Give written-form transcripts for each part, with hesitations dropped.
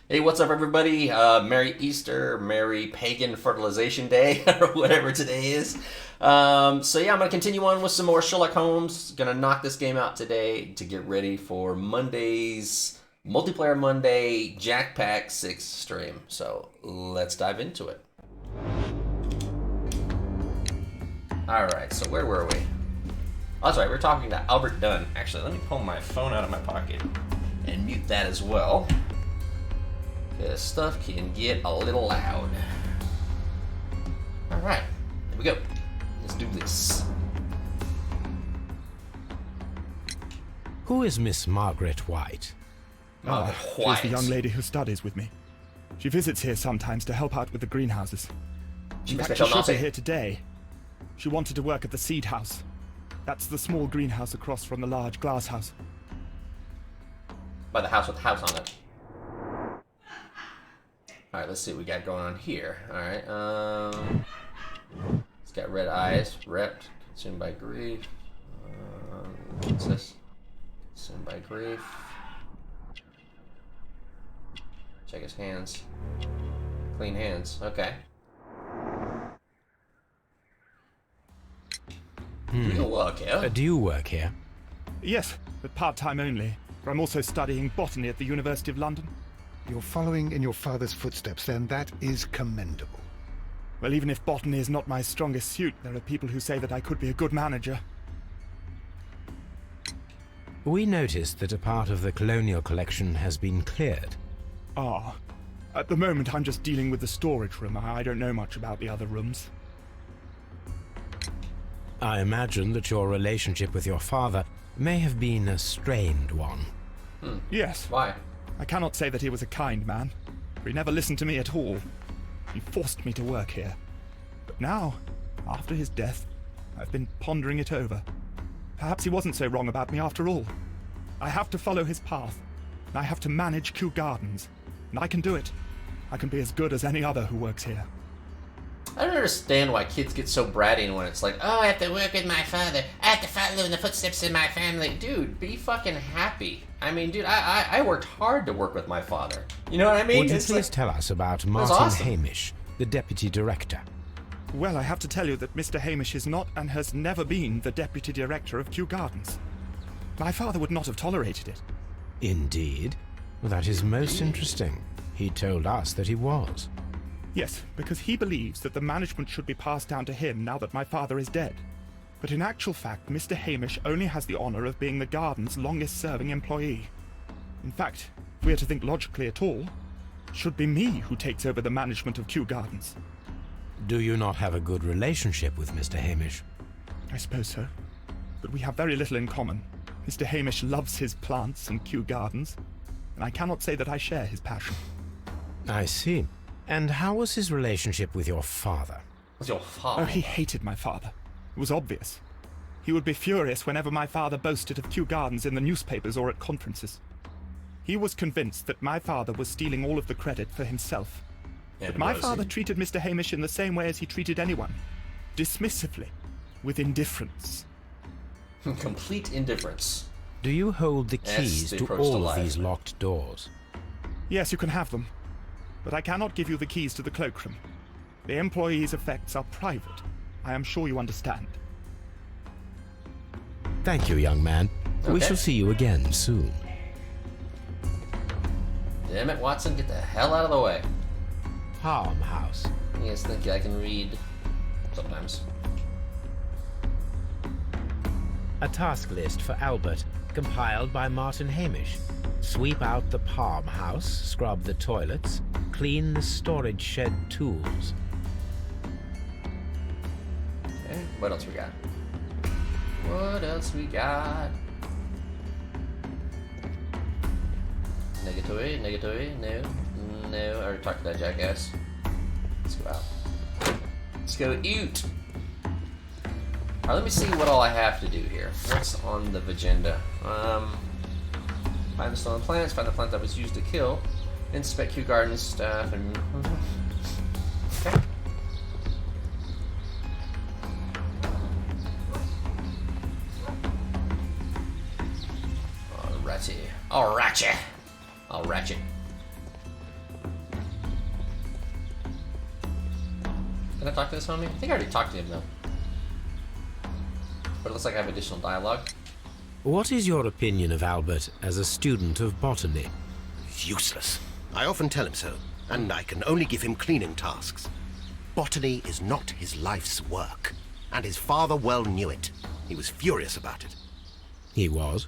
Hey, what's up, everybody? Merry Easter, Merry Pagan Fertilization Day, or whatever today is. So yeah, I'm going to continue on with some more Sherlock Holmes. Going to knock this game out today to get ready for Monday's Multiplayer Monday Jack Pack 6 stream. So let's dive into it. Alright, so where were we? Oh, that's right, we're talking to Albert Dunn. Actually, let me pull my phone out of my pocket and mute that as well. This stuff can get a little loud. Alright, here we go. Let's do this. Who is Miss Margaret White? Margaret White? She's the young lady who studies with me. She visits here sometimes to help out with the greenhouses. In fact, she should be here today. She wanted to work at the seed house. That's the small greenhouse across from the large glass house. By the house with the house on it. Alright, let's see what we got going on here. Alright, it's got red eyes, repped, consumed by grief. What's this? Consumed by grief. Check his hands. Clean hands, okay. Do you work here? Do you work here? Yes, but part-time only. For I'm also studying botany at the University of London. You're following in your father's footsteps, then. That is commendable. Well, even if botany is not my strongest suit, there are people who say that I could be a good manager. We noticed that a part of the colonial collection has been cleared. Ah. At the moment, I'm just dealing with the storage room. I don't know much about the other rooms. I imagine that your relationship with your father may have been a strained one. Yes. Why? I cannot say that he was a kind man, for he never listened to me at all. He forced me to work here. But now, after his death, I've been pondering it over. Perhaps he wasn't so wrong about me after all. I have to follow his path, and I have to manage Kew Gardens. And I can do it. I can be as good as any other who works here. I don't understand why kids get so bratty when it's like, oh, I have to work with my father. I have to follow in the footsteps of my family. Dude, be fucking happy. I mean, dude, I worked hard to work with my father. You know what I mean? Would you please tell us about Martin Hamish, the deputy director? Well, I have to tell you that Mr. Hamish is not and has never been the deputy director of Kew Gardens. My father would not have tolerated it. Indeed? Well, that is most interesting. He told us that he was. Yes, because he believes that the management should be passed down to him now that my father is dead. But in actual fact, Mr. Hamish only has the honour of being the garden's longest-serving employee. In fact, if we are to think logically at all, it should be me who takes over the management of Kew Gardens. Do you not have a good relationship with Mr. Hamish? I suppose so. But we have very little in common. Mr. Hamish loves his plants and Kew Gardens, and I cannot say that I share his passion. I see. And how was his relationship with your father? What's your father? Oh, he hated my father. It was obvious. He would be furious whenever my father boasted of Kew Gardens in the newspapers or at conferences. He was convinced that my father was stealing all of the credit for himself. But my father treated Mr. Hamish in the same way as he treated anyone. Dismissively. With indifference. Complete indifference. Do you hold the keys to all of these locked doors? Yes, you can have them. But I cannot give you the keys to the cloakroom. The employees' effects are private. I am sure you understand. Thank you, young man. Okay. We shall see you again soon. Damn it, Watson, get the hell out of the way. Palm House. You guys think I can read? Sometimes. A task list for Albert, compiled by Martin Hamish. Sweep out the palm house, scrub the toilets, clean the storage shed tools. Okay, what else we got? What else we got? Negatory. No. I already talked to that jackass. Let's go out. Let's go eat. Alright, let me see what all I have to do here. What's on the agenda? Find the stolen plants, find the plant that was used to kill, inspect Kew Garden stuff, and... Okay. Alrighty. Can I talk to this homie? I think I already talked to him though. But it looks like I have additional dialogue. What is your opinion of Albert as a student of botany? Useless. I often tell him so, and I can only give him cleaning tasks. Botany is not his life's work, and his father well knew it. He was furious about it. He was?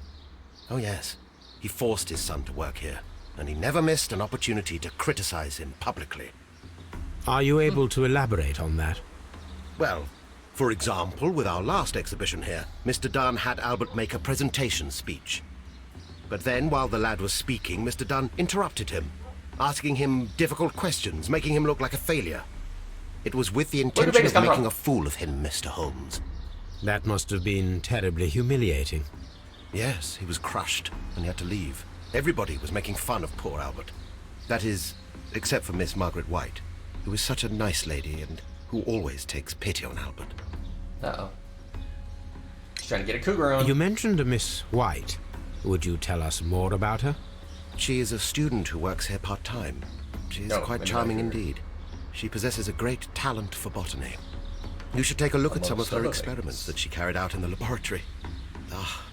Oh yes. He forced his son to work here, and he never missed an opportunity to criticize him publicly. Are you able to elaborate on that? Well, for example, with our last exhibition here, Mr. Dunn had Albert make a presentation speech. But then, while the lad was speaking, Mr. Dunn interrupted him, asking him difficult questions, making him look like a failure. It was with the intention of making a fool of him, Mr. Holmes. That must have been terribly humiliating. Yes, he was crushed, and he had to leave. Everybody was making fun of poor Albert. That is, except for Miss Margaret White, who is such a nice lady and who always takes pity on Albert. Uh-oh. She's trying to get a cougar on. You mentioned a Miss White. Would you tell us more about her? She is a student who works here part-time. She is quite charming indeed. She possesses a great talent for botany. You should take a look at some of her experiments that she carried out in the laboratory. Ah,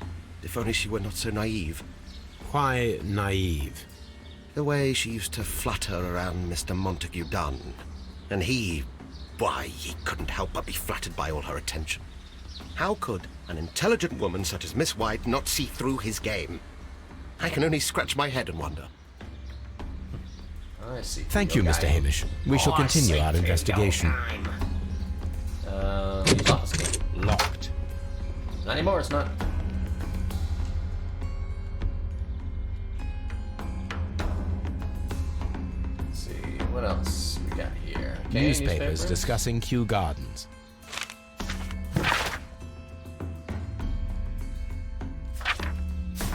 if only she were not so naive. Why naive? The way she used to flutter around Mr. Montague Dunn. And he couldn't help but be flattered by all her attention. How could an intelligent woman such as Miss White not see through his game? I can only scratch my head and wonder. I see. Thank you, Mr. Hamish. We shall continue our investigation. Use office key. Locked. Not anymore, it's not. Let's see, what else we got here? Okay, Newspapers discussing Kew Gardens.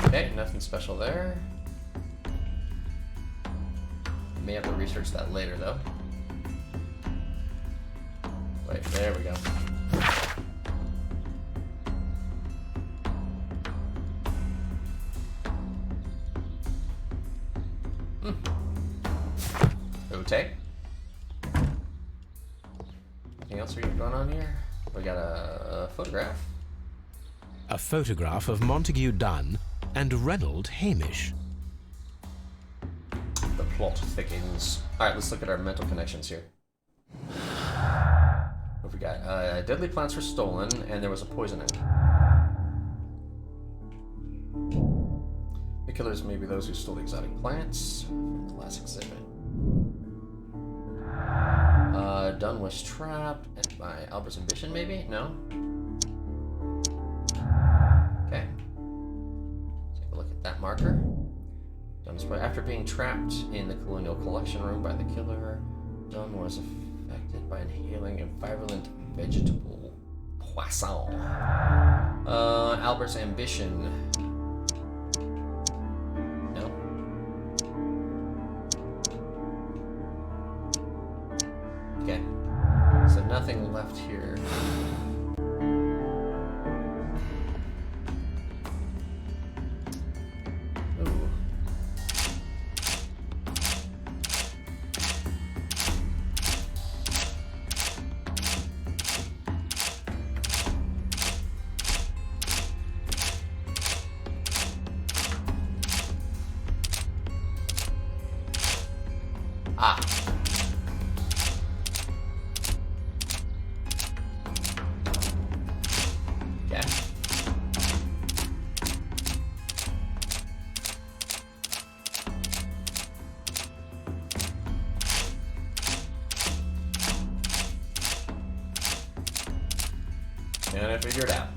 Okay, nothing special there. May have to research that later, though. Wait, there we go. Okay. Anything else we got going on here? We got a photograph. A photograph of Montague Dunn and Reynold Hamish. The plot thickens. Alright, let's look at our mental connections here. What have we got? Deadly plants were stolen, and there was a poisoning. The killers may be those who stole the exotic plants from the last exhibit. Dunn was trapped by Albert's ambition, maybe? No? Okay. Take a look at that marker. After being trapped in the Colonial Collection Room by the killer, Dunn was affected by inhaling a virulent vegetable poisson. Albert's ambition. No? Okay. So nothing left here. Ooh. Ah. Okay. And I figured it out.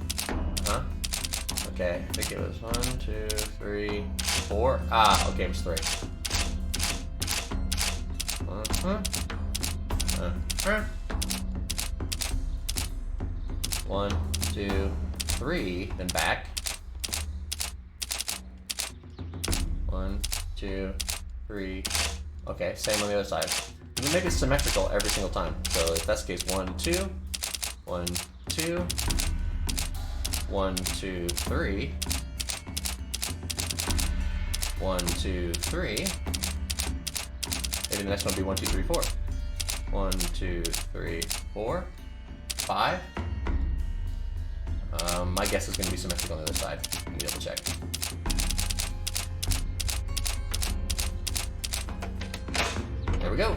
Huh? Okay, I think it was 1, 2, 3, 4. Ah, okay, it was 3. 1, 2, 3, then back. 1, 2, 3. Okay, same on the other side. You can make it symmetrical every single time. So if that's the case, 1, 2, 1, 2, 1, 2, 3, 1, 2, 3. Maybe the next one will be 1, 2, 3, 4. 1, 2, 3, 4, 5. My guess is going to be symmetrical on the other side. Let me double check. There we go.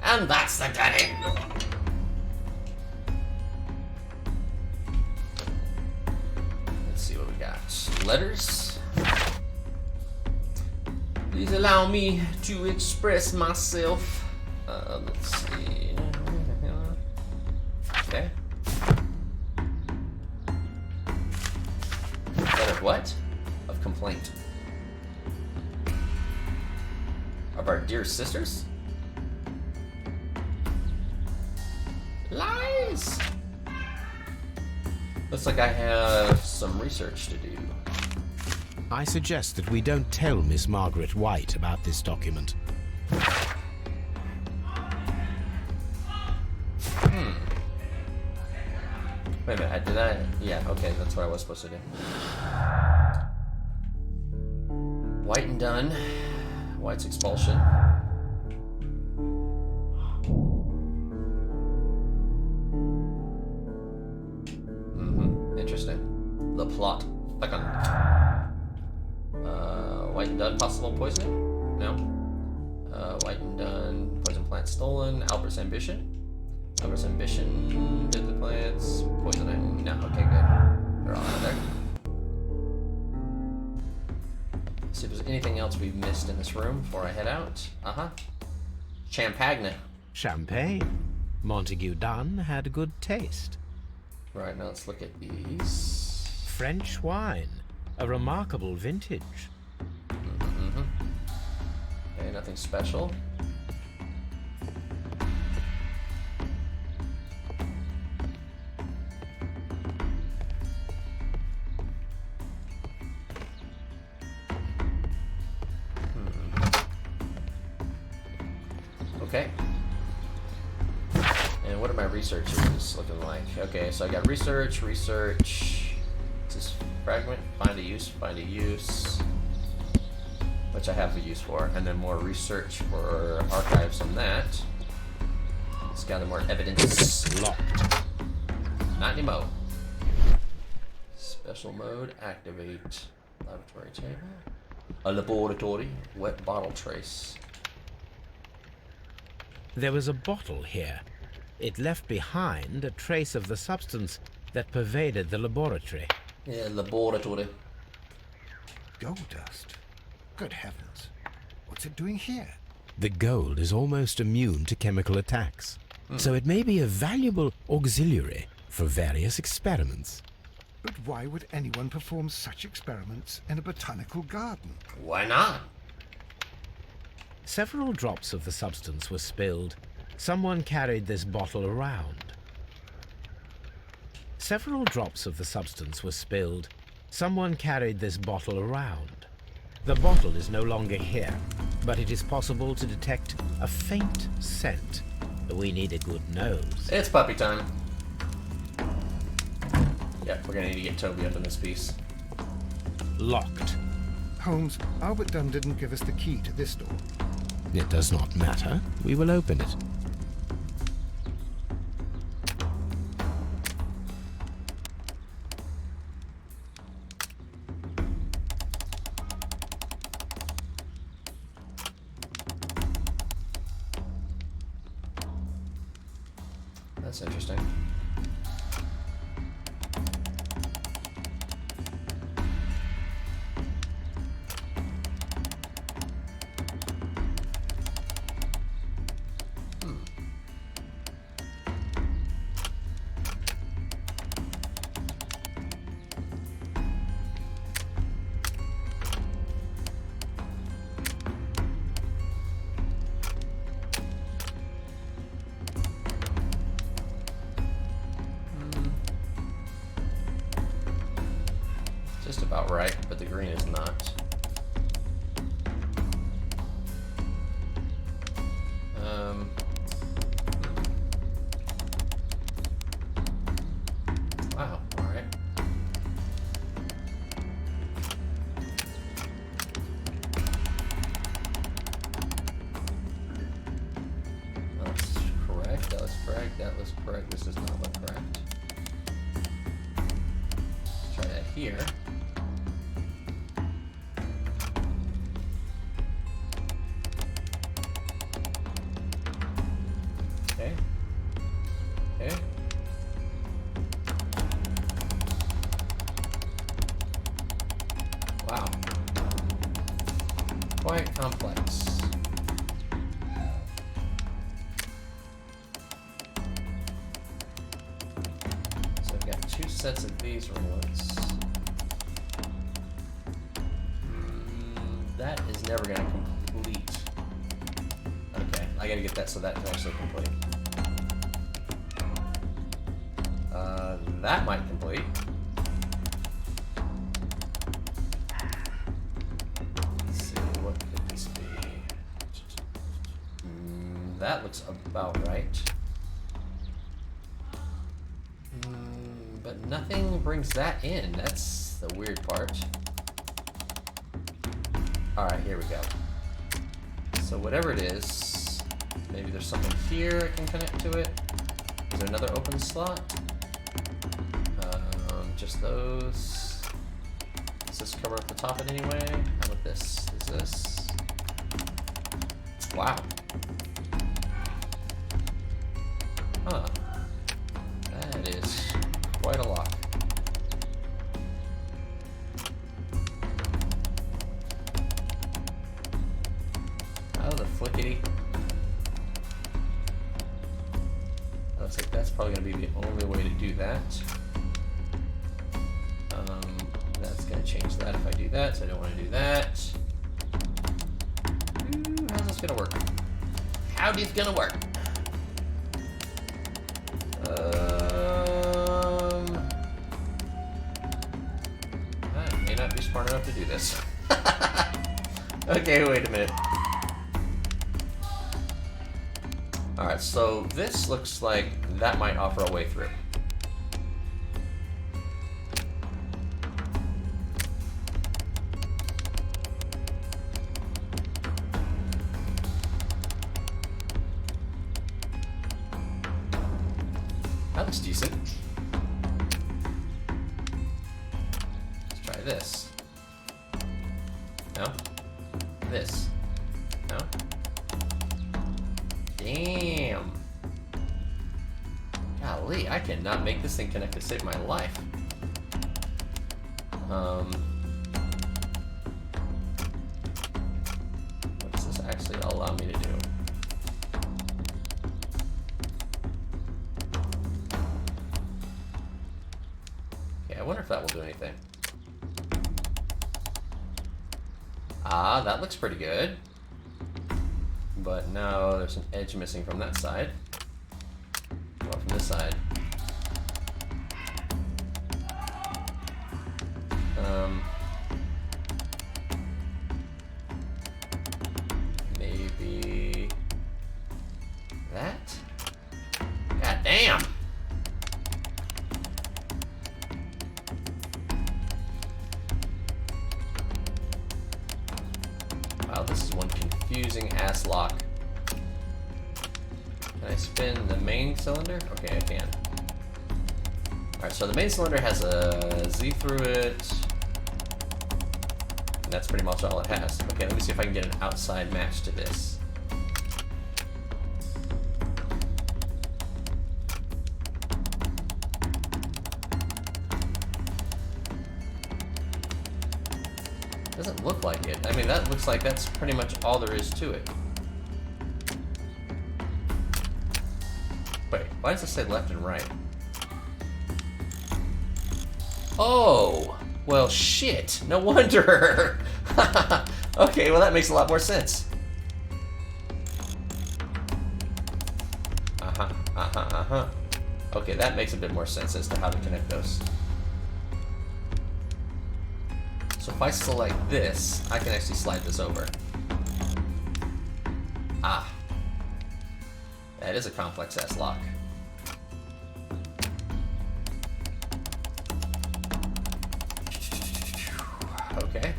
And that's the dead end. Let's see what we got. Letters. Please allow me to express myself. Let's see. Okay. Letter of what? Of complaint. Of our dear sisters? Lies! Looks like I have some research to do. I suggest that we don't tell Miss Margaret White about this document. Wait a minute, did I? Yeah, okay, that's what I was supposed to do. White and done. White's expulsion. Interesting. The plot thickened. White and done, possible poisoning? No. White and done, poison plant stolen. Albert's ambition. Albert's ambition, did the plants, poisoning. No, okay, good. They're all out of there. Let's see if there's anything else we've missed in this room before I head out. Champagne. Champagne. Montague Dunn had good taste. Right, now let's look at these. French wine. A remarkable vintage. Okay, nothing special. Okay. And what are my researches looking like? Okay, so I got research. This is fragment, find a use, which I have a use for, and then more research for archives on that. Let's gather more evidence. Locked. Not anymore. Special mode, activate. Laboratory table. A laboratory, wet bottle trace. There was a bottle here. It left behind a trace of the substance that pervaded the laboratory. Yeah, laboratory. Gold dust? Good heavens. What's it doing here? The gold is almost immune to chemical attacks, so it may be a valuable auxiliary for various experiments. But why would anyone perform such experiments in a botanical garden? Why not? Several drops of the substance were spilled. Someone carried this bottle around. Several drops of the substance were spilled. Someone carried this bottle around. The bottle is no longer here, but it is possible to detect a faint scent. We need a good nose. It's puppy time. Yep, we're gonna need to get Toby up in this piece. Locked. Holmes, Albert Dunn didn't give us the key to this door. It does not matter. We will open it. That's interesting. about right, but the green is not. Wow, alright. That's correct, that was correct, that was correct, this does not look correct. Try that here. Okay. Okay. Wow. Quite complex. So I've got 2 sets of these ringlets. That is never going to complete. Okay, I gotta get that so that can actually complete. That might complete. Let's see, what could this be? That looks about right. But nothing brings that in. That's the weird part. Alright, here we go. So whatever it is, maybe there's something here I can connect to it. Is there another open slot? Just those. Does this cover up the top in any way? How about this? Is this? Wow. Huh. That is quite a lot. Oh, the flickety. Looks like that's probably going to be the only way to do that. That's going to change that if I do that, so I don't want to do that. How's this going to work? How is this going to work? I may not be smart enough to do this. Okay, wait a minute. Alright, so this looks like that might offer a way through. That looks decent. Let's try this. No? This. No? Damn. Golly, I cannot make this thing connect to save my life. What does this actually allow me to do? Okay, I wonder if that will do anything. Ah, that looks pretty good. But now there's an edge missing from that side. Or from this side. Maybe that? God damn! Wow, this is one confusing ass lock. Can I spin the main cylinder? Okay, I can. Alright, so the main cylinder has a Z through it. And that's pretty much all it has. Okay, let me see if I can get an outside match to this. Doesn't look like it. I mean, that looks like that's pretty much all there is to it. Wait, why does it say left and right? Oh! Well, shit! No wonder! Okay, well that makes a lot more sense. Okay, that makes a bit more sense as to how to connect those. So if I select this, I can actually slide this over. Ah. That is a complex ass lock. Okay.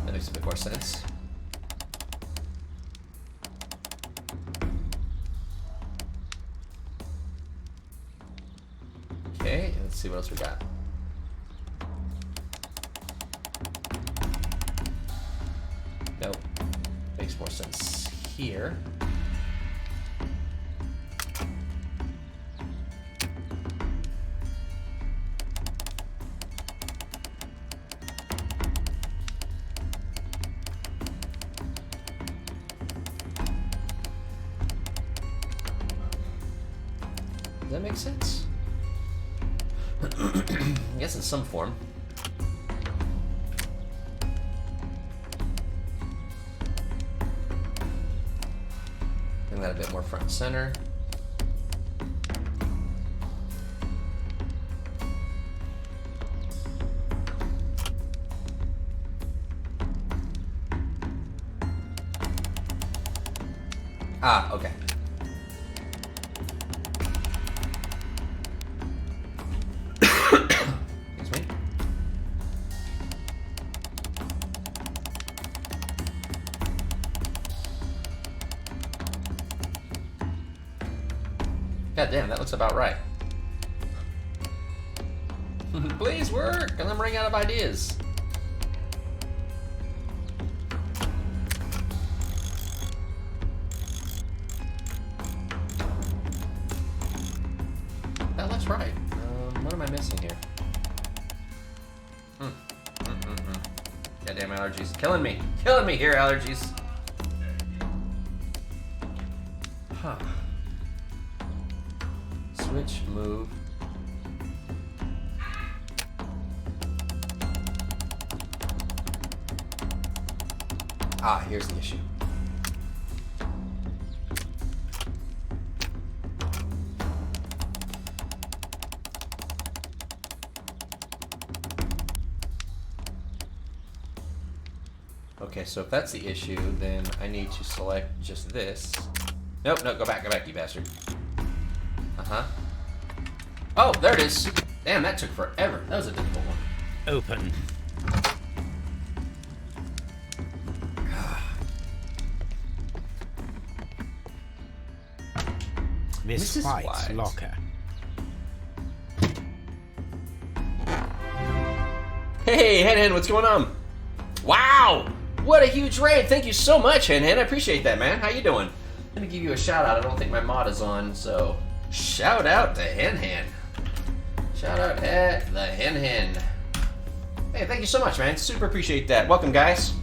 That makes a bit more sense. Okay, let's see what else we got. Nope. Makes more sense here. Does that make sense? I guess in some form. Bring that a bit more front and center. Ah, okay. Excuse me. God damn, that looks about right. Please work, because I'm running out of ideas. That looks right. What am I missing here? Goddamn allergies. Killing me. Killing me here, allergies. Huh. Switch, move. Ah, here's the issue. Okay, so if that's the issue, then I need to select just this. Nope, no, go back, you bastard. Uh-huh. Oh, there it is. Damn, that took forever. That was a difficult one. Open. Miss Mrs. White's White. locker. Hey, Hen, what's going on? Wow! What a huge raid. Thank you so much, Hen. I appreciate that, man. How you doing? I'm gonna give you a shout out. I don't think my mod is on, so shout out to Hen. Shout out at the Hen. Hey, thank you so much, man. Super appreciate that. Welcome, guys.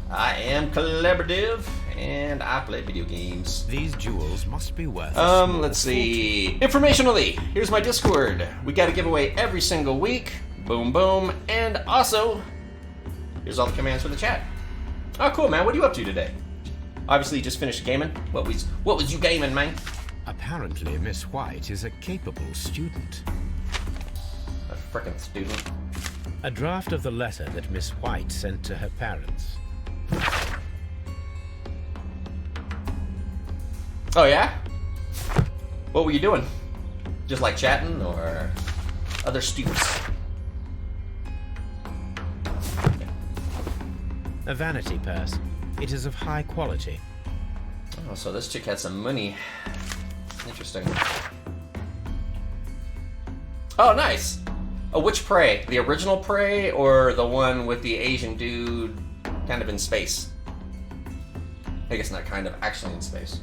I am collaborative, and I play video games. These jewels must be worth a small Let's see. Informationally, here's my Discord. We got a giveaway every single week. Boom, boom. And also, here's all the commands for the chat. Oh, cool, man. What are you up to today? Obviously, you just finished gaming. What was you gaming, man? Apparently, Miss White is a capable student. A frickin' student. A draft of the letter that Miss White sent to her parents. Oh, yeah? What were you doing? Just like chatting or other students? A vanity purse. It is of high quality. Oh, so this chick had some money. Interesting. Oh, nice. Oh, which Prey? The original Prey or the one with the Asian dude kind of in space? I guess not kind of, actually in space.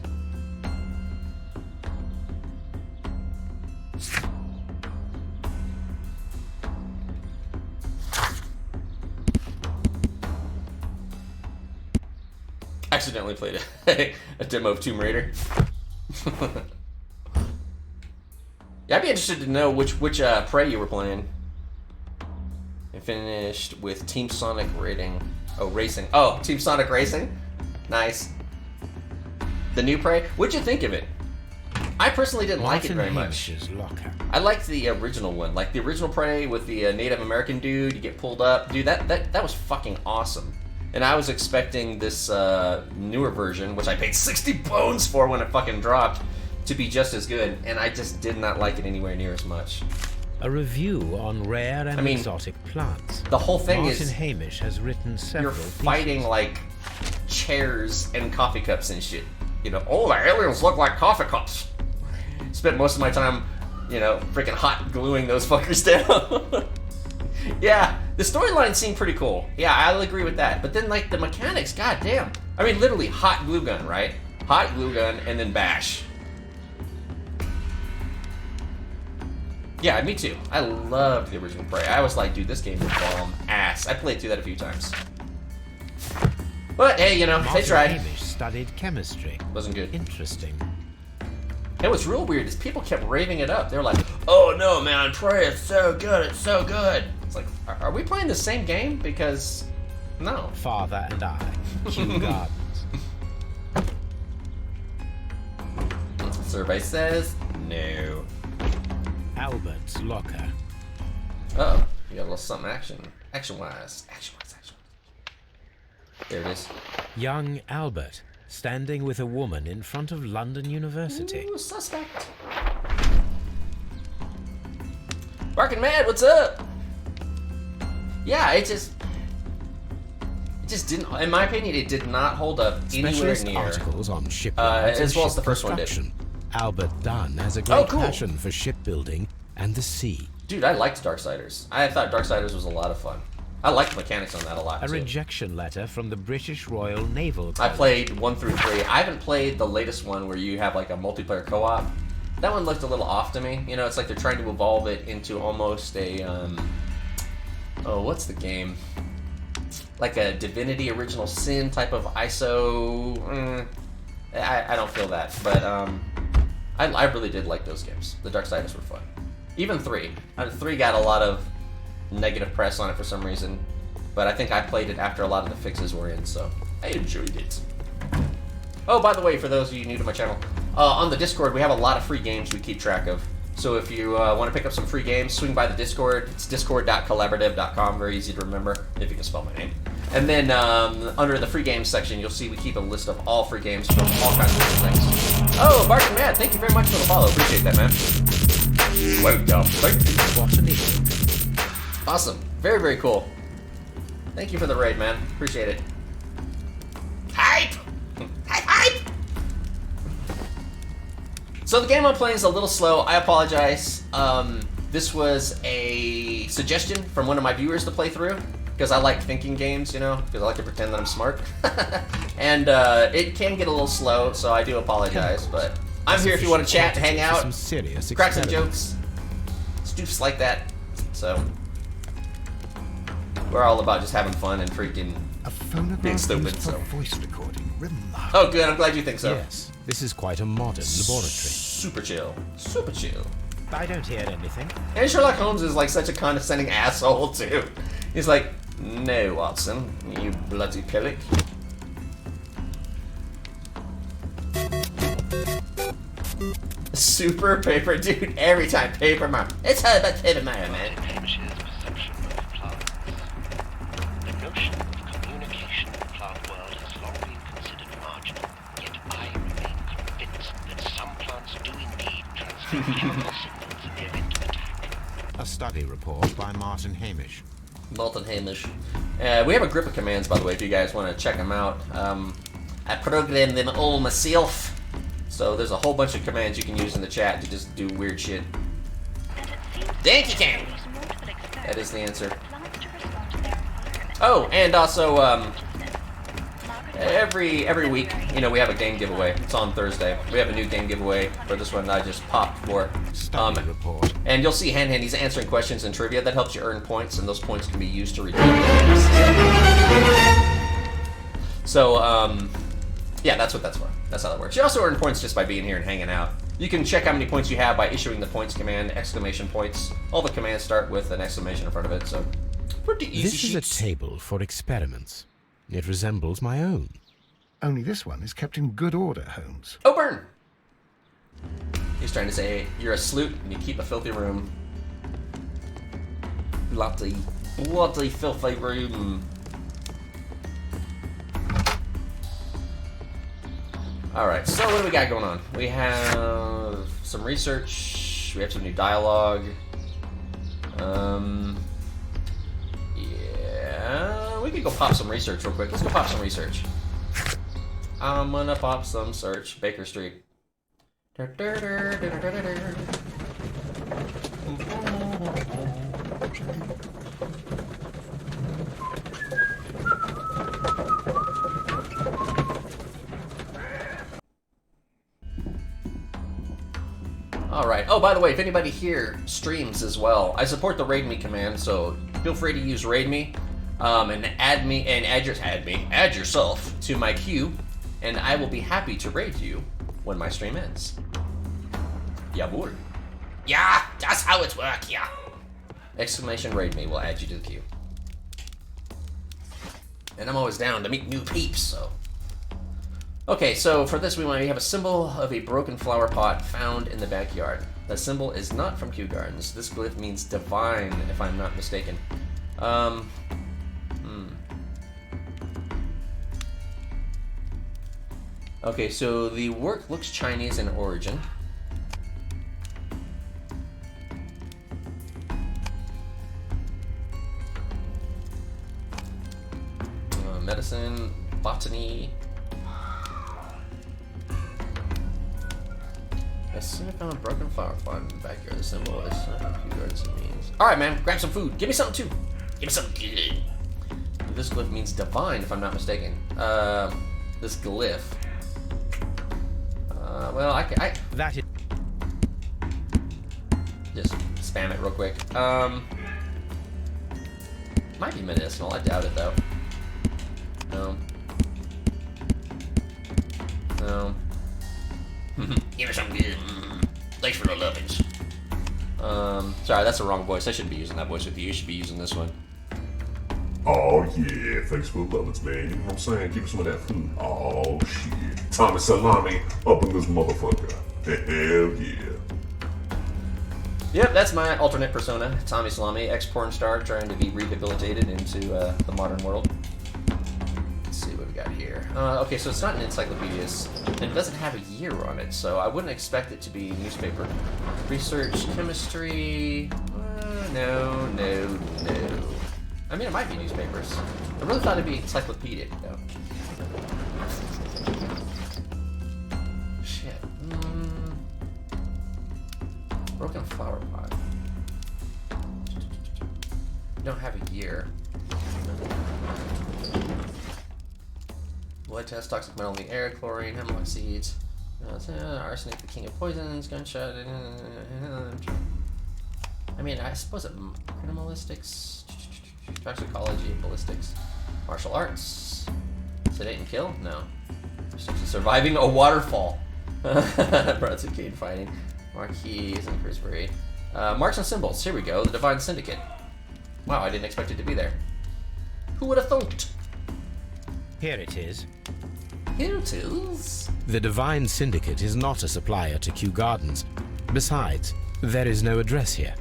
Accidentally played a demo of Tomb Raider. Yeah, I'd be interested to know which Prey you were playing. finished with Team Sonic rating. Oh, racing. Oh, Team Sonic Racing. Nice. The new Prey. What'd you think of it? I personally didn't like it very much. I liked the original one, like the original Prey with the Native American dude. You get pulled up, dude. That was fucking awesome. And I was expecting this newer version, which I paid 60 bones for when it fucking dropped, to be just as good. And I just did not like it anywhere near as much. A review on rare and exotic plants. The whole thing Martin is Hamish has written several. You're fighting like chairs and coffee cups and shit. You know, oh, the aliens look like coffee cups. Spent most of my time, you know, freaking hot gluing those fuckers down. Yeah, the storyline seemed pretty cool. Yeah, I'll agree with that. But then, like, the mechanics, goddamn. I mean, literally, hot glue gun, right? Hot glue gun and then bash. Yeah, me too. I loved the original Prey. I was like, dude, this game is bomb ass. I played through that a few times. But hey, you know, they tried. Hamish studied chemistry. Wasn't good. Interesting. And what's real weird is people kept raving it up. They were like, oh no, man, Prey, it's so good, it's so good. It's like, are we playing the same game? Because, no. Father and I, Kew Gardens. Survey says, no. Albert's locker. Uh-oh, you got a little something action-wise. There it is. Young Albert, standing with a woman in front of London University. Ooh, suspect. Barking Mad, what's up? Yeah, it just didn't, in my opinion, it did not hold up anywhere Specialist near. articles on shipyards as and well as ship the first one did. construction. Albert Dunn has a great cool. passion for shipbuilding and the sea. Dude, I liked Darksiders. I thought Darksiders was a lot of fun. I liked the mechanics on that a lot, A too. rejection letter from the British Royal Naval I College. played 1 through 3. I haven't played the latest one where you have like a multiplayer co-op. That one looked a little off to me. You know, it's like they're trying to evolve it into almost a, oh, what's the game? Like a Divinity Original Sin type of ISO. I don't feel that, but I really did like those games. The Darksiders were fun. Even 3. 3 got a lot of negative press on it for some reason, but I think I played it after a lot of the fixes were in, so I enjoyed it. Oh, by the way, for those of you new to my channel, on the Discord we have a lot of free games we keep track of. So if you want to pick up some free games, swing by the Discord. It's discord.collaborative.com. Very easy to remember, if you can spell my name. And then under the free games section, you'll see we keep a list of all free games from all kinds of different things. Oh, Barton Matt, thank you very much for the follow. Appreciate that, man. Welcome. Thank you. What an idiot. Awesome. Very, very cool. Thank you for the raid, man. Appreciate it. Hype! Hype! So the game I'm playing is a little slow. I apologize. This was a suggestion from one of my viewers to play through, because I like thinking games, you know, because I like to pretend that I'm smart. And it can get a little slow, so I do apologize, but I'm here if you want to chat, hang out, Some serious crack some experiments. jokes, stoops like that. So we're all about just having fun and freaking A phonograph being stupid, used for so. voice recording. Remarkable. Oh, good. I'm glad you think so. Yes, this is quite a modern laboratory. Super chill. Super chill. I don't hear anything. And Sherlock Holmes is like such a condescending asshole too. He's like, no, Watson, you bloody pillock. Super paper, dude. Every time, paper man. It's all about paper man, man. Hamish's perception of plants. The notion of communication in the plant world has long been considered marginal, yet I remain convinced that some plants do indeed transmit chemical signals in the event of attack. A study report by Martin Hamish. Molten Hamish. We have a grip of commands, by the way, if you guys want to check them out. I programmed them all myself. So there's a whole bunch of commands you can use in the chat to just do weird shit. Thank you, Ken! That is the answer. Oh, and also, every week, you know, we have a game giveaway. It's on Thursday. We have a new game giveaway for this one that I just popped for. Study report. And you'll see He's answering questions and trivia. That helps you earn points, and those points can be used to redeem games. So, yeah, that's what that's for. That's how that works. You also earn points just by being here and hanging out. You can check how many points you have by issuing the points command, exclamation points. All the commands start with an exclamation in front of it, so Pretty easy This is a sheets. table for experiments. It resembles my own. Only this one is kept in good order, Holmes. Oh, burn! He's trying to say, you're a sloot and you keep a filthy room. Bloody filthy room. Alright, so what do we got going on? We have some research, we have some new dialogue. Yeah, we could go pop some research real quick. Let's go pop some research. I'm gonna pop some search. Baker Street. Alright. Oh, by the way, if anybody here streams as well, I support the raid me command, so feel free to use raid me, and add yourself to my queue, and I will be happy to raid you when my stream ends. Jawohl. Yeah, that's how it works, yeah. Exclamation raid me will add you to the queue. And I'm always down to meet new peeps, so. Okay, so for this we have a symbol of a broken flower pot found in the backyard. The symbol is not from Kew Gardens. This glyph means divine, if I'm not mistaken. Okay, so the work looks Chinese in origin. Medicine, botany. As soon as I found a broken flower pot in the backyard, the symbol is a few yards it means. Alright, man, grab some food. Give me something too. Give me something good. This glyph means divine, if I'm not mistaken. This glyph. Well, I That is... just spam it real quick. Might be medicinal. I doubt it though. No. No. Give me something good. Thanks for the lovins. Sorry, that's the wrong voice. I shouldn't be using that voice with you. You should be using this one. Oh yeah, thanks for the lovins, man. You know what I'm saying? Give me some of that food. Oh shit. Tommy Salami up in this motherfucker. Hell yeah. Yep, that's my alternate persona, Tommy Salami, ex-porn star trying to be rehabilitated into the modern world. Let's see what we got here. Okay, so it's not an encyclopedia, and it doesn't have a year on it, so I wouldn't expect it to be newspaper. Research, chemistry... no. I mean, it might be newspapers. I really thought it'd be encyclopedic, though. Shit. Broken flower pot. Don't have a year. Blood test, toxic metal in the air, chlorine, hemlock seeds, arsenic, the king of poisons, gunshot. I mean, I suppose criminalistics, toxicology, ballistics, martial arts, sedate and kill? No. Surviving a waterfall. Broadsword fighting. Marquees and Crisbury. Marks and symbols. Here we go. The Divine Syndicate. Wow, I didn't expect it to be there. Who would have thunked? Here it is. Here it is. The Divine Syndicate is not a supplier to Kew Gardens. Besides, there is no address here.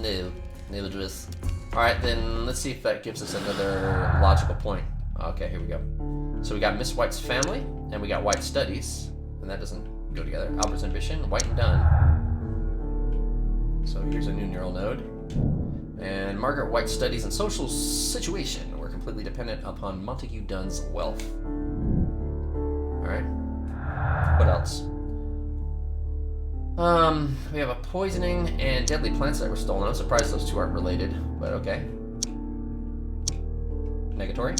No address. Alright, then let's see if that gives us another logical point. Okay, here we go. So we got Miss White's family, and we got White Studies, and that doesn't go together. Albert's ambition, White and Dunn. So here's a new neural node. And Margaret White's studies and social situation were completely dependent upon Montague Dunn's wealth. Alright. What else? We have a poisoning and deadly plants that were stolen. I'm surprised those two aren't related, but okay. Negatory?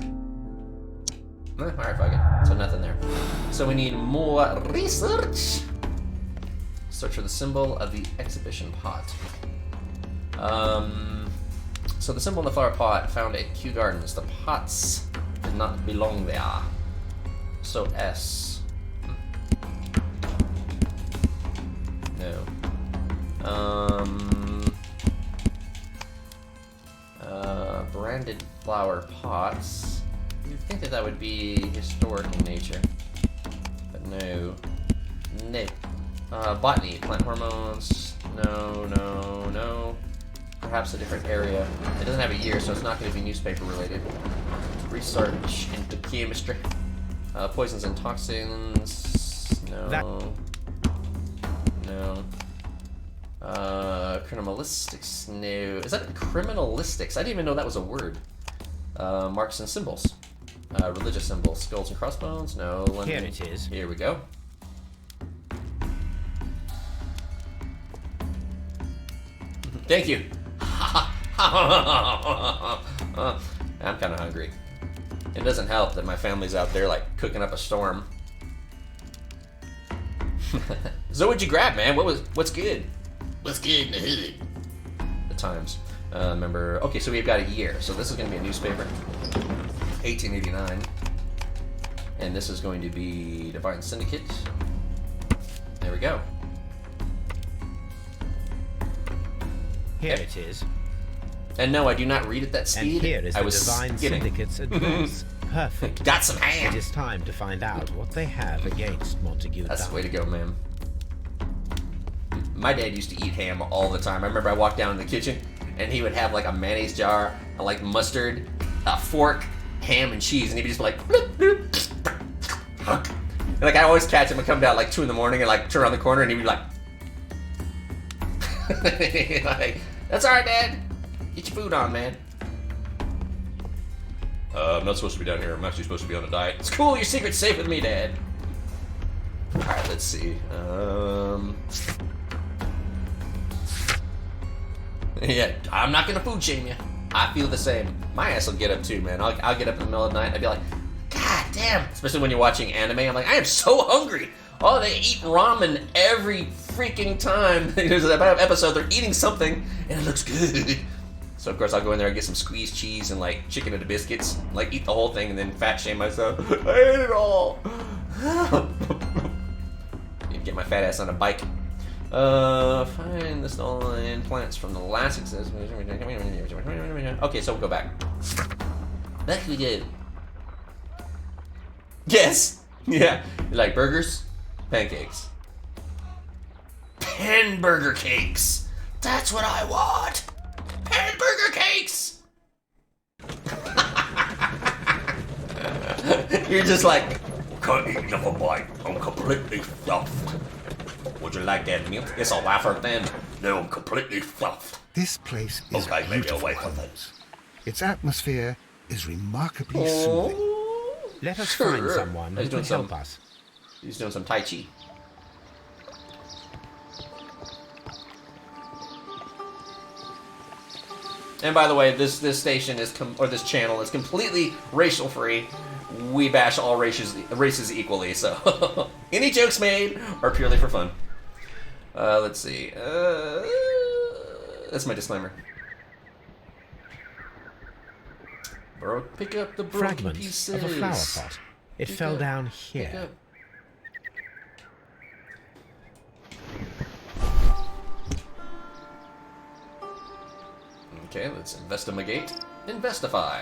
Alright, fuck it. So nothing there. So we need more research. Search for the symbol of the exhibition pot. So the symbol in the flower pot found at Kew Gardens. The pots did not belong there. So S. No. branded flower pots. You'd think that would be historic in nature. But no. No. Botany, plant hormones. No. Perhaps a different area. It doesn't have a year, so it's not going to be newspaper related. Research into chemistry. Poisons and toxins. No. No. Criminalistics. No. Is that criminalistics? I didn't even know that was a word. Marks and symbols. Religious symbols. Skulls and crossbones. No. Here it is. Here we go. Thank you. I'm kind of hungry. It doesn't help that my family's out there like cooking up a storm. So what'd you grab, man? What's good? What's good in the hood? The Times. Remember? Okay, so we've got a year. So this is going to be a newspaper. 1889. And this is going to be Divine Syndicate. There we go. Here it is. And no, I do not read at that speed. And here is I the was Divine skimming. Syndicate's address. Perfect. Got some It ham. is time to find out what they have against Montague That's the Dunn. way to go, man. My dad used to eat ham all the time. I remember I walked down in the kitchen and he would have like a mayonnaise jar, like mustard, a fork, ham, and cheese, and he'd just be like, bloop, bloop. And like I always catch him and come down like 2 in the morning and like turn around the corner and he'd be like, like, that's alright, Dad. Get your food on, man. I'm not supposed to be down here. I'm actually supposed to be on a diet. It's cool. Your secret's safe with me, Dad. Alright, let's see. Yeah, I'm not gonna food shame you. I feel the same. My ass will get up too, man. I'll get up in the middle of the night and I'd be like, God damn. Especially when you're watching anime. I'm like, I am so hungry. Oh, they eat ramen every freaking time. There's an episode, they're eating something, and it looks good. So, of course, I'll go in there and get some squeezed cheese and, like, chicken and biscuits. Like, eat the whole thing and then fat shame myself. I ate it all. Get my fat ass on a bike. Find the stolen plants from the last success. Okay, so we'll go back. That we did. Yes. Yeah. You like burgers? Pancakes. Hamburger cakes. That's what I want. Hamburger cakes. You're just like, can't eat another bite. I'm completely stuffed. Would you like that milk? It's a wafer thin. No, I'm completely stuffed. This place is Okay, maybe beautiful, away from Holmes. Its atmosphere is remarkably soothing. Let us Sure. find someone who He's can doing help some- us. He's doing some Tai Chi. And by the way, this station is this channel is completely racial free. We bash all races equally. So any jokes made are purely for fun. Let's see. That's my disclaimer. Pick up the broken Fragments pieces. of a flower pot. It Pick fell up, down pick here. up. Okay, let's investigate. Investify.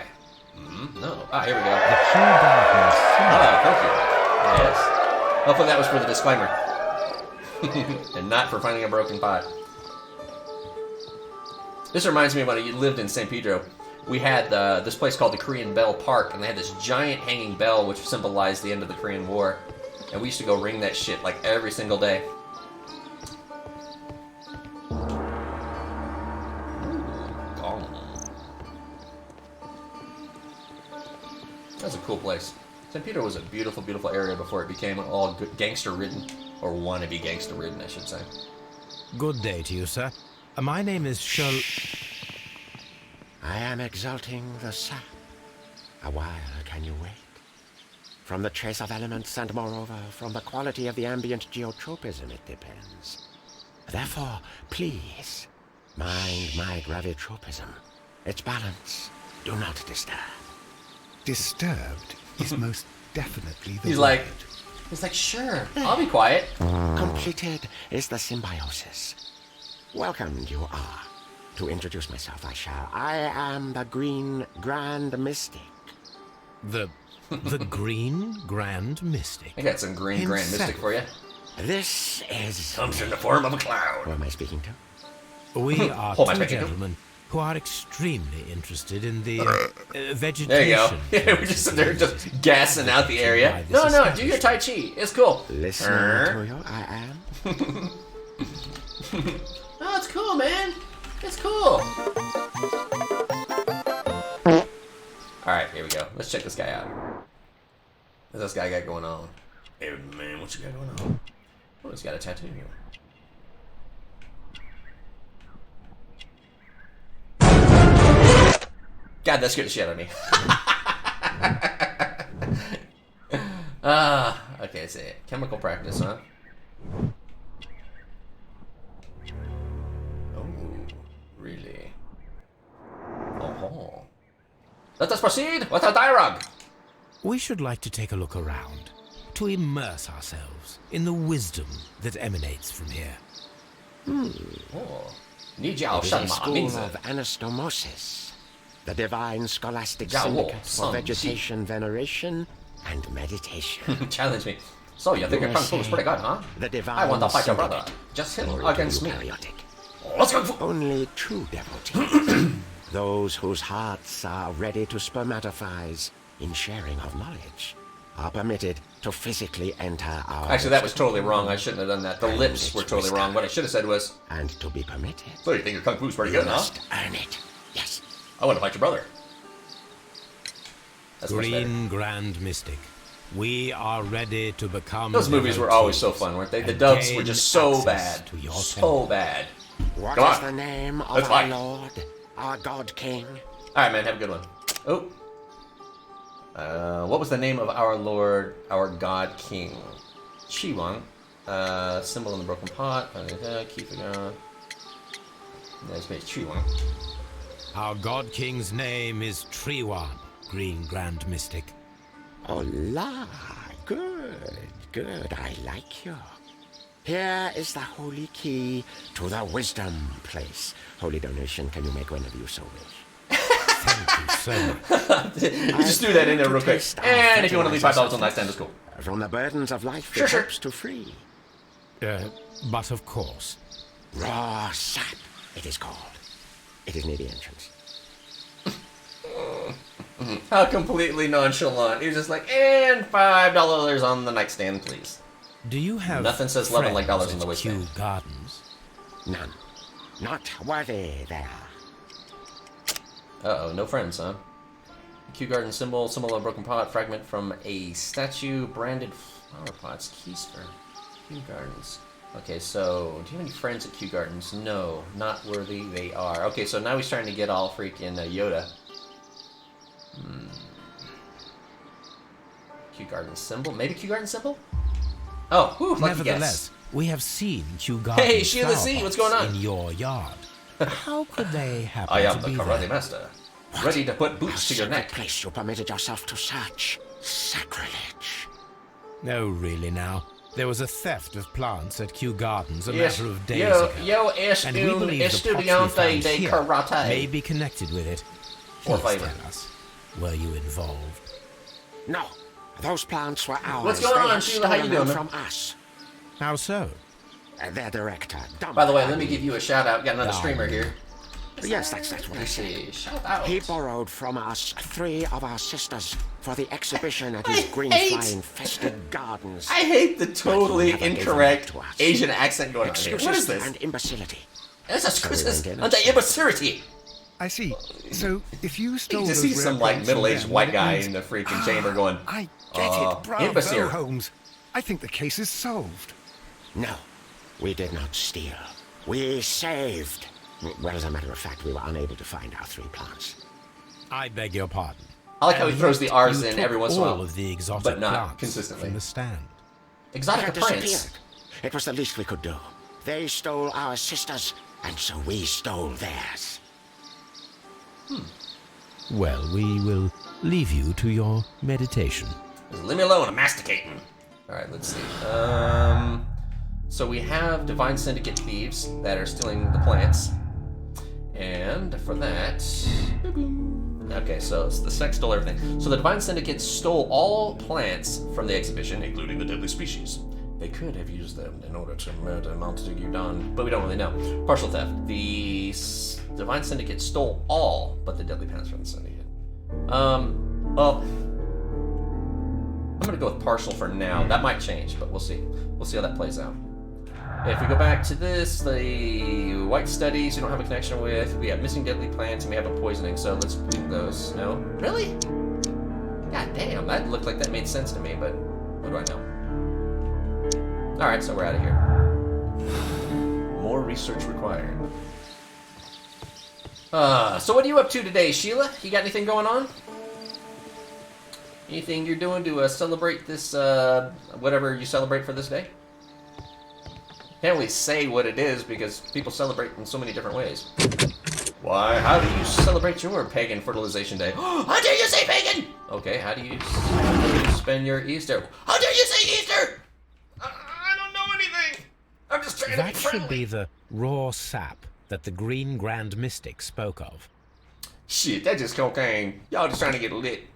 No. Ah, here we go. The pure darkness. Ah, thank you. Yes. Hopefully that was for the disclaimer. And not for finding a broken pot. This reminds me of when I lived in San Pedro. We had this place called the Korean Bell Park, and they had this giant hanging bell which symbolized the end of the Korean War. And we used to go ring that shit like every single day. That's a cool place. San Pedro was a beautiful, beautiful area before it became all gangster-ridden. Or wannabe gangster-ridden, I should say. Good day to you, sir. My name is Sherlock. I am exalting the sap. A while can you wait? From the trace of elements and moreover from the quality of the ambient geotropism it depends. Therefore, please, mind my gravitropism. Its balance. Do not disturb. Disturbed is most definitely the He's word. like, sure, I'll be quiet. Completed is the symbiosis. Welcomed you are. To introduce myself, I shall. I am the Green Grand Mystic. The Green Grand Mystic. I got some green Grand Himself. Mystic for you. This is... Comes in the form of a Who cloud. am I speaking to? We are Hold my two tracking. gentlemen who are extremely interested in the vegetation. There you go. Yeah, we're just sitting there just gassing out the area. No, do your Tai Chi. It's cool. Listening to you, I am. Oh, it's cool, man. It's cool. Alright, here we go. Let's check this guy out. What's this guy got going on? Hey, man, what you got going on? Oh, he's got a tattoo here. God, that scared the shit out of me. Okay, let's see. Chemical practice, huh? Oh, really? Oh. Let us proceed with our dialogue. We should like to take a look around, to immerse ourselves in the wisdom that emanates from here. Oh. 你叫 It is 什 a 么 school 名字？ of anastomosis, the divine scholastic 叫我 syndicate 上 for 帝。 vegetation veneration and meditation. Challenge me. So you think your kung fu is pretty good, huh? The divine I want to fight your brother. syndicate. Just him Glory to against me. eukaryotic. Let's go. Only true devotees, those whose hearts are ready to spermatophize in sharing of knowledge, are permitted to physically enter our... Actually, that was totally wrong. I shouldn't have done that. The lips were totally wrong. What I should have said was, And to be permitted, so you think your kung fu is pretty you good, huh? must earn it. Yes. I want to fight your brother. That's much better. Green Grand Mystic, we are ready to become... Those movies were always so fun, weren't they? The dubs were just so bad. To your So bad. What Come is on. the name of Let's our fight. Lord, our God King? Alright, man, have a good one. Oh. What was the name of our Lord, our God King? Chi Wang. Symbol in the broken pot. Keep it going. That's me, Chi Wang. Our God King's name is Triwan, Green Grand Mystic. Oh, la. Good. I like you. Here is the holy key to the wisdom place. Holy donation can you make whenever you so wish. Thank you so much. You just threw that in there real quick. And if you want to leave $5 on next time, that's cool. From the burdens of life, Sure, it sure. helps to free. But of course, Raw sap, it is called. It is near the entrance. How completely nonchalant. He was just like, and $5 on the nightstand, please. do you have Nothing says love and like friends dollars in the at waistband. Kew Gardens? None. Not worthy there. Uh-oh, no friends, huh? Kew Garden symbol of broken pot, fragment from a statue, branded flower pots, keister. Kew Gardens. Okay, so, do you have any friends at Kew Gardens? No, not worthy they are. Okay, so now he's starting to get all freaking Yoda. Kew Garden symbol? Maybe Kew Garden symbol? Oh, whew, lucky guess. Nevertheless, we have seen Kew Gardens Hey, Sheila flower Z, what's pots going on? in your yard. How could they happen I am to the be karate there? master. Ready to put boots to your Sacred neck. place you permitted yourself to search. Sacrilege. No, really now. There was a theft of plants at Kew Gardens a Yes, matter of days yo, ago. yo es And we un believe the pots we estudiante found de here karate. may be connected with it. Or Please violent. tell us, were you involved? No, those plants were ours. What's going They on, had Sheila? How you stolen them doing? from us. How so? Their director, dumped By the way, let them. me give you a shout out. Got another streamer here. Yes, that's what Let I me said. see. Shout out. He borrowed from us 3 of our sisters for the exhibition at his I green hate- fly-infested gardens. I hate the totally Never gave them incorrect to us. Asian accent going on here. What is Excuses this? and imbecility. This is So we Christmas went in and the and- imbecility. I see. So, if you You stole can just those see some rare like plants from middle-aged them, white that guy means- in the freaking chamber going, I get it. Bravo, imbecile. Holmes. I think the case is solved. No, we did not steal. We saved. Well, as a matter of fact, we were unable to find our 3 plants. I beg your pardon. I like how he And throws the yet R's you in took every once in a all while, of the exotic but not plants consistently. from the stand. They Exotic had Prince. disappeared. It was the least we could do. They stole our sisters, and so we stole theirs. Well, we will leave you to your meditation. Just leave me alone, I'm masticating. Alright, let's see. So we have Divine Syndicate thieves that are stealing the plants. And for that... Okay, so the sect stole everything. So the Divine Syndicate stole all plants from the exhibition, including the deadly species. They could have used them in order to murder Montague Don, but we don't really know. Partial theft. The Divine Syndicate stole all but the deadly plants from the Syndicate. Well, I'm gonna go with partial for now. That might change, but we'll see. We'll see how that plays out. If we go back to this, the white studies we don't have a connection with. We have missing deadly plants and we have a poisoning, so let's leave those. No? Really? God damn, that looked like that made sense to me, but what do I know? Alright, so we're out of here. More research required. So what are you up to today, Sheila? You got anything going on? Anything you're doing to celebrate this, whatever you celebrate for this day? Can't really say what it is because people celebrate in so many different ways. Why, how do you celebrate your pagan fertilization day? How dare you say pagan? Okay, how do you spend your Easter? How dare you say Easter? I don't know anything. I'm just trying to be friendly. That should be the raw sap that the Green Grand Mystic spoke of. Shit, that's just cocaine. Y'all just trying to get lit.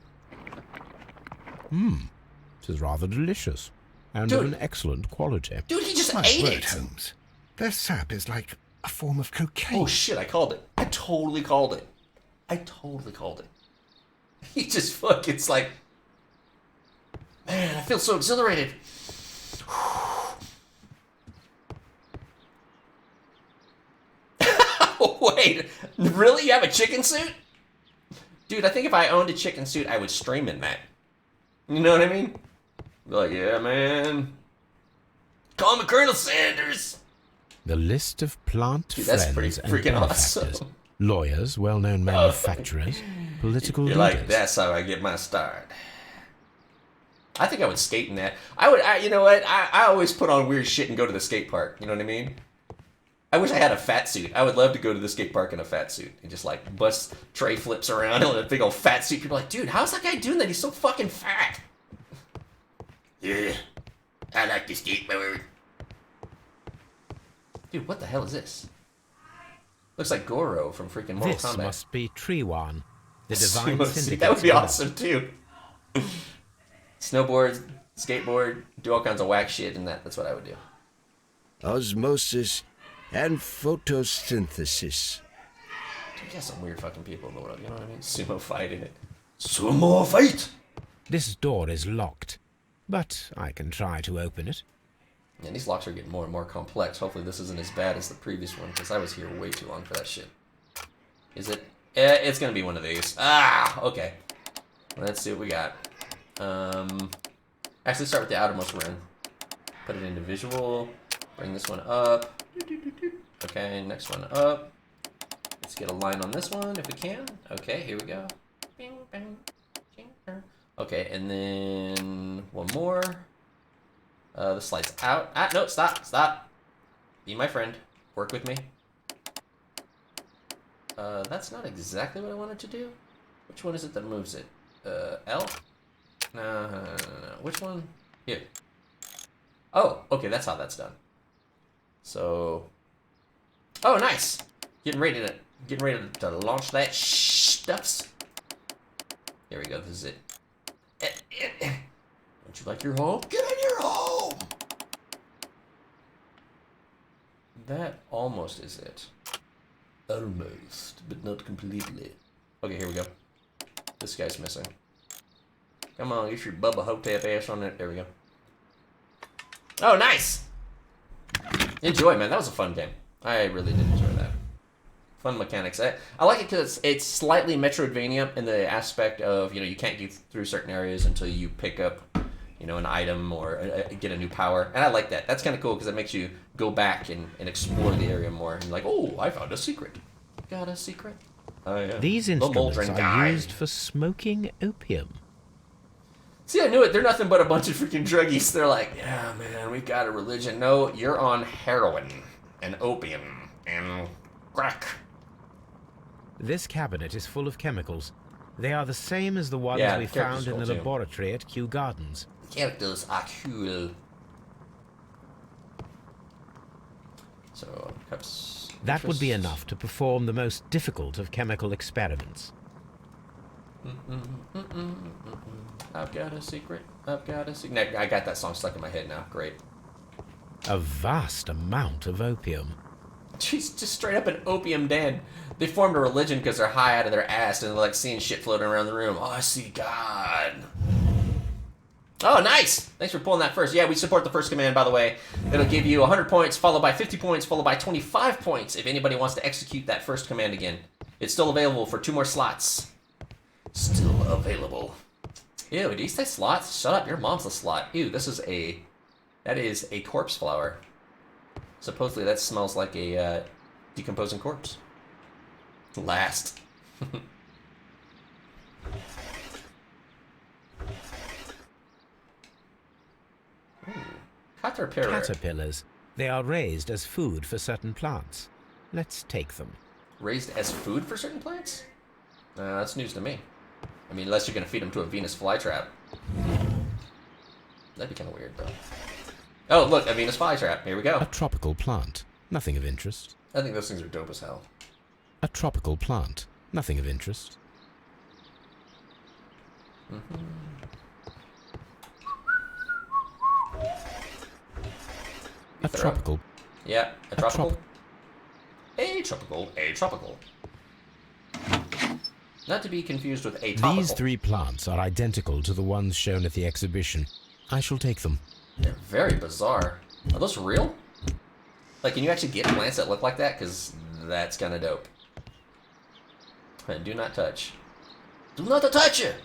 This is rather delicious. And Dude. of an excellent quality. Dude, he just My ate word, it. Holmes. Their sap is like a form of cocaine. Oh shit, I called it. I totally called it. He just fucking, it's like, man, I feel so exhilarated. Wait, really? You have a chicken suit? Dude, I think if I owned a chicken suit, I would stream in that. You know what I mean? Be like, yeah, man. Call me Colonel Sanders. The list of plant Dude, that's friends pretty and freaking benefactors, awesome. lawyers, well-known manufacturers, political You're leaders. like, that's how I get my start. I think I would skate in that. You know what? I always put on weird shit and go to the skate park. You know what I mean? I wish I had a fat suit. I would love to go to the skate park in a fat suit and just like bust tray flips around in a big old fat suit. People are like, dude, how's that guy doing that? He's so fucking fat. Yeah, I like to skateboard. Dude, what the hell is this? Looks like Goro from freaking Mortal This Kombat. must be Trewan, the divine Sumo suit. syndicate. That would be awesome too. Snowboard, skateboard, do all kinds of whack shit, and that's what I would do. Osmosis and photosynthesis. Dude, you got some weird fucking people in the world. You know what I mean? Sumo fight in it. Sumo fight. This door is locked, but I can try to open it. And these locks are getting more and more complex. Hopefully this isn't as bad as the previous one, because I was here way too long for that shit. Is it? It's gonna be one of these. Ah, okay. Let's see what we got. Actually start with the outermost room. Put it into visual. Bring this one up. Okay, next one up. Let's get a line on this one if we can. Okay, here we go. Bing, bang, bing, bang. Okay, and then one more. The slide's out. Ah, no, stop. Be my friend. Work with me. That's not exactly what I wanted to do. Which one is it that moves it? L? No. Which one? Here. Oh, okay, that's how that's done. So, oh, nice. Getting ready to launch that stuffs. Here we go. This is it. Don't you like your home? Get in your home. That almost is it. Almost, but not completely. Okay, here we go. This guy's missing. Come on, get your Bubba Hotep ass on it. There we go. Oh, nice! Enjoy, man. That was a fun game. I really did enjoy that. Fun mechanics. I like it because it's slightly Metroidvania in the aspect of, you can't get through certain areas until you pick up, an item or get a new power. And I like that. That's kind of cool because it makes you go back and explore the area more. And you're like, oh, I found a secret. Got a secret? Oh, yeah. These The instruments Moldrin are guy. used for smoking opium. See, I knew it. They're nothing but a bunch of freaking druggies. They're like, yeah, man, we've got a religion. No, you're on heroin and opium and crack. This cabinet is full of chemicals. They are the same as the ones Yeah, we the characters found in the will too. laboratory at Kew Gardens. Characters are cool. So, cups. That would be interest. enough to perform the most difficult of chemical experiments. I've got a secret. I've got a secret. I got that song stuck in my head now. Great. A vast amount of opium. She's just straight up an opium den. They formed a religion because they're high out of their ass and they're like seeing shit floating around the room. Oh, I see God. Oh, nice! Thanks for pulling that first. Yeah, we support the first command, by the way. It'll give you 100 points, followed by 50 points, followed by 25 points if anybody wants to execute that first command again. It's still available for 2 more slots. Still available. Ew, did you say slots? Shut up, your mom's a slot. Ew, that is a corpse flower. Supposedly that smells like a decomposing corpse. Last. Caterpillar. Caterpillars. They are raised as food for certain plants. Let's take them. Raised as food for certain plants? That's news to me. I mean, unless you're going to feed them to a Venus flytrap. That'd be kind of weird, though. Oh, look, a Venus flytrap. Here we go. A tropical plant. Nothing of interest. I think those things are dope as hell. A tropical plant. Nothing of interest. A tropical. Yeah, a tropical. A tropical. Not to be confused with a tropical. These 3 plants are identical to the ones shown at the exhibition. I shall take them. They're very bizarre. Are those real? Like, can you actually get plants that look like that? Because that's kind of dope. And do not touch. Do not touch it!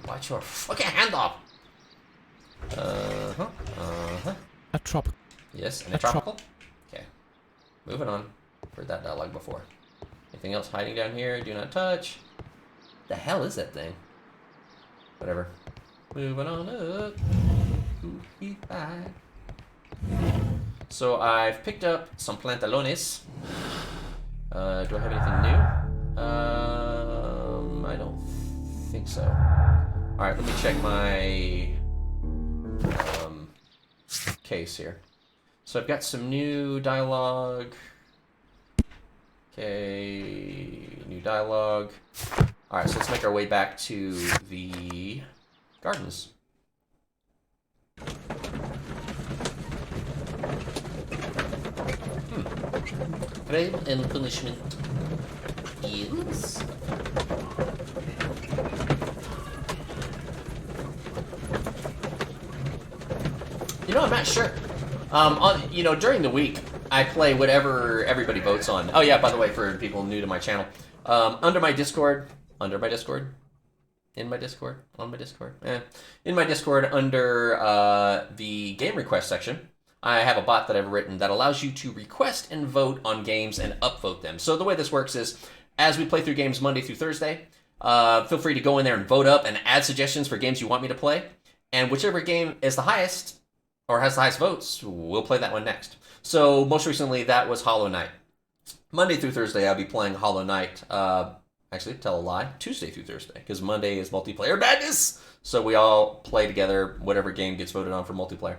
Bite your fucking hand off! A tropical. Yes, and a tropical? Okay. Moving on. Heard that dialogue before. Anything else hiding down here? Do not touch. The hell is that thing? Whatever. Moving on up. So I've picked up some pantalones. Do I have anything new? I don't think so. Alright, let me check my case here. So I've got some new dialogue. Okay, new dialogue. Alright, so let's make our way back to the gardens. Crime and punishment is... You know, I'm not sure. During the week, I play whatever everybody votes on. Oh yeah, by the way, for people new to my channel, in my Discord, under the game request section, I have a bot that I've written that allows you to request and vote on games and upvote them. So the way this works is, as we play through games Monday through Thursday, feel free to go in there and vote up and add suggestions for games you want me to play. And whichever game is the highest, or has the highest votes, we'll play that one next. So most recently, that was Hollow Knight. Monday through Thursday, I'll be playing Hollow Knight. Actually, tell a lie, Tuesday through Thursday, because Monday is multiplayer madness. So we all play together whatever game gets voted on for multiplayer.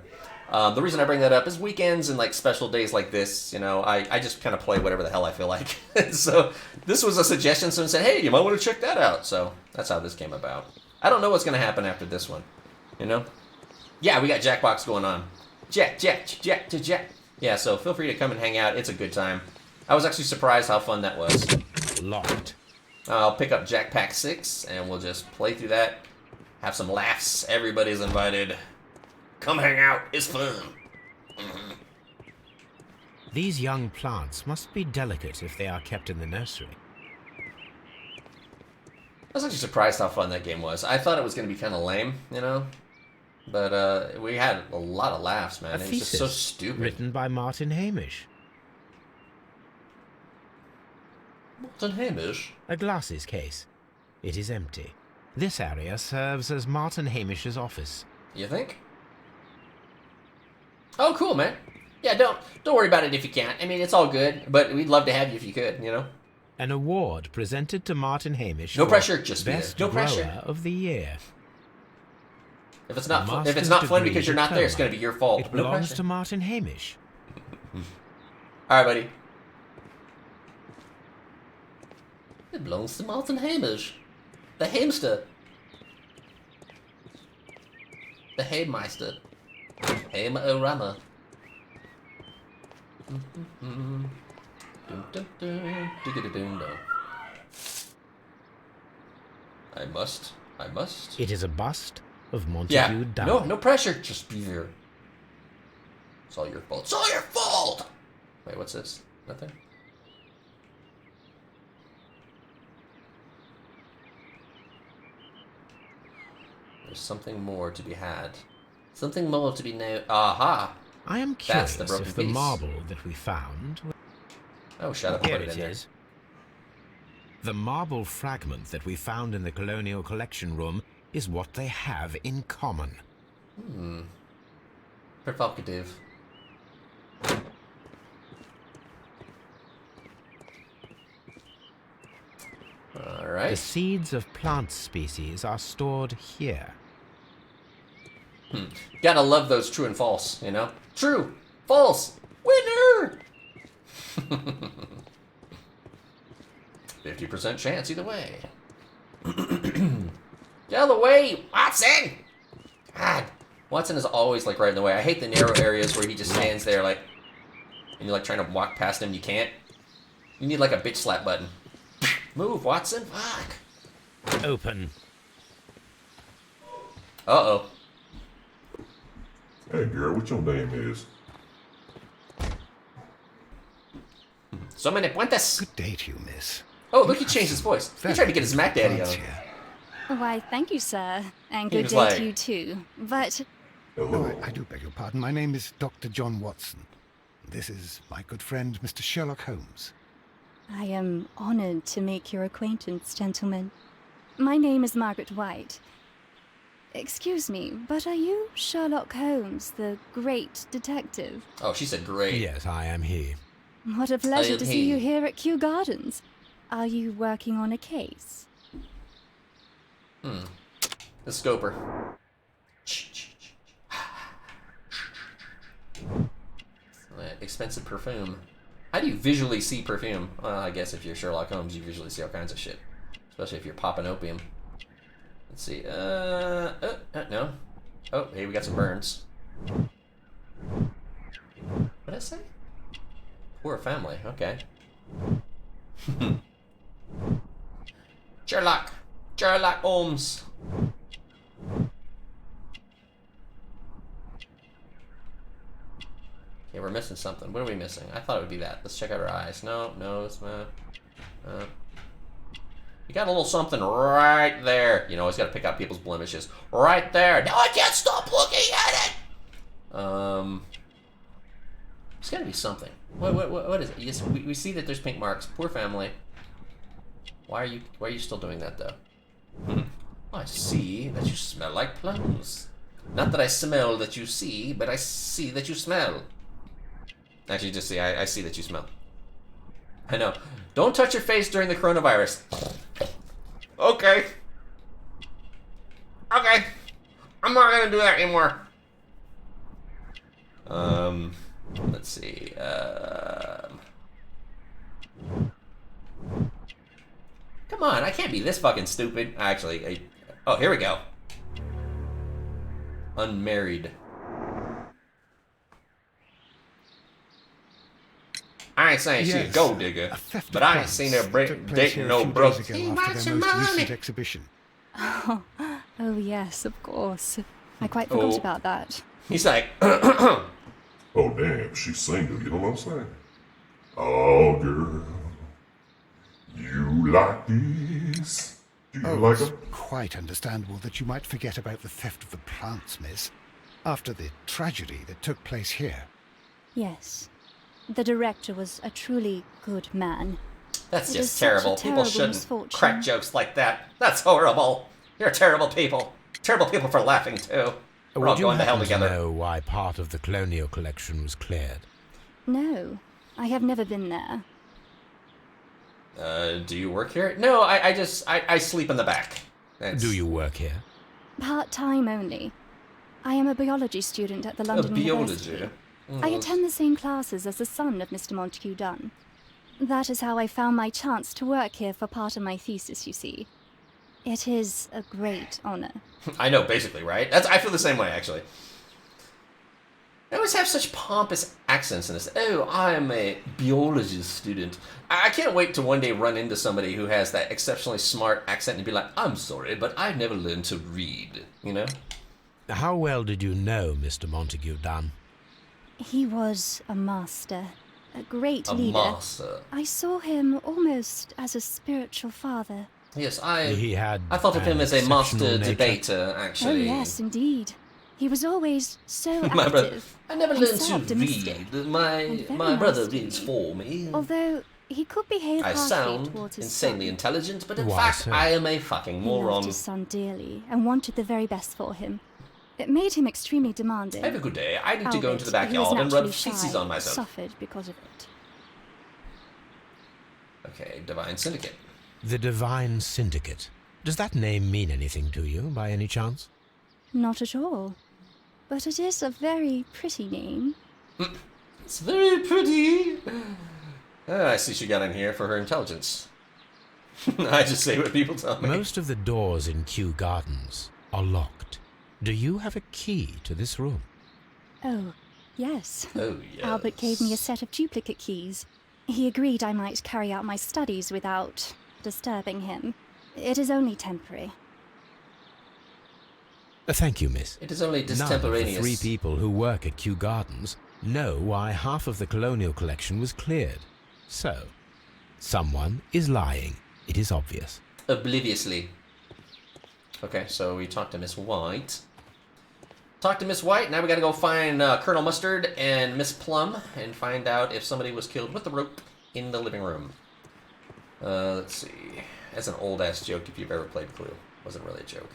The reason I bring that up is weekends and like special days like this, I just kind of play whatever the hell I feel like. So this was a suggestion. Someone said, hey, you might want to check that out. So that's how this came about. I don't know what's going to happen after this one, Yeah, we got Jackbox going on. Jack. Yeah, so feel free to come and hang out. It's a good time. I was actually surprised how fun that was. Locked. I'll pick up Jack Pack 6, and we'll just play through that. Have some laughs. Everybody's invited. Come hang out. It's fun. Mm-hmm. These young plants must be delicate if they are kept in the nursery. I was actually surprised how fun that game was. I thought it was going to be kind of lame, But we had a lot of laughs, man. It was just so stupid. Written by Martin Hamish. Martin Hamish? A glasses case. It is empty. This area serves as Martin Hamish's office. You think? Oh, cool, man. Yeah, don't worry about it if you can't. I mean, it's all good, but we'd love to have you if you could, An award presented to Martin Hamish. No pressure, just be there. Best No pressure. Grower of the Year. If it's not fun because you're not there, it's going to be your fault. It belongs to Martin Hamish. Alright, buddy. It belongs to Martin Hamish. The Hamster. The Haymeister. Hamer-O-Rama. I must. It is a bust of Montague Yeah, Down. no pressure. Just be there. It's all your fault. It's all your fault! Wait, what's this? Nothing? There's something more to be had. Something more to be known. Aha! I am That's curious the broken if the piece. marble that we found... Oh, shut up. Here Put it it in there. is. The marble fragment that we found in the Colonial Collection Room is what they have in common. Provocative. The Alright. seeds of plant species are stored here. Gotta love those true and false, you know? True! False! Winner! 50% chance either way. Get out of the way, Watson! God. Watson is always like right in the way. I hate the narrow areas where he just stands there like, and you're like trying to walk past him, you can't. You need like a bitch slap button. Move, Watson. Fuck. Open. Uh-oh. Hey, girl, what your name is? So many puentes. Good day to you, miss. Oh, look, he changed his voice. He tried to get his Mac Daddy on. Here. Why, thank you, sir. And He good was day like- to you, too. But Hello. Oh, I do beg your pardon. My name is Dr. John Watson. This is my good friend, Mr. Sherlock Holmes. I am honored to make your acquaintance, gentlemen. My name is Margaret White. Excuse me, but are you Sherlock Holmes, the great detective? Oh, she said great. Yes, I am he. What a pleasure to see you Hey. here at Kew Gardens. Are you working on a case? The scoper. Expensive perfume. How do you visually see perfume? Well, I guess if you're Sherlock Holmes, you visually see all kinds of shit. Especially if you're popping opium. Let's see. No. Oh, hey, we got some burns. What did I say? Poor family. Okay. Sherlock Holmes. Okay, we're missing something. What are we missing? I thought it would be that. Let's check out her eyes. No, it's not. You got a little something right there. You know, always got to pick out people's blemishes. Right there. Now I can't stop looking at it. There's got to be something. What is it? Yes, we see that there's pink marks. Poor family. Why are you still doing that though? I see that you smell like plums. Not that I smell that you see, but I see that you smell. Actually, just see, I see that you smell. I know. Don't touch your face during the coronavirus. Okay. Okay. I'm not gonna do that anymore. Let's see. Come on, I can't be this fucking stupid. Actually, oh, here we go. Unmarried. I ain't saying she's a Yes, gold digger, a theft but of I ain't plants seen her took place here dating a no few broke. days ago He after wants their some most money. recent exhibition. Oh, yes, of course. I quite forgot Oh. about that. He's like, Oh, damn, she's single, you know what I'm saying? Oh, girl, you like this? Do you like It's them? quite understandable that you might forget about the theft of the plants, miss, after the tragedy that took place here. Yes. The director was a truly good man. that's It is just such a terrible. People terrible shouldn't misfortune. crack jokes like that. That's horrible. You're terrible people. Terrible people for laughing too. We're all Would you going to hell happen together. know why part of the colonial collection was cleared? No, I have never been there. Do you work here? No, I sleep in the back. That's Do you work here? Part-time only. I am a biology student at the London biology? University. I attend the same classes as the son of Mr. Montague Dunn. That is how I found my chance to work here for part of my thesis, you see. It is a great honor. I know, basically, right? I feel the same way, actually. They always have such pompous accents in this. Oh, I'm a biology student. I can't wait to one day run into somebody who has that exceptionally smart accent and be like, I'm sorry, but I've never learned to read, you know? How well did you know Mr. Montague Dunn? He was a master, a great leader. A master. I saw him almost as a spiritual father. Yes, He had I thought of him as a exceptional master nature. debater, actually. Oh, yes, indeed. He was always so My brother, active. I never and learned so to optimistic, read. and My very brother nice to reads me. for me. Although he could behave I harshly sound towards his insanely son. intelligent, but in Why fact, so? I am a fucking He loved moron. his son dearly and wanted the very best for him. It made him extremely demanding. Have a good day. I need to go into the Albert, who was backyard and rub naturally feces shy, on myself. suffered because of it. Okay, Divine Syndicate. The Divine Syndicate. Does that name mean anything to you, by any chance? Not at all. But it is a very pretty name. It's very pretty. I see she got in here for her intelligence. I just say what people tell me. Most of the doors in Kew Gardens are locked. Do you have a key to this room? Oh, yes. Oh, yes. Albert gave me a set of duplicate keys. He agreed I might carry out my studies without disturbing him. It is only temporary. Thank you, miss. It is only None of the distemporaneous. 3 people who work at Kew Gardens know why half of the colonial collection was cleared. So, someone is lying. It is obvious. Obliviously. Okay, so we talked to Miss White. Talked to Miss White. Now we gotta go find Colonel Mustard and Miss Plum and find out if somebody was killed with the rope in the living room. Let's see. That's an old-ass joke if you've ever played Clue. Wasn't really a joke.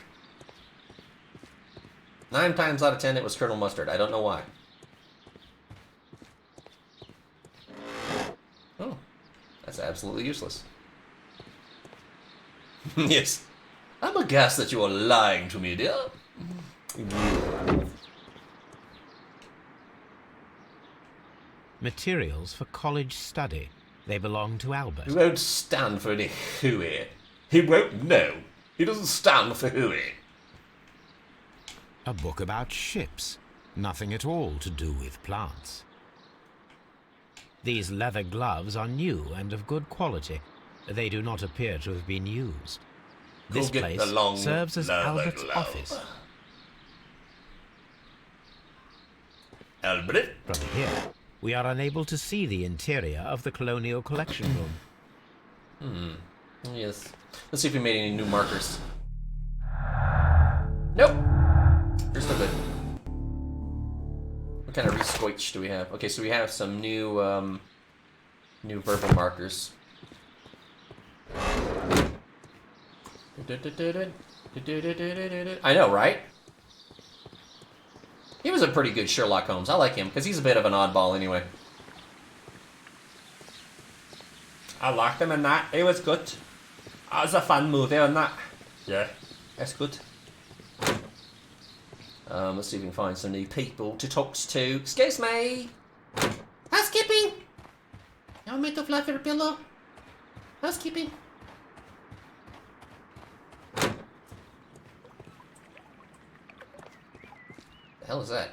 9 times out of 10, it was Colonel Mustard. I don't know why. Oh, that's absolutely useless. Yes. I'm aghast that you are lying to me, dear. Materials for college study. They belong to He Albert. won't stand for any hooey. He won't know. He doesn't stand for hooey. A book about ships. Nothing at all to do with plants. These leather gloves are new and of good quality. They do not appear to have been used. This Go get place the long serves as leather Albert's glove. office. Albert? From here, we are unable to see the interior of the colonial collection room. Yes. Let's see if we made any new markers. Nope. You're still good. What kind of resquitch do we have? Okay, so we have some new, new verbal markers. I know, right? He was a pretty good Sherlock Holmes. I like him, because he's a bit of an oddball anyway. I liked him in that. He was good. That was a fun movie on that. Yeah, that's good. Let's see if we can find some new people to talk to. Excuse me. Housekeeping. You want me to fluff your pillow? Housekeeping. The hell is that?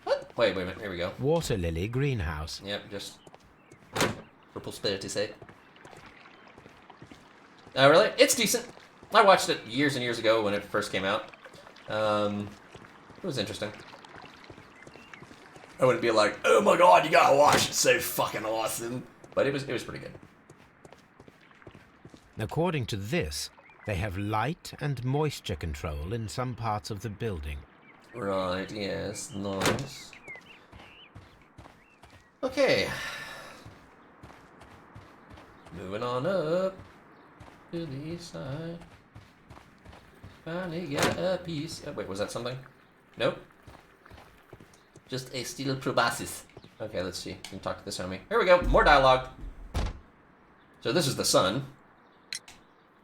What? Wait a minute. Here we go. Water lily greenhouse. Yep, just for prosperity's sake. Oh, really? It's decent. I watched it years and years ago when it first came out. It was interesting. I wouldn't be like, oh my god, you gotta watch it, it's so fucking awesome. But it was pretty good. According to this, they have light and moisture control in some parts of the building. Right, yes, nice. Okay. Moving on up to the east side. Finally got a piece. Oh, wait, was that something? Nope. Just a steel proboscis. Okay, let's see. We can talk to this homie. Here we go. More dialogue. So this is the sun.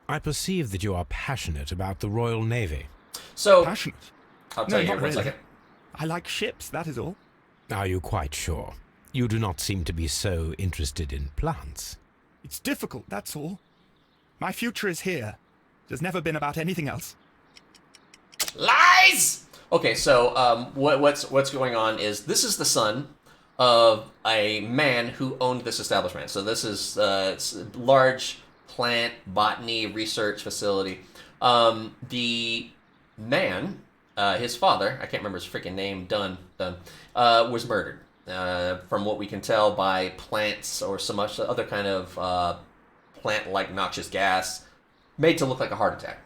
I perceive that you are passionate about the Royal Navy. So Passionate? I'll tell No, you not here for a really. second. I like ships, that is all. Are you quite sure? You do not seem to be so interested in plants. It's difficult, that's all. My future is here. It has never been about anything else. Lies! Okay, so what's going on is this is the son of a man who owned this establishment. So this is it's a large plant botany research facility. The man, his father, I can't remember his freaking name, Dunn, was murdered. From what we can tell by plants or some other kind of plant-like noxious gas, made to look like a heart attack.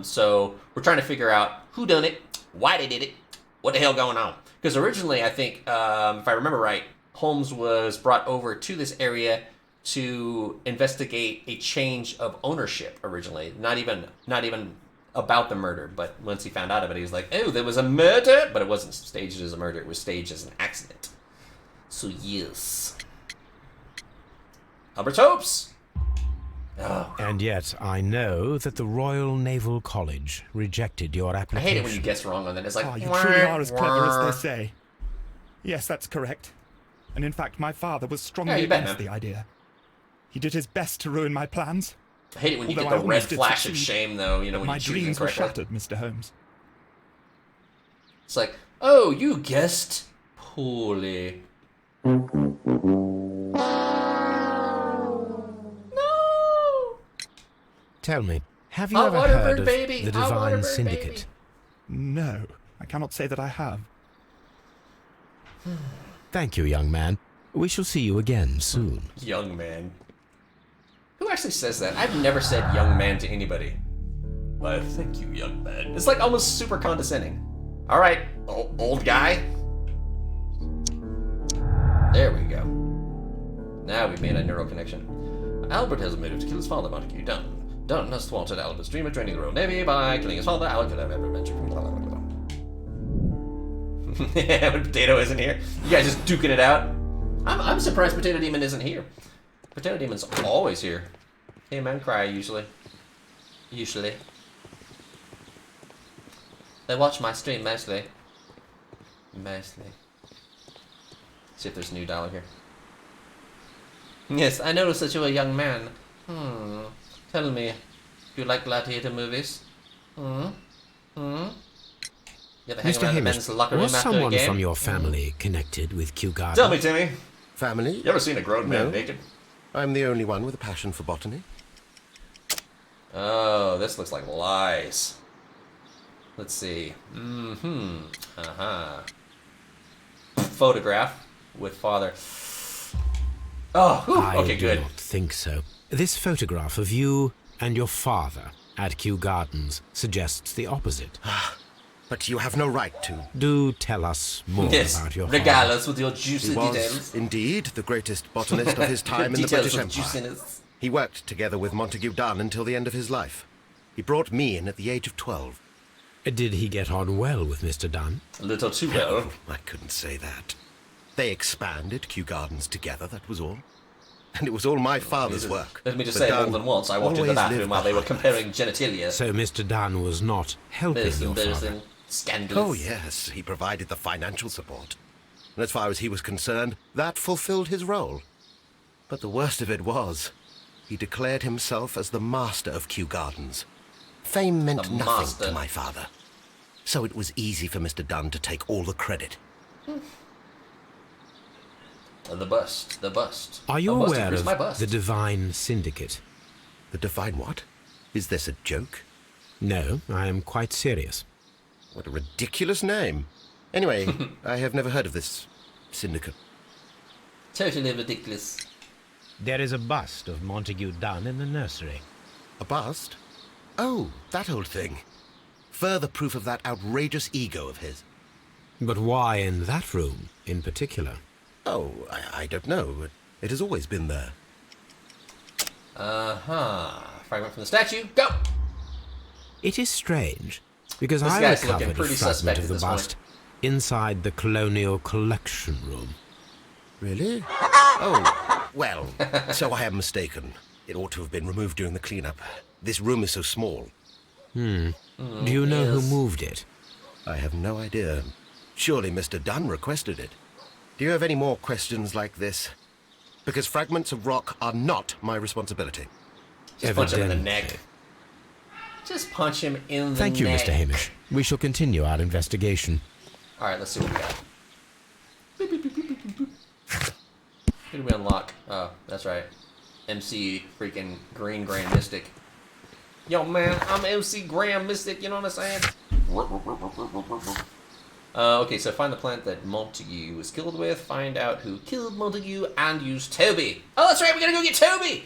So we're trying to figure out who done it, why they did it, what the hell going on. Because originally, I think, if I remember right, Holmes was brought over to this area to investigate a change of ownership originally. Not even about the murder, but once he found out of it, he was like, oh, there was a murder? But it wasn't staged as a murder, it was staged as an accident. So, yes. Albert Hopes! Oh. And yet, I know that the Royal Naval College rejected your I application. hate it when you guess wrong on that. It's like, Oh, you truly are as clever as they say. Yes, that's correct. And in fact, my father was strongly against the idea. He did his best to ruin my plans. I hate it when you get Although the I red almost did flash of succeed. shame, though, you know, when My you choose dreams were incorrectly. shattered, Mr. Holmes. It's like, oh, you guessed poorly. No! Tell me, have you Hot ever water heard bird of baby, the hot water Divine bird Syndicate? No, I cannot say that I have. Thank you, young man. We shall see you again soon. Young man. Who actually says that? I've never said young man to anybody. Why, thank you, young man. It's like almost super condescending. Alright, old guy. There we go. Now we've made a neural connection. Albert has a motive to kill his father, Montague Dunn. Dunn has thwarted Albert's dream of joining the Royal Navy by killing his father. Albert could have ever ventured from when Potato isn't here. You guys just duking it out. I'm surprised Potato Demon isn't here. Potato Demon's always here. Hey man, cry usually. Usually. They watch my stream mostly. Mostly. See if there's a new dollar here. Yes, I noticed that you're a young man. Tell me, do you like gladiator movies? You ever hang Mr. around the Hamish, men's locker room was after a someone game? from your family connected with Kew Gardens? Tell me, Timmy. Family? You ever seen a grown man No. naked? I'm the only one with a passion for botany. Oh, this looks like lies. Let's see. Photograph with father. Oh, whew. I Okay, do good. not think so. This photograph of you and your father at Kew Gardens suggests the opposite. But you have no right to. Do tell us more Yes, about your regale father. us with your juicy He was details. indeed the greatest botanist of his time in the Details British of Empire. juiciness. He worked together with Montague Dunn until the end of his life. He brought me in at the age of 12. Did he get on well with Mr. Dunn? A little too well. I couldn't say that. They expanded Kew Gardens together, that was all. And it was all my father's work. Let me just But say more Dunn than once I walked in the always bathroom lived while they were behind comparing us. genitalia. So Mr. Dunn was not helping your father? Embarrassing. Scandalous. Oh, yes, he provided the financial support. And as far as he was concerned, that fulfilled his role. But the worst of it was, he declared himself as the master of Kew Gardens. Fame meant The nothing master. to my father. So it was easy for Mr. Dunn to take all the credit. The bust. The bust. Are you I must aware increase of my bust. the Divine Syndicate? The Divine what? Is this a joke? No, I am quite serious. What a ridiculous name. Anyway, I have never heard of this syndicate. Totally ridiculous. There is a bust of Montague Dunn in the nursery. A bust? Oh, that old thing. Further proof of that outrageous ego of his. But why in that room in particular? Oh, I don't know. It has always been there. Fragment from the statue. Go! It is strange, because This I guy's looking recovered a pretty fragment suspect of at the this bust inside the Colonial Collection Room. Really? Oh, well, so I am mistaken. It ought to have been removed during the cleanup. This room is so small. Do you know who yes. moved it? I have no idea. Surely Mr. Dunn requested it. Do you have any more questions like this? Because fragments of rock are not my responsibility. Just punch him in the Evidently. neck. Just punch him in the neck. Thank you, Mr. Hamish. We shall continue our investigation. Alright, let's see what we got. Who do we unlock? Oh, that's right. MC freaking Green Grand Mystic. Yo, man, I'm MC Grand Mystic, you know what I'm saying? Okay, so find the plant that Montague was killed with, find out who killed Montague, and use Toby. Oh, that's right, we gotta go get Toby!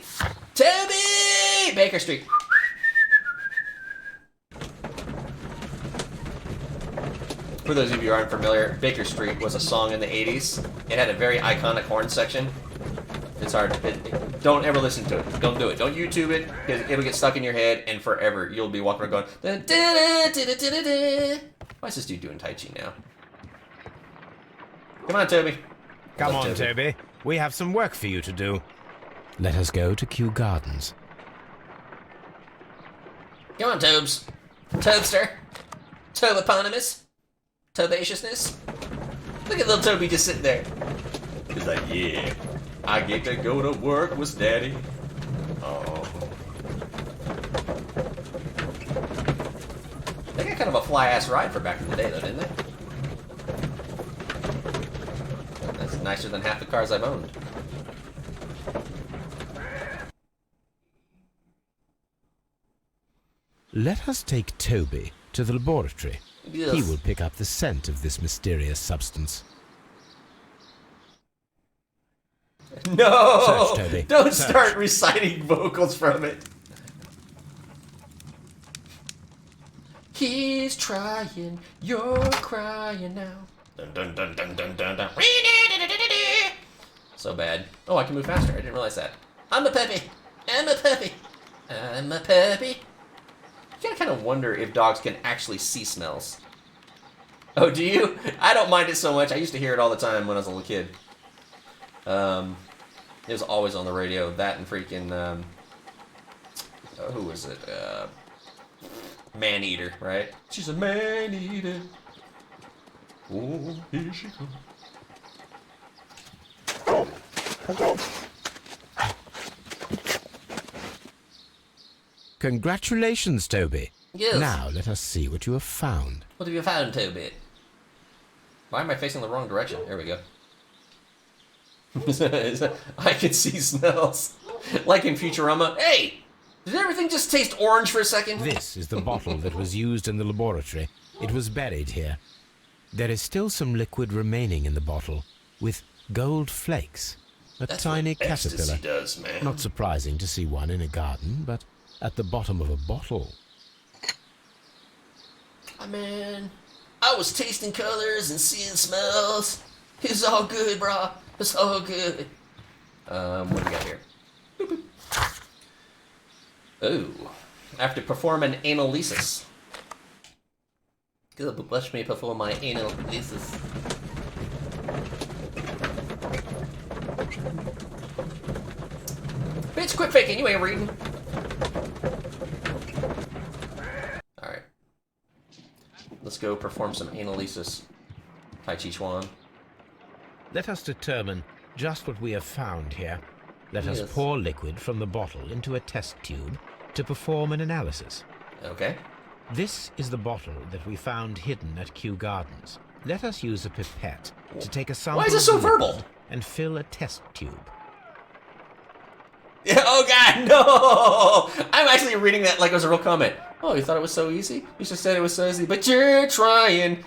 Toby! Baker Street. For those of you who aren't familiar, Baker Street was a song in the 80s. It had a very iconic horn section. It's hard. Don't ever listen to it. Don't do it. Don't YouTube it, because it'll get stuck in your head, and forever you'll be walking around going, da-da-da-da-da-da-da. Why is this dude doing Tai Chi now? Come on, Toby. Come on, Toby. We have some work for you to do. Let us go to Kew Gardens. Come on, Tobes. Tobster. Tobeponymous. Tobaciousness. Look at little Toby just sitting there. He's like, yeah, I get to go to work with Daddy. Oh. They got kind of a fly-ass ride for back in the day, though, didn't they? That's nicer than half the cars I've owned. Let us take Toby to the laboratory. Yes. He will pick up the scent of this mysterious substance. No! Search, Toby. Don't Search. start reciting vocals from it. He's trying, you're crying now. Dun, dun, dun, dun, dun, dun, dun. So bad. Oh, I can move faster. I didn't realize that. I'm a puppy. I'm a puppy. I'm a puppy. You gotta kind of wonder if dogs can actually see smells. Oh, do you? I don't mind it so much. I used to hear it all the time when I was a little kid. It was always on the radio. That and freaking, who was it? Man-eater, right? She's a man-eater. Oh, here she comes. Congratulations, Toby. Yes. Now let us see what you have found. What have you found, Toby? Why am I facing the wrong direction? There we go. I can see smells. Like in Futurama. Hey! Did everything just taste orange for a second? This is the bottle that was used in the laboratory. It was buried here. There is still some liquid remaining in the bottle, with gold flakes. A That's tiny what ecstasy caterpillar. does, man. Not surprising to see one in a garden, but at the bottom of a bottle. Oh, man. I was tasting colors and seeing smells. It's all good, brah. It's all good. What do we got here? Boop, boop. Oh. I have to perform an analysis. Good, but watch me perform my analysis. Bitch, quit faking, you ain't reading. Alright. Let's go perform some analysis. Tai Chi Chuan. Let us determine just what we have found here. Let us Yes. pour liquid from the bottle into a test tube to perform an analysis. Okay. This is the bottle that we found hidden at Kew Gardens. Let us use a pipette to take a sample Why is it of so the liquid verbal? and fill a test tube. Oh god, no! I'm actually reading that like it was a real comment. Oh, you thought it was so easy? You just said it was so easy, but you're trying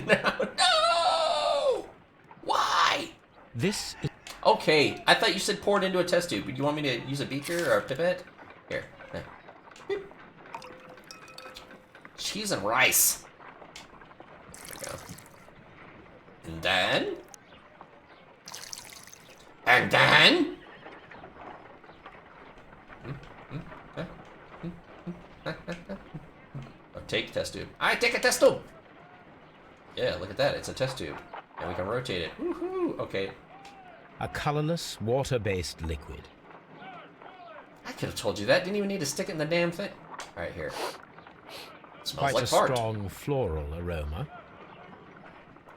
now. No! Why? This is Okay, I thought you said pour it into a test tube. Do you want me to use a beaker or a pipette? Here. Beep. Cheese and rice. There we go. And then... And then... Oh, take test tube. I take a test tube! Yeah, look at that. It's a test tube. And we can rotate it. Woohoo! Okay. a colorless, water-based liquid. I could have told you that. Didn't even need to stick it in the damn thing. Right here. Smells Quite like a fart. strong floral aroma.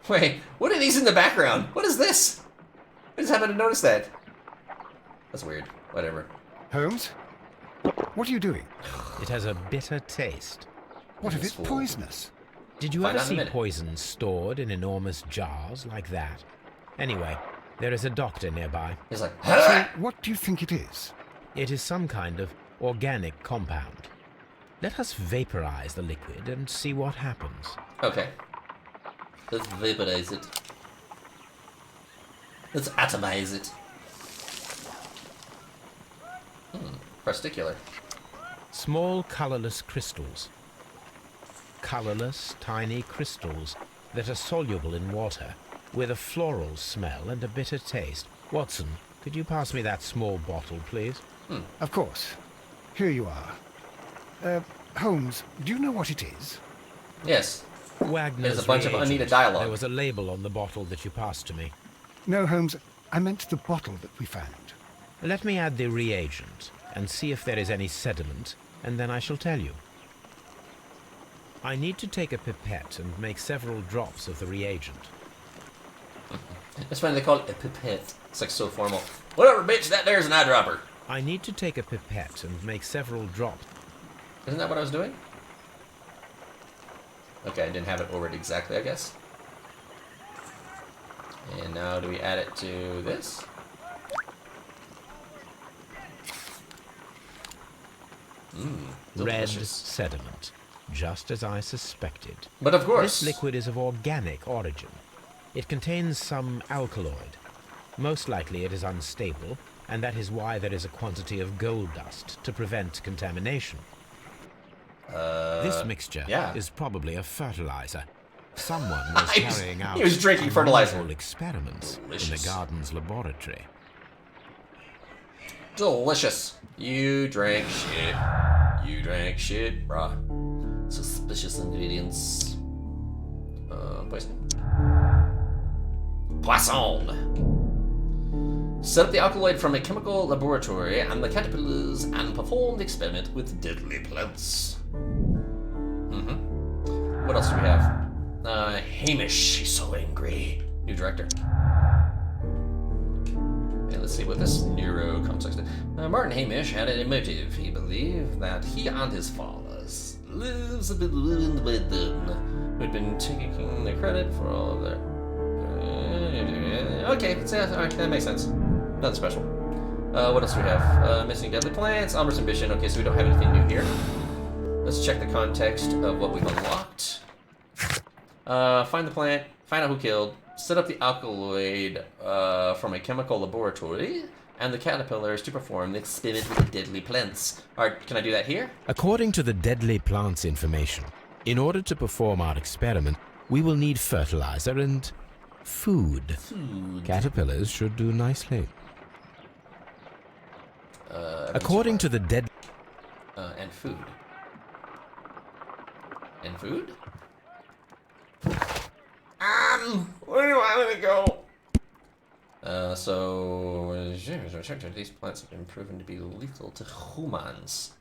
Wait, what are these in the background? What is this? I just happened to notice that. That's weird. Whatever. Holmes? What are you doing? It has a bitter taste. What if This it's fool. poisonous? Did you Find ever out in a see minute. poison stored in enormous jars like that? Anyway, there is a doctor nearby. He's like, So, what do you think it is? It is some kind of organic compound. Let us vaporize the liquid and see what happens. okay. Let's vaporize it. Let's atomize it. Particular. Small colorless crystals. Colorless, tiny crystals that are soluble in water, with a floral smell and a bitter taste. Watson, could you pass me that small bottle, please? Of course. Here you are. Holmes, do you know what it is? Yes. Wagner's There's a bunch of reagent. unneeded dialogue. There was a label on the bottle that you passed to me. No, Holmes, I meant the bottle that we found. Let me add the reagent and see if there is any sediment, and then I shall tell you. I need to take a pipette and make several drops of the reagent. That's why they call it a pipette. It's like so formal. Whatever, bitch, that there's an eyedropper. I need to take a pipette and make several drops. Isn't that what I was doing? Okay, I didn't have it ordered exactly, I guess. And now do we add it to this? Red Delicious. sediment, just as I suspected. But of course. This liquid is of organic origin. It contains some alkaloid. Most likely it is unstable, and that is why there is a quantity of gold dust to prevent contamination. This mixture yeah. is probably a fertilizer. Someone was He was- carrying out he was drinking fertilizer. unusual experiments in Delicious. the garden's laboratory. Delicious. You drank shit. You drank shit, bruh. Suspicious ingredients. Poison. Poisson. Set up the alkaloid from a chemical laboratory and the caterpillars and perform the experiment with deadly plants. What else do we have? Hamish, he's so angry. New director. Okay, let's see what this neuro context is. Martin Hamish had a motive. He believed that he and his fathers lives a bit ruined by them, who'd been taking the credit for all of their... okay, alright, that makes sense. Nothing special. What else do we have? Missing deadly plants, Albert's ambition. Okay, so we don't have anything new here. Let's check the context of what we've unlocked. Find the plant, find out who killed, set up the alkaloid from a chemical laboratory, and the caterpillars to perform the experiment with the deadly plants. Alright, can I do that here? According to the deadly plants information, in order to perform our experiment, we will need fertilizer and food. Caterpillars should do nicely. According to the dead... And food. And food? Where do I want to go? These plants have been proven to be lethal to humans.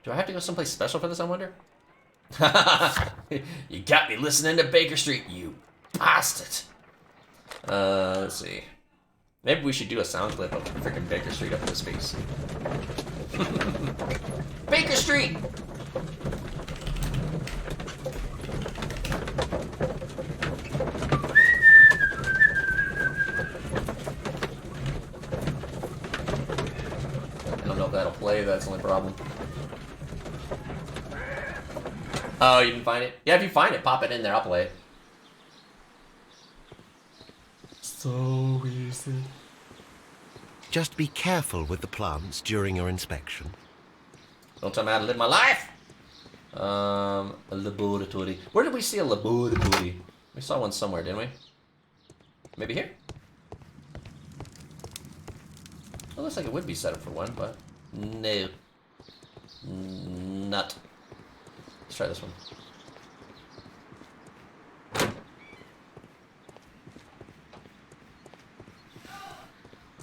Do I have to go someplace special for this, I wonder? You got me listening to Baker Street, you bastard. Let's see. Maybe we should do a sound clip of freaking Baker Street up in his face. Baker Street! I don't know if that'll play, that's the only problem. Oh, you didn't find it? Yeah, if you find it, pop it in there, I'll play it. So easy. Just be careful with the plants during your inspection. Don't tell me how to live my life! A laboratory. Where did we see a laboratory? We saw one somewhere, didn't we? Maybe here? It looks like it would be set up for one, but no. Not. Let's try this one.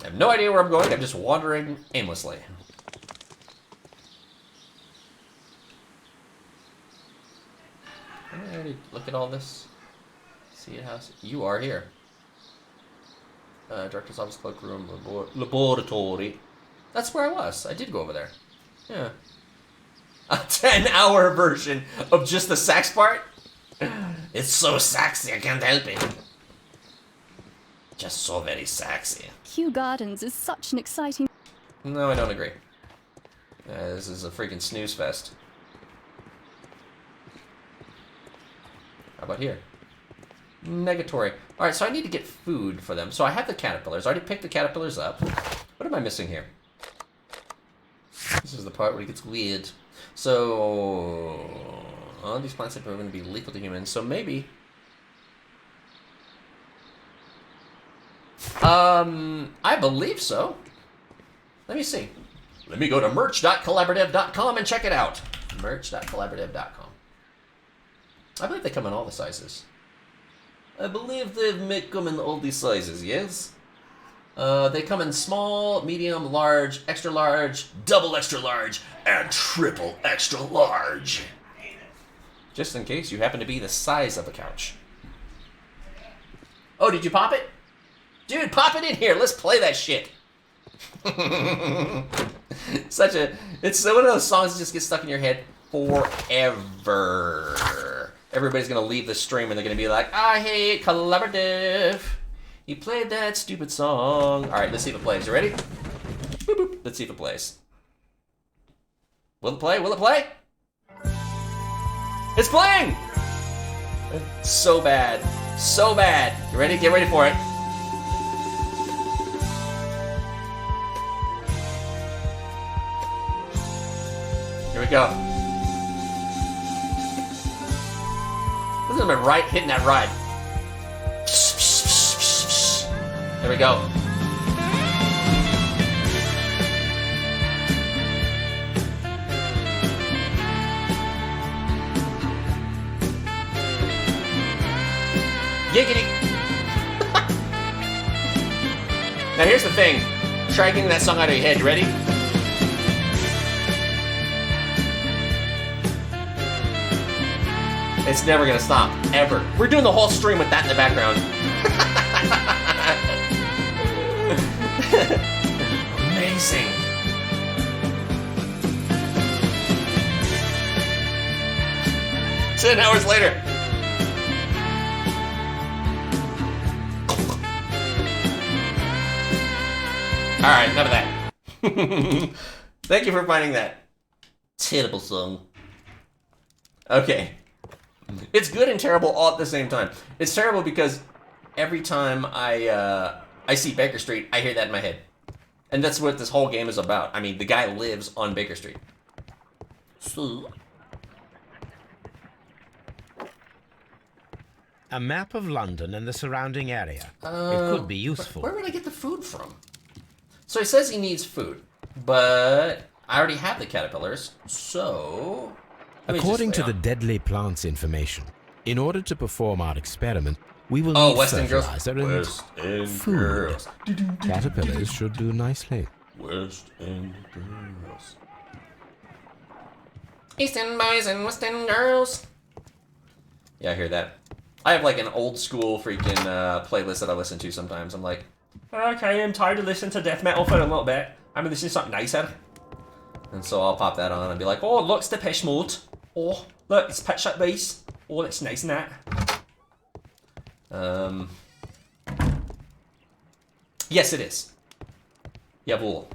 I have no idea where I'm going. I'm just wandering aimlessly. Did I already look at all this? See a house? You are here. Director's office, cloakroom, laboratory. That's where I was. I did go over there. Yeah. A 10-hour version of just the sax part? It's so sexy, I can't help it. Just so very sexy. Kew Gardens is such an exciting... No, I don't agree. This is a freaking snooze fest. How about here? Negatory. Alright, so I need to get food for them. So I have the caterpillars. I already picked the caterpillars up. What am I missing here? This is the part where it gets weird. So... all these plants are going to be lethal to humans, so maybe... I believe so. Let me see. Let me go to merch.collaborative.com and check it out. Merch.collaborative.com. I believe they come in all the sizes. I believe they come in all these sizes, yes? They come in small, medium, large, extra large, double extra large, and triple extra large. Just in case you happen to be the size of a couch. Oh, did you pop it? Dude, pop it in here. Let's play that shit. It's one of those songs that just gets stuck in your head forever. Everybody's gonna leave the stream and they're gonna be like, I hate collaborative. You played that stupid song. All right, let's see if it plays. You ready? Boop, boop. Let's see if it plays. Will it play? Will it play? It's playing! So bad. So bad. You ready? Get ready for it. Here we go. This is my right hitting that ride. There we go. Giggity. Now here's the thing. Try getting that song out of your head. You ready? It's never gonna stop, ever. We're doing the whole stream with that in the background. Amazing. Ten hours later. Alright, enough of that. Thank you for finding that terrible song. Okay. It's good and terrible all at the same time. It's terrible because every time I see Baker Street, I hear that in my head. And that's what this whole game is about. I mean, the guy lives on Baker Street. So... a map of London and the surrounding area. It could be useful. Where would I get the food from? So he says he needs food, but I already have the caterpillars, so... According to the deadly plants information, in order to perform our experiment, we will need West End Girls. fertilizer and West End food. Girls. Caterpillars should do nicely. West End Girls. East End boys and West End girls. Yeah, I hear that. I have like an old school freaking playlist that I listen to sometimes. I'm like, okay, I'm tired of listening to death metal for a little bit. I'm listening to something nicer. And so I'll pop that on and be like, oh, look, it's Depeche Mode. Oh, look, it's Pet Shop Boys. Oh, that's nice and that. Yes, it is. Jawohl.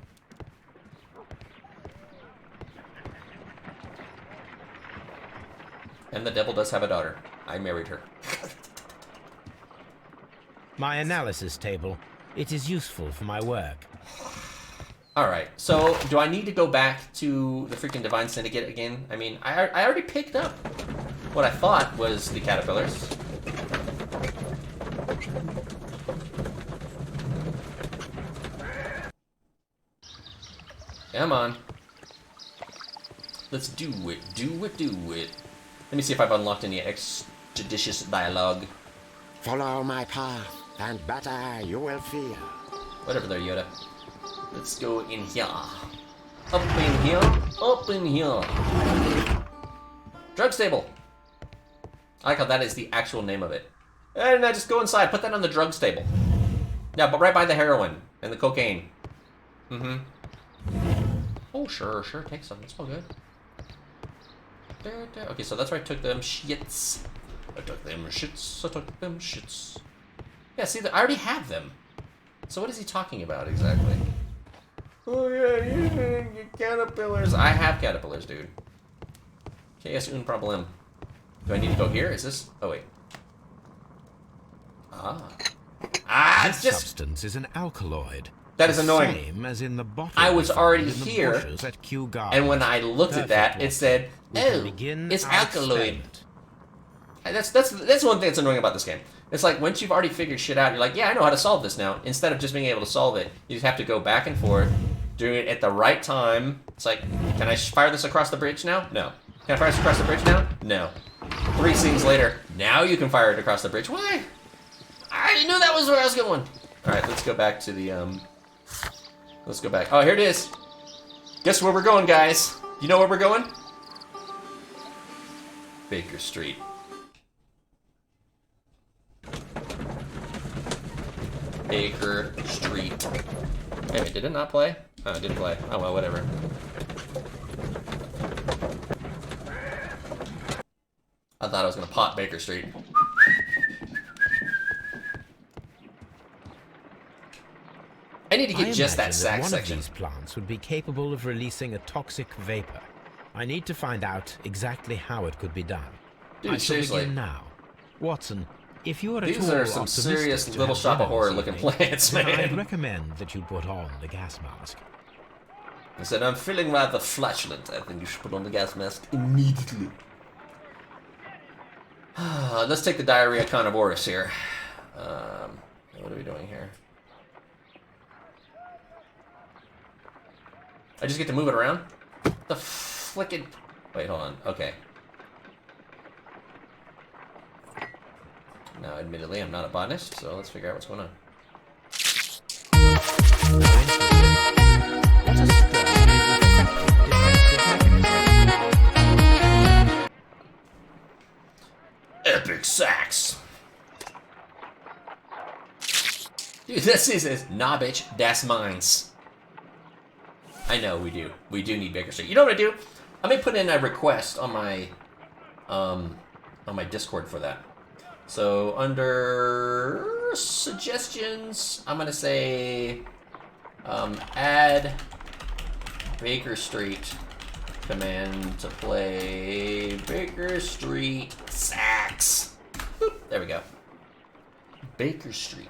And the devil does have a daughter. I married her. My analysis table. It is useful for my work. Alright, so do I need to go back to the freaking Divine Syndicate again? I mean, I already picked up what I thought was the caterpillars. Come on. Let's do it, do it, do it. Let me see if I've unlocked any expeditious dialogue. Follow my path, and better you will feel. Whatever there, Yoda. Let's go in here. Up in here. Up in here. Drug stable. I like how that is the actual name of it. And I just go inside. Put that on the drug stable. Yeah, but right by the heroin and the cocaine. Mm-hmm. Oh, sure. Take some. It's all good. Okay, so that's where I took them shits. I took them shits. Yeah, see, I already have them. So what is he talking about exactly? Oh yeah, you caterpillars. I have caterpillars, dude. Okay, yes, un problem. Do I need to go here? Is this? Oh wait. This substance is an alkaloid. That is annoying. Same as in the bottle I was already in the here, bushes at Kew Gardens. and when I looked at that, it said, "Oh, it's alkaloid." That's one thing that's annoying about this game. It's like once you've already figured shit out, you're like, yeah, I know how to solve this now. Instead of just being able to solve it, you just have to go back and forth, doing it at the right time. It's like, can I fire this across the bridge now? No. Can I fire this across the bridge now? No. 3 scenes later, now you can fire it across the bridge. Why? I already knew that was where I was going. All right, let's go back to the, let's go back. Oh, here it is. Guess where we're going, guys? You know where we're going? Baker Street. Baker Street. Hey, wait, did it not play? Oh, it didn't play. Oh, well, whatever. I thought I was going to pot Baker Street. I need to get just that sack section. One of these plants would be capable of releasing a toxic vapor. I need to find out exactly how it could be done. Dude, I shall seriously. begin now. Watson, if you are at These all are some optimistic serious to Little have Shop of dinner Horror this looking evening, plants, then I'd man. recommend that you put on the gas mask. I said, I'm feeling rather flatulent. I think you should put on the gas mask immediately. Let's take the diarrhea carnivorous here. What are we doing here? I just get to move it around? The flickin'... Wait, hold on. Okay. Now, admittedly, I'm not a botanist, so let's figure out what's going on. Epic sax. Dude, this is nah, bitch. Das mines. I know we do. We do need Baker Street. You know what I do? I'm gonna put in a request on my Discord for that. So under suggestions, I'm gonna say add Baker Street command to play Baker Street sax. Boop, there we go. Baker Street.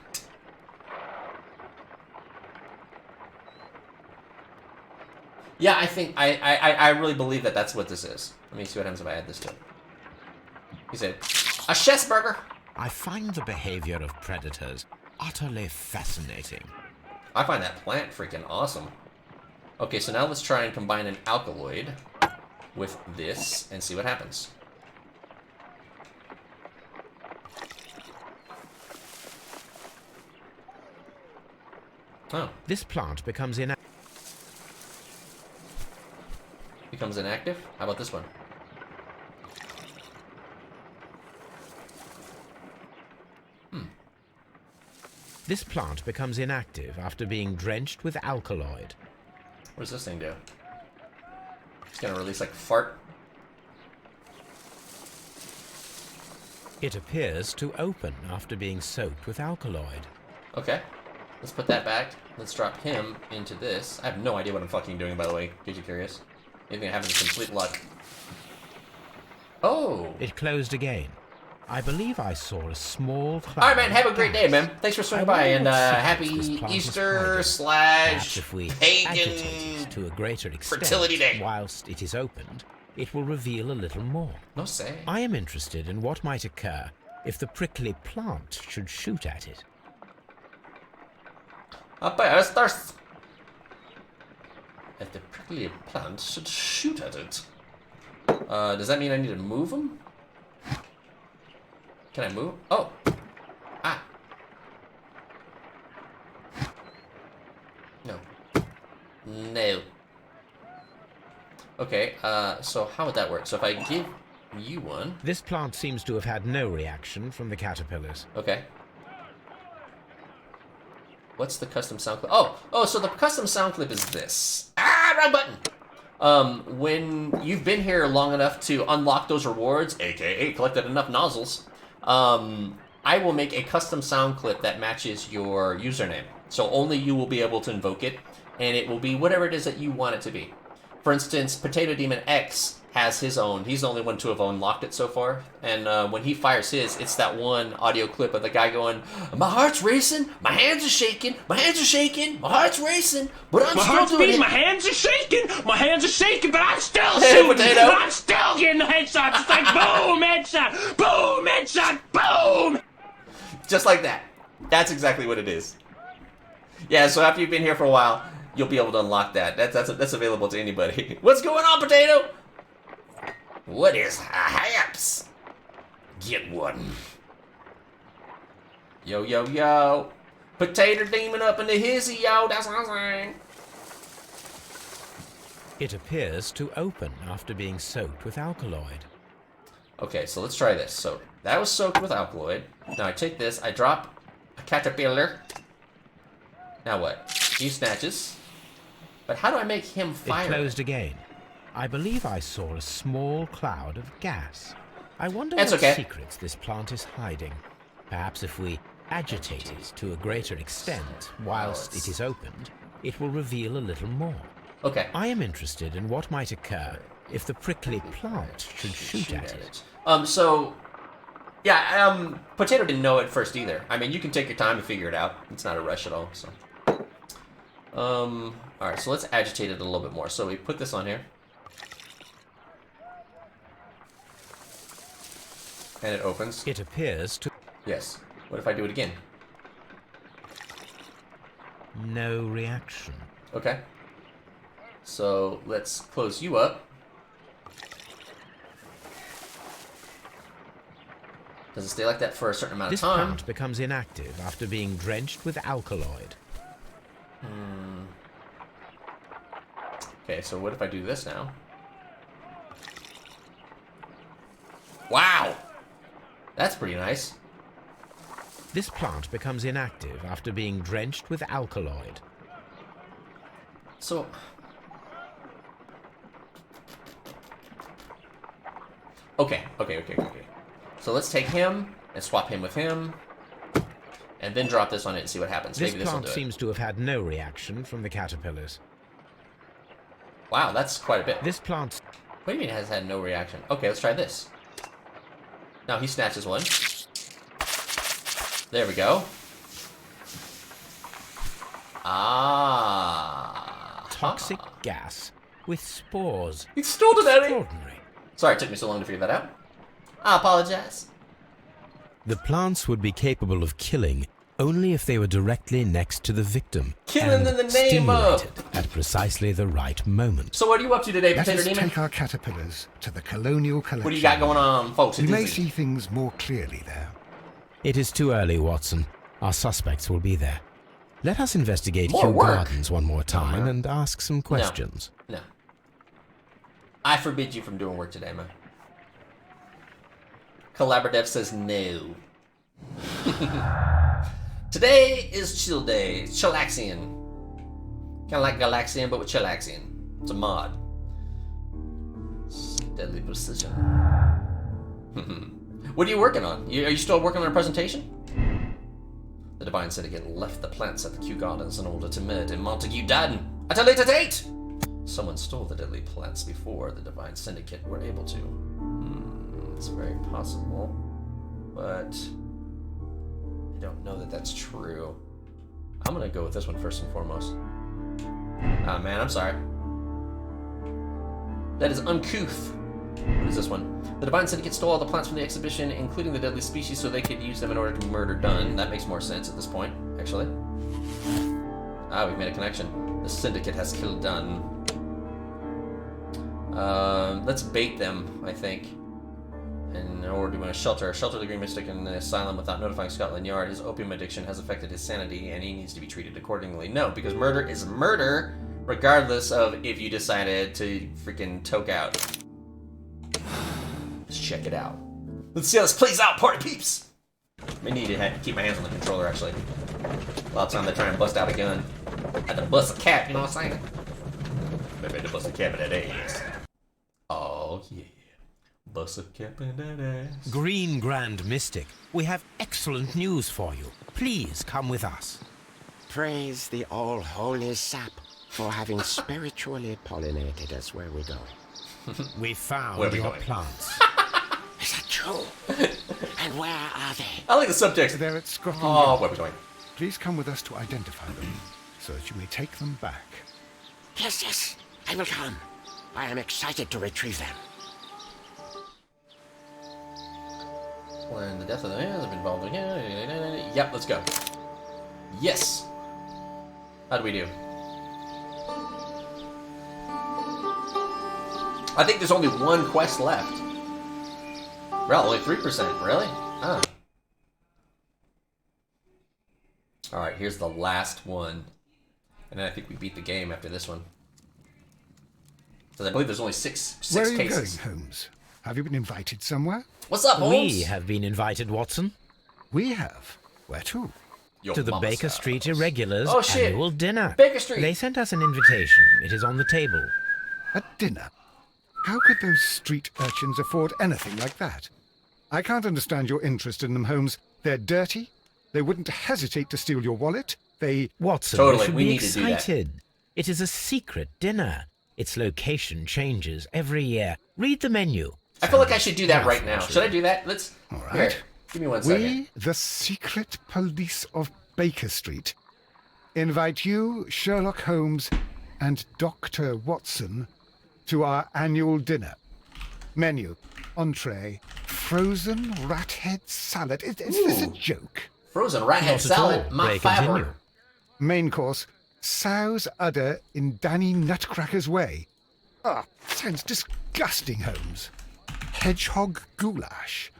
Yeah, I think I really believe that that's what this is. Let me see what happens if I add this to it. He said, a chessburger. I find the behavior of predators utterly fascinating. I find that plant freaking awesome. Okay, so now let's try and combine an alkaloid with this and see what happens. Oh. This plant becomes inactive. Becomes inactive? How about this one? This plant becomes inactive after being drenched with alkaloid. What does this thing do? It's gonna release like fart. It appears to open after being soaked with alkaloid. Okay. Let's put that back. Let's drop him into this. I have no idea what I'm fucking doing, by the way. Get you curious? Anything I have is complete luck. Oh! It closed again. I believe I saw a small cloud. Alright, man. Have a great day, man. Thanks for swinging by, and happy Easter / if we pagan agitate it to a greater extent, fertility day. whilst it is opened, it will reveal a little more. No say. I am interested in what might occur if the prickly plant should shoot at it. If the prickly plant should shoot at it. Does that mean I need to move him? Can I move? Oh. Ah. No. No. Okay, so how would that work? So if I give you one... This plant seems to have had no reaction from the caterpillars. Okay. What's the custom sound clip? Oh, so the custom sound clip is this. Ah, wrong button! When you've been here long enough to unlock those rewards, aka collected enough nozzles, I will make a custom sound clip that matches your username. So only you will be able to invoke it, and it will be whatever it is that you want it to be. For instance, Potato Demon X has his own. He's the only one to have unlocked it so far. And when he fires his, it's that one audio clip of the guy going, "My heart's racing, my hands are shaking, my hands are shaking, my heart's racing, but I'm still doing it. My hands are shaking, but I'm still Hey, shooting. Potato. I'm still getting the headshots. It's like boom, headshot, boom, headshot, boom." Just like that. That's exactly what it is. Yeah, so after you've been here for a while, you'll be able to unlock that. That's available to anybody. What's going on, Potato? What is haps? Get one. Yo, yo, yo. Potato Demon up in the hizzy, yo. That's what I'm saying. It appears to open after being soaked with alkaloid. Okay, so let's try this. So that was soaked with alkaloid. Now I take this, I drop a caterpillar. Now what? He snatches. But how do I make him fire? It closed again. I believe I saw a small cloud of gas. I wonder That's what okay. secrets this plant is hiding. Perhaps if we agitate it to a greater extent whilst it is opened, it will reveal a little more. Okay. I am interested in what might occur if the prickly plant should shoot at it. Potato didn't know at first either. I mean, you can take your time to figure it out. It's not a rush at all, so. Alright, so let's agitate it a little bit more. So we put this on here. And it opens. It appears to... Yes. What if I do it again? No reaction. Okay. So let's close you up. Does it stay like that for a certain amount This of time? plant becomes inactive after being drenched with alkaloid. Okay, so what if I do this now? Wow! That's pretty nice. This plant becomes inactive after being drenched with alkaloid. So... Okay. So let's take him and swap him with him. And then drop this on it and see what happens. This Maybe this will plant do it. seems to have had no reaction from the caterpillars. Wow, that's quite a bit. This plant... What do you mean it has had no reaction? Okay, let's try this. Now he snatches one. There we go. Ah. Toxic gas with spores. He stole it, Eddie. Extraordinary. Sorry, it took me so long to figure that out. I apologize. The plants would be capable of killing only if they were directly next to the victim. Killing and in the name of... stimulated at precisely the right moment. So what are you up to today, Let Potato us Demon? take our caterpillars to the Colonial Collection. What do you got going on, folks? You may see things more clearly there. It is too early, Watson. Our suspects will be there. Let us investigate More Kew work? Gardens one more time and ask some questions. No. I forbid you from doing work today, man. Collaborative says no. Today is chill day. It's chillaxian. Kind of like Galaxian, but with chillaxian. It's a mod. Deadly precision. What are you working on? Are you still working on a presentation? The Divine Syndicate left the plants at the Kew Gardens in order to murder Montague Dutton at a later date. Someone stole the deadly plants before the Divine Syndicate were able to. It's very possible, but I don't know that that's true. I'm gonna go with this one first and foremost. Ah, man, I'm sorry. That is uncouth. What is this one? The Divine Syndicate stole all the plants from the exhibition, including the deadly species, so they could use them in order to murder Dunn. That makes more sense at this point, actually. Ah, we've made a connection. The Syndicate has killed Dunn. Let's bait them, I think. in order to shelter the Green Mystic in the asylum without notifying Scotland Yard. His opium addiction has affected his sanity, and he needs to be treated accordingly. No, because murder is murder, regardless of if you decided to freaking toke out. Let's check it out. Let's see how this plays out, party peeps! I need to keep my hands on the controller, actually. A lot of time they try and bust out a gun. I had to bust a cap, you know what I'm saying? Maybe I had to bust a cap in that ass. Oh, yeah. Bust a cap in that ass. Green Grand Mystic, we have excellent news for you. Please come with us. Praise the all-holy sap for having spiritually pollinated us. Where are we going? We found Where are we your going? Is plants. that true? And where are they? I like the subject. They're at Scotland Oh, Yard. where are we going? Please come with us to identify them, so that you may take them back. Yes, yes, I will come. I am excited to retrieve them. When the death of the man has been involved again. Yep, let's go. Yes. How do we do? I think there's only one quest left. Well, only 3%. Really? Oh. Alright, here's the last one. And then I think we beat the game after this one. Because I believe there's only six Where are you cases. going, Holmes? Have you been invited somewhere? What's up, Holmes? We have been invited, Watson, We have. Where to? Your to the mama's Baker house. Street Irregulars Oh, shit. annual dinner. Baker Street. They sent us an invitation. It is on the table. A dinner? How could those street urchins afford anything like that? I can't understand your interest in them, Holmes. They're dirty. They wouldn't hesitate to steal your wallet. They... Watson, Totally, you should we be need to do that. excited. It is a secret dinner. Its location changes every year. Read the menu. I feel like I should do that right now. Should I do that? Let's. All right. Here, give me 1 second. We, the secret police of Baker Street, invite you, Sherlock Holmes, and Dr. Watson to our annual dinner. Menu, entree, frozen rat head salad. Is this a joke? Frozen rat head Not at all. salad. My Pray continue. favorite. Main course, sow's udder in Danny Nutcracker's way. Ah, sounds disgusting, Holmes. Hedgehog goulash.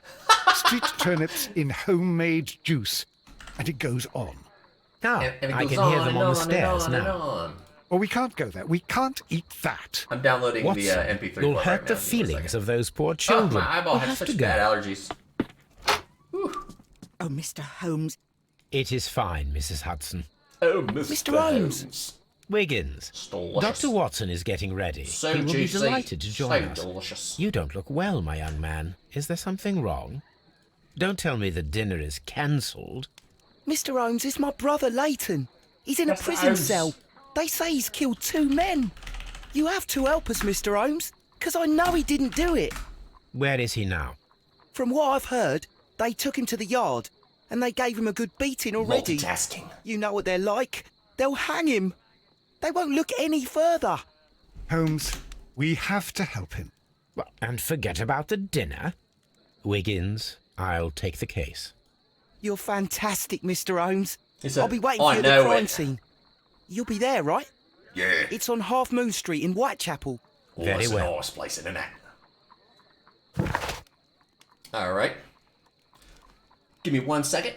Street turnips in homemade juice. And it goes on. Ah, And it I goes can hear on them and on the on stairs and on now. and on. Well, we can't go there. We can't eat that. I'm downloading Watson, the MP3 you'll file hurt right the now. Give me 1 feelings second. of those poor Oh, children. my eyeball We'll has have such to bad go. allergies. Oh, Mr. Holmes. It is fine, Mrs. Hudson. Oh, Mr. Holmes. Wiggins, Delicious. Dr. Watson is getting ready. So he will juicy. be delighted to join so us. delicious. You don't look well, my young man. Is there something wrong? Don't tell me the dinner is cancelled. Mr. Holmes is my brother Leighton. He's in a Mr. prison Holmes. cell. They say he's killed 2 men. You have to help us, Mr. Holmes, because I know he didn't do it. Where is he now? From what I've heard, they took him to the yard and they gave him a good beating already. Multitasking. You know what they're like. They'll hang him. They won't look any further. Holmes, we have to help him. Well, and forget about the dinner. Wiggins, I'll take the case. You're fantastic, Mr. Holmes. He said, I'll be waiting "I for you at know the crime it." scene. You'll be there, right? Yeah. It's on Half Moon Street in Whitechapel. Very It's well. a nice place, isn't it? All right. Give me 1 second.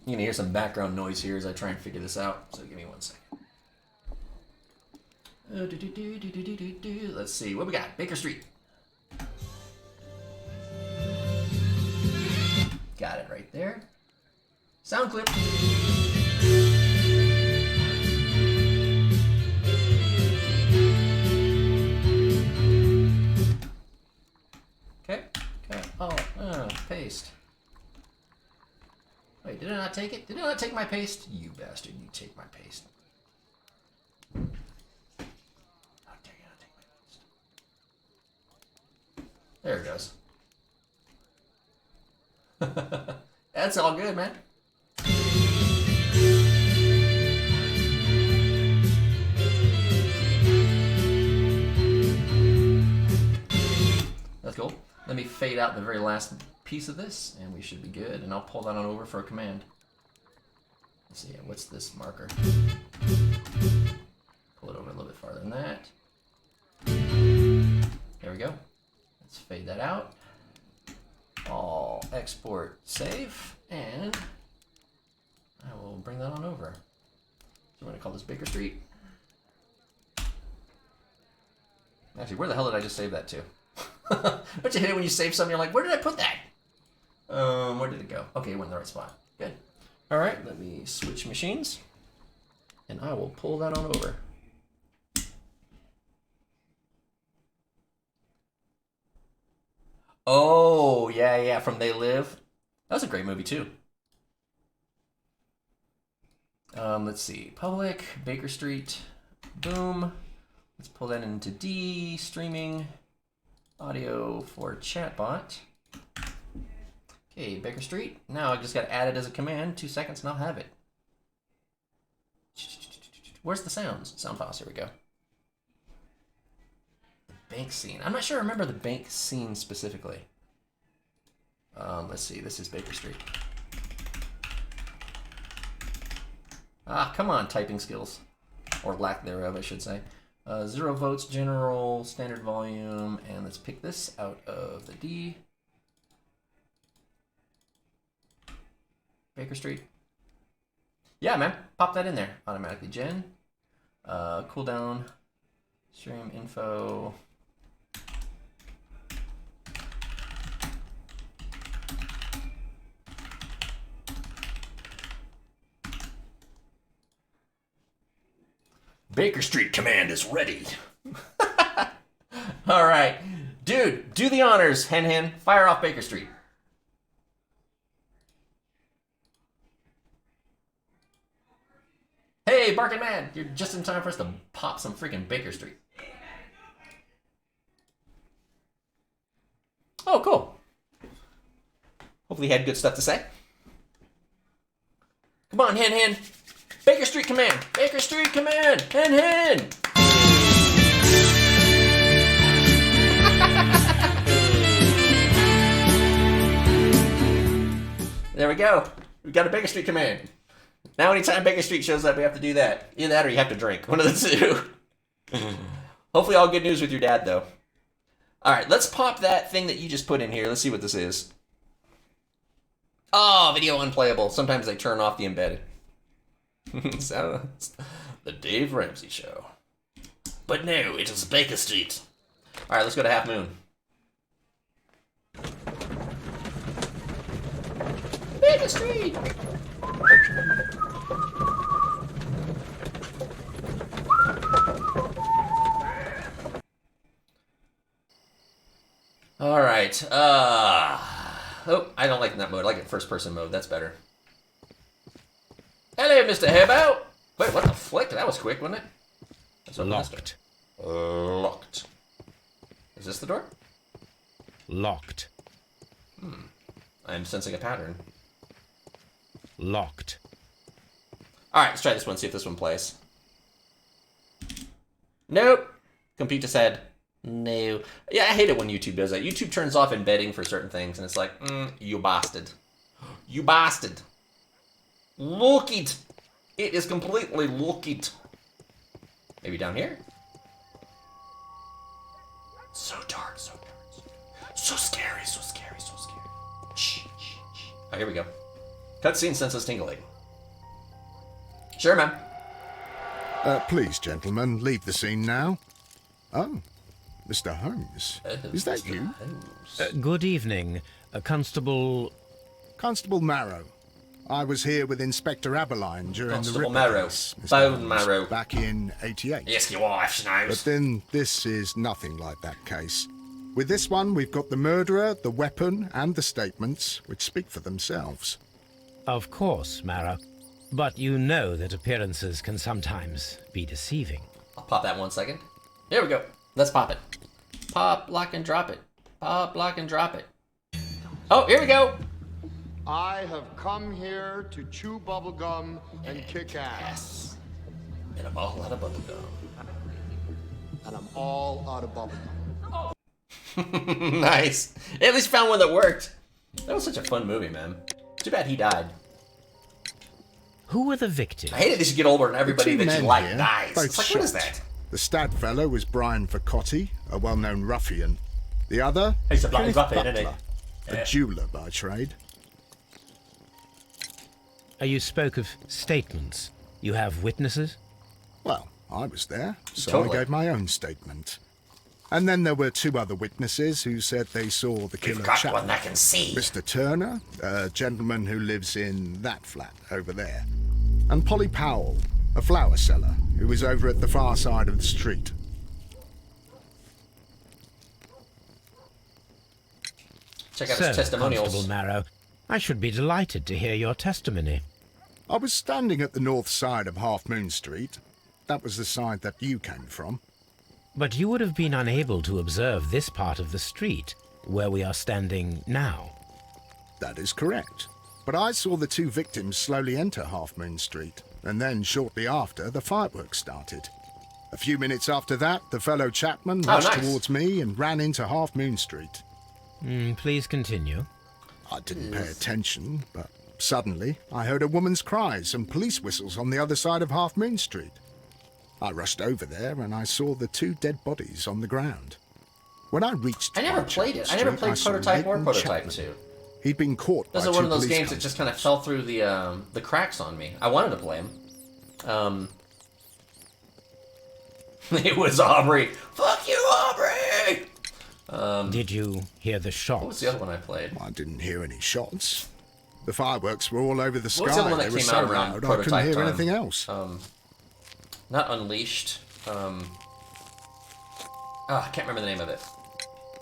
You're gonna hear some background noise here as I try and figure this out. So give me 1 second. Let's see what we got. Baker Street. Got it right there. Sound clip. Okay. Oh, paste. Wait, did I not take it? Did I not take my paste? You bastard, you take my paste. How dare you not take my paste? There it goes. That's all good, man. That's cool. Let me fade out the very last piece of this, and we should be good. And I'll pull that on over for a command. Let's see, what's this marker? Pull it over a little bit farther than that. There we go. Let's fade that out. export save, and I will bring that on over. So we're going to call this Baker Street. Actually, where the hell did I just save that to? Don't you hate it when you save something, you're like, where did I put that? Where did it go? Okay, it went in the right spot. Good. All right, let me switch machines, and I will pull that on over. Oh, yeah, from They Live. That was a great movie, too. Let's see. Public, Baker Street, boom. Let's pull that into D, streaming, audio for chatbot. Okay, Baker Street. Now I just got to add it as a command. 2 seconds and I'll have it. Where's the sounds? Sound files, here we go. The bank scene. I'm not sure I remember the bank scene specifically. Let's see, this is Baker Street. Ah, come on, typing skills. Or lack thereof, I should say. 0 votes, general, standard volume, and let's pick this out of the D. Baker Street. Yeah, man, pop that in there automatically. Gen, cooldown, stream info. Baker Street command is ready. All right. Dude, do the honors, Hen Hen. Fire off Baker Street. Hey, Barking Man, you're just in time for us to pop some freaking Baker Street. Oh, cool. Hopefully he had good stuff to say. Come on, Hen Hen. Baker Street command. Baker Street command. Hen Hen. There we go. We got a Baker Street command. Now anytime Baker Street shows up, we have to do that. Either that or you have to drink. One of the two. Hopefully all good news with your dad, though. All right, let's pop that thing that you just put in here. Let's see what this is. Oh, video unplayable. Sometimes they turn off the embedded. So, the Dave Ramsey Show. But no, it is Baker Street. All right, let's go to Half Moon. Baker Street! All right. Oh, I don't like that mode. I like it first person mode. That's better. Hello, Mr. Hairbow. Wait, what the flick? That was quick, wasn't it? Let's open this door. Locked. Is this the door? Locked. I'm sensing a pattern. Locked. All right, let's try this one. See if this one plays. Nope. Computer said no. Yeah, I hate it when YouTube does that. YouTube turns off embedding for certain things, and it's like, you bastard. You bastard. Look it. It is completely look it. Maybe down here? So dark, so dark. So scary, so scary, so scary. Shh, shh, shh. Oh, here we go. Cutscene senses tingling. Sure, ma'am. Please, gentlemen, leave the scene now. Oh, Mr. Holmes. Is that Mr. you? Holmes. Good evening, Constable... Constable Marrow. I was here with Inspector Aberline during Constable the Ripper Marrow. case, Mr. Bone Holmes, Marrow. back in '88. Yes, your wife, she knows. But then this is nothing like that case. With this one, we've got the murderer, the weapon, and the statements, which speak for themselves. Of course, Mara. But you know that appearances can sometimes be deceiving. I'll pop that 1 second. Here we go. Let's pop it. Pop, lock, and drop it. Pop, lock, and drop it. Oh, here we go. I have come here to chew bubblegum and kick ass. And I'm all out of bubblegum. And I'm all out of bubblegum. Nice. At least found one that worked. That was such a fun movie, man. Too bad he died. Who were the victims? I hate it that you get older and everybody The two that you men like here, dies. both It's like, what is shot. that? The stab fellow was Brian Vercotti, a well-known ruffian. The other, He's a bloody Kenneth ruffian, isn't he? Butler, A jeweller by trade. You spoke of statements. You have witnesses? Well, I was there, so Totally. I gave my own statement. And then there were 2 other witnesses who said they saw the killer We've got Chapman. one that can see. Mr. Turner, a gentleman who lives in that flat over there. And Polly Powell, a flower seller, who was over at the far side of the street. Check out So, his testimonials. Constable Marrow, I should be delighted to hear your testimony. I was standing at the north side of Half Moon Street. That was the side that you came from. But you would have been unable to observe this part of the street, where we are standing now. That is correct. But I saw the 2 victims slowly enter Half Moon Street, and then shortly after, the fireworks started. A few minutes after that, the fellow Chapman rushed nice. towards me and ran into Half Moon Street. Please continue. I didn't pay attention, but suddenly I heard a woman's cries and police whistles on the other side of Half Moon Street. I rushed over there and I saw the 2 dead bodies on the ground. When I reached I never Whitechapel played it. I never Street, played saw Prototype or Leighton Prototype Chapman. 2. He'd been caught by This 2 is one of those police games that just kind of fell through the cracks on me. I wanted to play them. It was Aubrey. Fuck you, Aubrey! Did you hear the shots? What was the other one I played? I didn't hear any shots. The fireworks were all over the sky. What was the other one that They were came so out around loud, I Prototype couldn't hear time? anything else. Not Unleashed. I can't remember the name of it.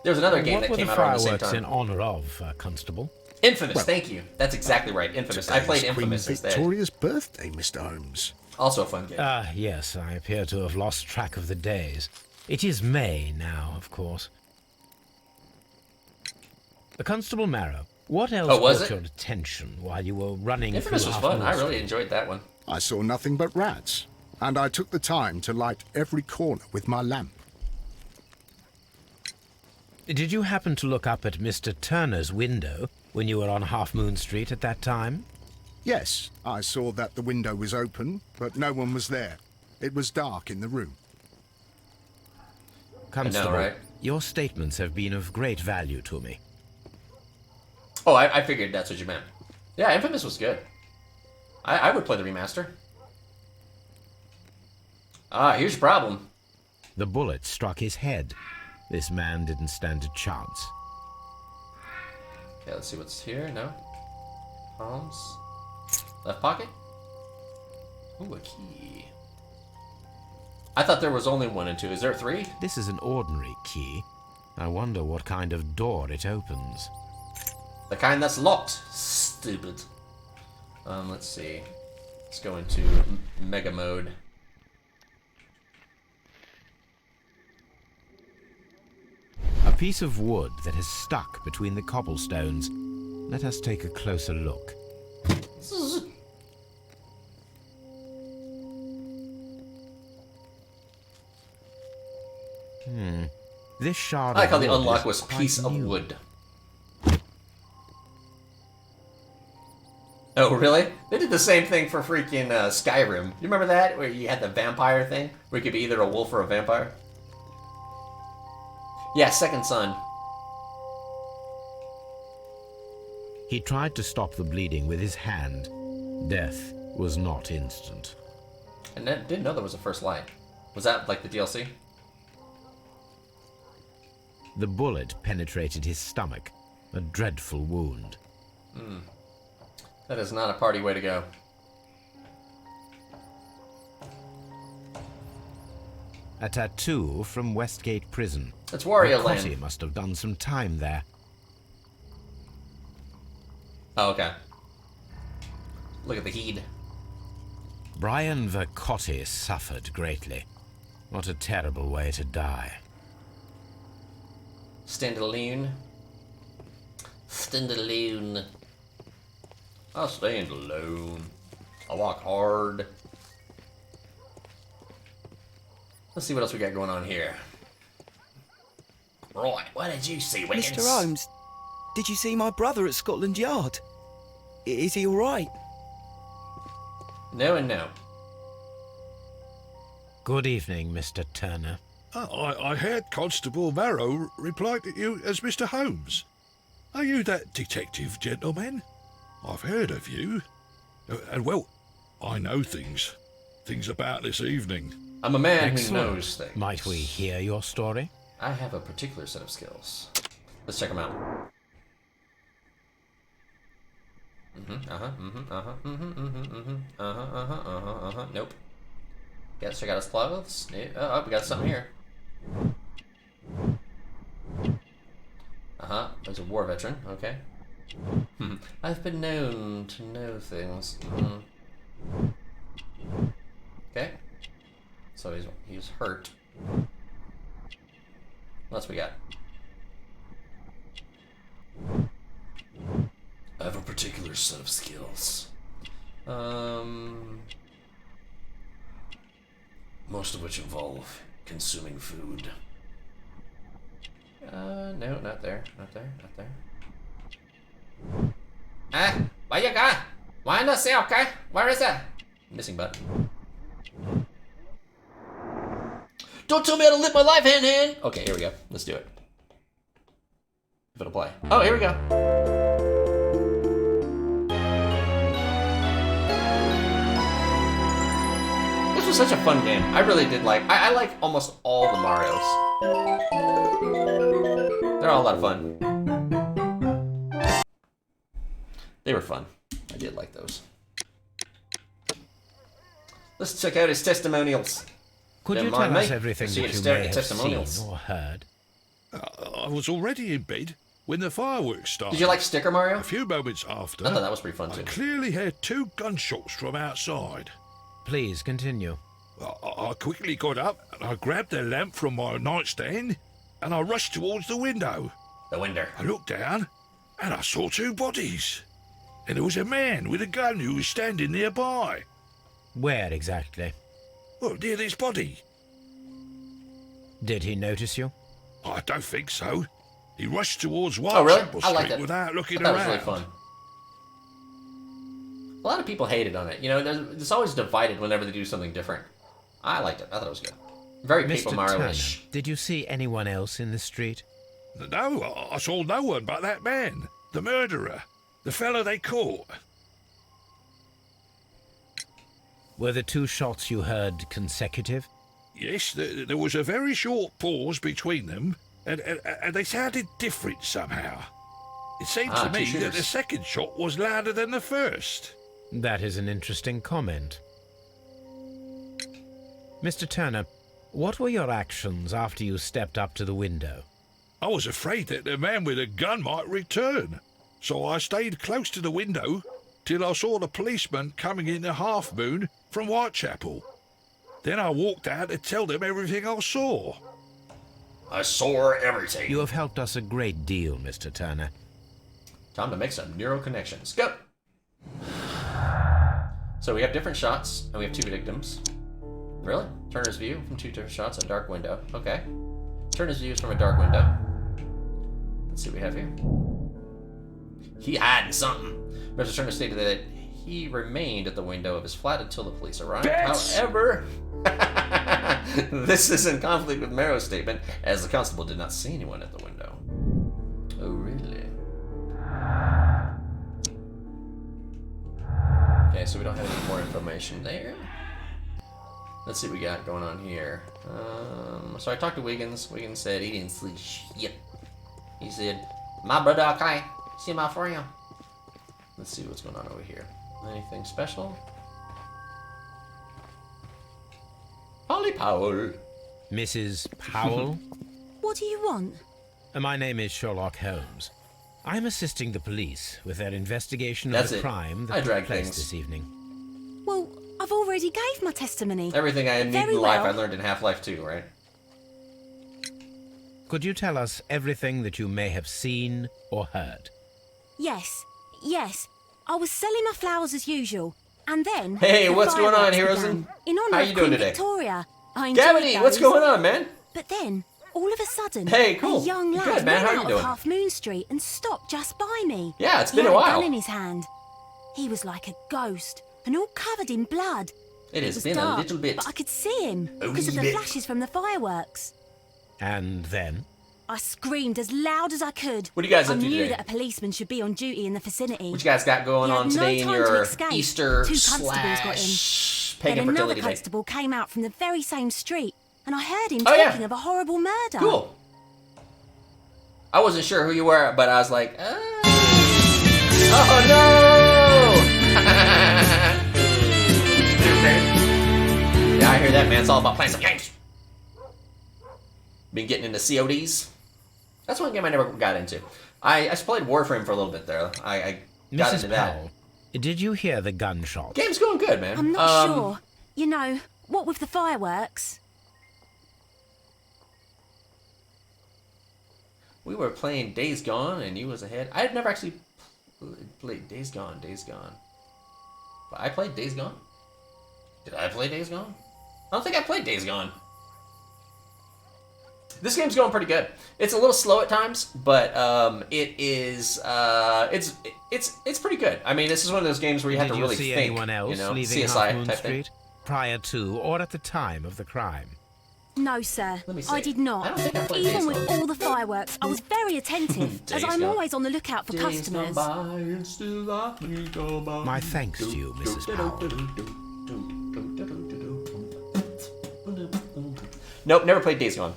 There was another game What that were came the out around the same fireworks in time. honor of, Constable? Infamous, Well, thank you. That's exactly right. Infamous. I Today played is Infamous Queen instead. Victoria's birthday, Mr. Holmes. Also a fun game. Yes, I appear to have lost track of the days. It is May now, of course. Constable Marrow, what else was caught it? your attention while you were running Infamous through was Half fun. Moon I really Street? enjoyed that one. I saw nothing but rats, and I took the time to light every corner with my lamp. Did you happen to look up at Mr. Turner's window when you were on Half Moon Street at that time? Yes, I saw that the window was open, but no one was there. It was dark in the room. Constable, right? your statements have been of great value to me. Oh, I figured that's what you meant. Yeah, Infamous was good. I would play the remaster. Here's your problem. The bullet struck his head. This man didn't stand a chance. Okay, let's see what's here. No? Holmes? Left pocket? Ooh, a key. I thought there was only 1 and 2. Is there 3? This is an ordinary key. I wonder what kind of door it opens. The kind that's locked. Stupid. Let's see. Let's go into Mega Mode. A piece of wood that has stuck between the cobblestones. Let us take a closer look. This shard I like how of the wood unlock is was quite piece of new. wood. Oh, really? They did the same thing for freaking Skyrim. You remember that? Where you had the vampire thing? Where you could be either a wolf or a vampire? Yeah, Second Son. He tried to stop the bleeding with his hand. Death was not instant. I didn't know there was a first light. Was that like the DLC? The bullet penetrated his stomach, a dreadful wound. That is not a party way to go. A tattoo from Westgate Prison. It's Wario Cotti Land. must have done some time there. Oh, okay. Look at the heat. Brian Vercotti suffered greatly. What a terrible way to die. Stand alone. Stand alone. I stand alone. I walk hard. Let's see what else we got going on here. Right, what did you see, Wiggins? Mr. Holmes, did you see my brother at Scotland Yard? Is he all right? No and no. Good evening, Mr. Turner. I heard Constable Marrow reply to you as Mr. Holmes. Are you that detective, gentleman? I've heard of you. And well, I know things. Things about this evening. I'm a man Excellent. who knows things. Might we hear your story? I have a particular set of skills. Let's check them out. Nope. Let's check out his clothes. Oh, we got something here. There's a war veteran. Okay. I've been known to know things. Okay. So he's hurt. What else we got? I have a particular set of skills. Most of which involve consuming food. No, not there. Not there. Not there. Where you go? Why not say okay? Where is it? Missing button. Don't tell me how to live my life, hand. Okay, here we go. Let's do it. If it'll play. Oh, here we go. This was such a fun game. I really did like. I like almost all the Marios. They're all a lot of fun. They were fun. I did like those. Let's check out his testimonials. Could you tell us everything that you may have seen or heard? I was already in bed when the fireworks started. Did you like Sticker Mario? A few moments after, I thought that was pretty fun too. I clearly heard 2 gunshots from outside. Please continue. I quickly got up and I grabbed the lamp from my nightstand and I rushed towards the window. The window. I looked down and I saw 2 bodies. And there was a man with a gun who was standing nearby. Where exactly? Well, near this body. Did he notice you? I don't think so. He rushed towards Oh, really? Whitechapel I liked Street it. without looking I thought around. it was really fun. A lot of people hated on it. You know, it's always divided whenever they do something different. I liked it. I thought it was good. Very Paper Mr. Mario-ish. Turner, did you see anyone else in the street? No, I saw no one but that man, the murderer, the fellow they caught. Were the 2 shots you heard consecutive? Yes, there was a very short pause between them, and they sounded different somehow. It seemed to me that the second shot was louder than the first. That is an interesting comment. Mr. Turner, what were your actions after you stepped up to the window? I was afraid that the man with a gun might return, so I stayed close to the window till I saw the policeman coming in the Half Moon from Whitechapel. Then I walked out to tell them everything I saw. I saw everything. You have helped us a great deal, Mr. Turner. Time to make some neural connections. Go! So we have different shots, and we have 2 victims. Really? Turner's view from 2 different shots, a dark window. Okay. Turner's view is from a dark window. Let's see what we have here. He hiding something. Mr. Turner stated that he remained at the window of his flat until the police arrived. Bitch! However, this is in conflict with Marrow's statement, as the constable did not see anyone at the window. Oh, really? Okay, so we don't have any more information there. Let's see what we got going on here. So I talked to Wiggins. Wiggins said he didn't see shit. He said, my brother, okay. See my friend. Let's see what's going on over here. Anything special? Polly Powell. Mrs. Powell? What do you want? My name is Sherlock Holmes. I'm assisting the police with their investigation of the crime that took place this evening. Well, I've already gave my testimony. Everything I need in life I learned in Half-Life 2, right? Could you tell us everything that you may have seen or heard? Yes. I was selling my flowers as usual, and then... Hey, what's going on, Heroes? Heroes? In honor How of you doing Queen today? Victoria. I enjoyed Gavity, what's those. going on, man? But then, all of a sudden, hey, cool. a young lad Good, man. ran How out you doing? of Half Moon Street and stopped just by me. Yeah, it's been he a had while. A gun in his hand. He was like a ghost, and all covered in blood. It has was been dark, a little bit. But I could see him A because of wee the bit. flashes from the fireworks. And then? I screamed as loud as I could. What do you guys I up to knew today? that a policeman should be on duty in the vicinity. What you guys got going He had on today no in time to your escape. Easter 2 constables got slash in. Then pagan another fertility day? constable came out from the very same street, and I heard him Oh, yeah. talking of a horrible murder. Cool. I wasn't sure who you were, but I was like, oh no! Yeah, I hear that, man. It's all about playing some games. Been getting into CODs. That's one game I never got into. I played Warframe for a little bit there. I got Mrs. into that. Powell, did you hear the gunshot? Game's going good, man. I'm not sure. You know, what with the fireworks? We were playing Days Gone, and you was ahead. I had never actually played Days Gone. But I played Days Gone? Did I play Days Gone? I don't think I played Days Gone. This game's going pretty good. It's a little slow at times, but it is it's pretty good. I mean, this is one of those games where you have to really Did you see think. anyone else you know, leaving CSI Half Moon type thing. Street prior to or at the time of the crime? No, sir. Let me see. I did not. I don't think I played Even Days with Gone. all the fireworks, I was very attentive, as Days I'm Gone. always on the lookout for customers. My thanks to you, Mrs. Powell. Nope, never played Days Gone.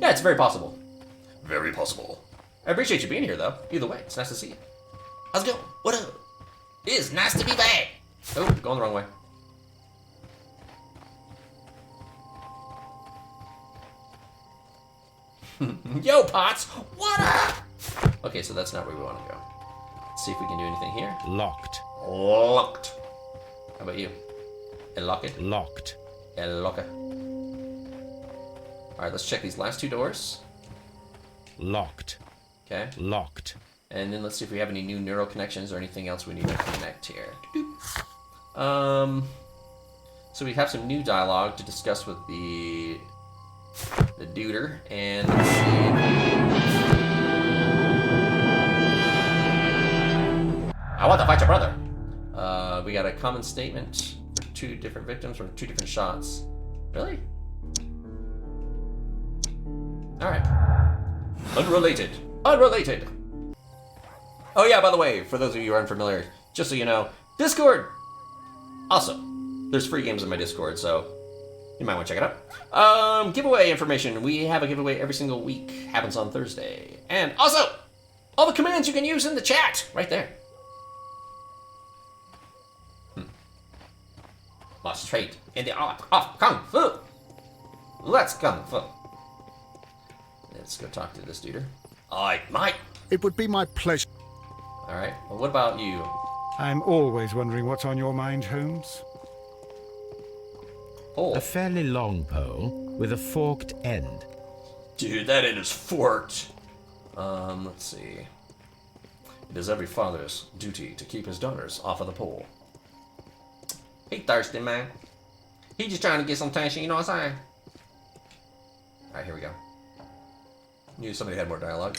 Yeah, it's very possible. Very possible. I appreciate you being here, though. Either way, it's nice to see you. How's it going? What up? It is nice to be back. Oh, going the wrong way. Yo, Potts! What up? Okay, so that's not where we want to go. Let's see if we can do anything here. Locked. Locked. How about you? Lock it? Locked. Lock it. Alright, let's check these last 2 doors. Locked. Okay. Locked. And then let's see if we have any new neural connections or anything else we need to connect here. So we have some new dialogue to discuss with the duder, and let's see. I want to fight your brother. We got a common statement for 2 different victims from 2 different shots. Really? Alright. Unrelated. Unrelated. Oh yeah, by the way, for those of you who are unfamiliar, just so you know, Discord! Also, there's free games in my Discord, so you might want to check it out. Giveaway information. We have a giveaway every single week. Happens on Thursday. And also, all the commands you can use in the chat, right there. Lost trade in the art of Kung Fu. Let's Kung Fu. Let's go talk to this duder. Alright, Mike. It would be my pleasure. Alright, well, what about you? I'm always wondering what's on your mind, Holmes. Oh. A fairly long pole with a forked end. Dude, that end is forked. Let's see. It is every father's duty to keep his daughters off of the pole. He thirsty, man. He just trying to get some attention, you know what I'm saying? Alright, here we go. Knew somebody had more dialogue.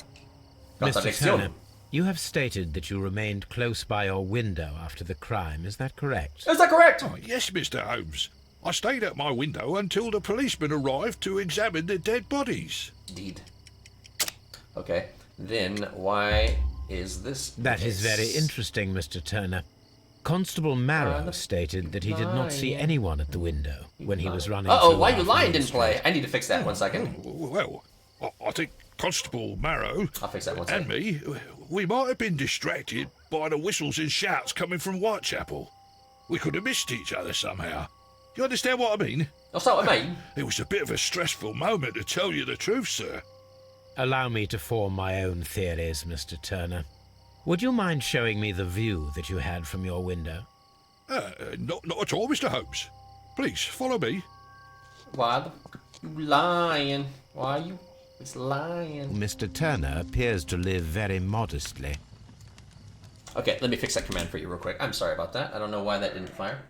Mr. Turner, you have stated that you remained close by your window after the crime. Is that correct? Is that correct? Oh, yes, Mr. Holmes. I stayed at my window until the policeman arrived to examine the dead bodies. Indeed. Okay, then why is this That is very interesting, Mr. Turner. Constable Marrow stated that he did not see anyone at the window when he was running. Uh-oh, through Why You Half Lying Moon didn't Street. play. I need to fix that 1 second. Well, I think Constable Marrow I'll fix that 1 and second. me, we might have been distracted by the whistles and shouts coming from Whitechapel. We could have missed each other somehow. You understand what I mean? That's what I mean. It was a bit of a stressful moment, to tell you the truth, sir. Allow me to form my own theories, Mr. Turner. Would you mind showing me the view that you had from your window? Not at all, Mr. Holmes. Please, follow me. Why the f you lying? Why you it's lying? Mr. Turner appears to live very modestly. Okay, let me fix that command for you real quick. I'm sorry about that. I don't know why that didn't fire.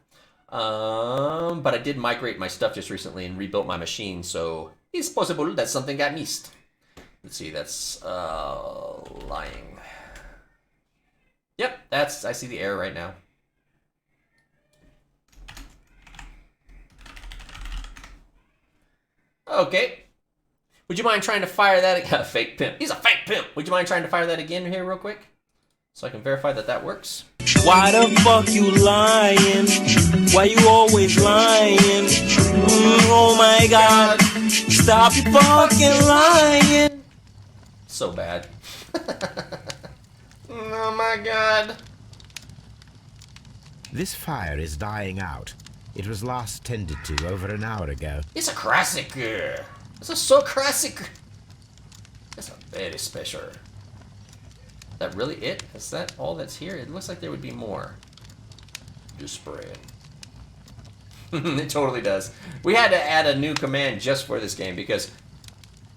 But I did migrate my stuff just recently and rebuilt my machine, so it's possible that something got missed. Let's see, that's lying. Yep, that's I see the error right now. Okay. Would you mind trying to fire that? Fake pimp. He's a fake pimp. Would you mind trying to fire that again here real quick? So I can verify that that works. Why the fuck you lying? Why you always lying? Oh my god. Stop you fucking lying. So bad. Oh my god. This fire is dying out. It was last tended to over an hour ago. It's a classic. This is so classic. That's a very special. Is that really it? Is that all that's here? It looks like there would be more. Just spread. It totally does. We had to add a new command just for this game because...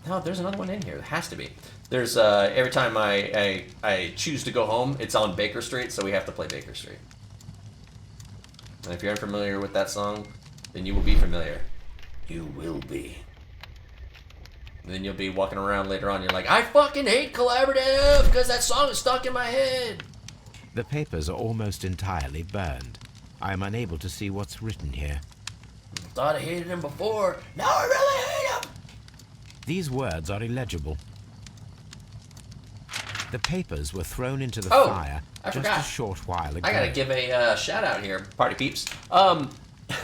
No, there's another one in here. There has to be. There's, every time I choose to go home, it's on Baker Street, so we have to play Baker Street. And if you're unfamiliar with that song, then you will be familiar. You will be. And then you'll be walking around later on, you're like, I fucking hate collaborative because that song is stuck in my head. The papers are almost entirely burned. I am unable to see what's written here. Thought I hated him before. Now I really hate him. These words are illegible. The papers were thrown into the fire just a short while ago. I gotta give a shout out here, party peeps.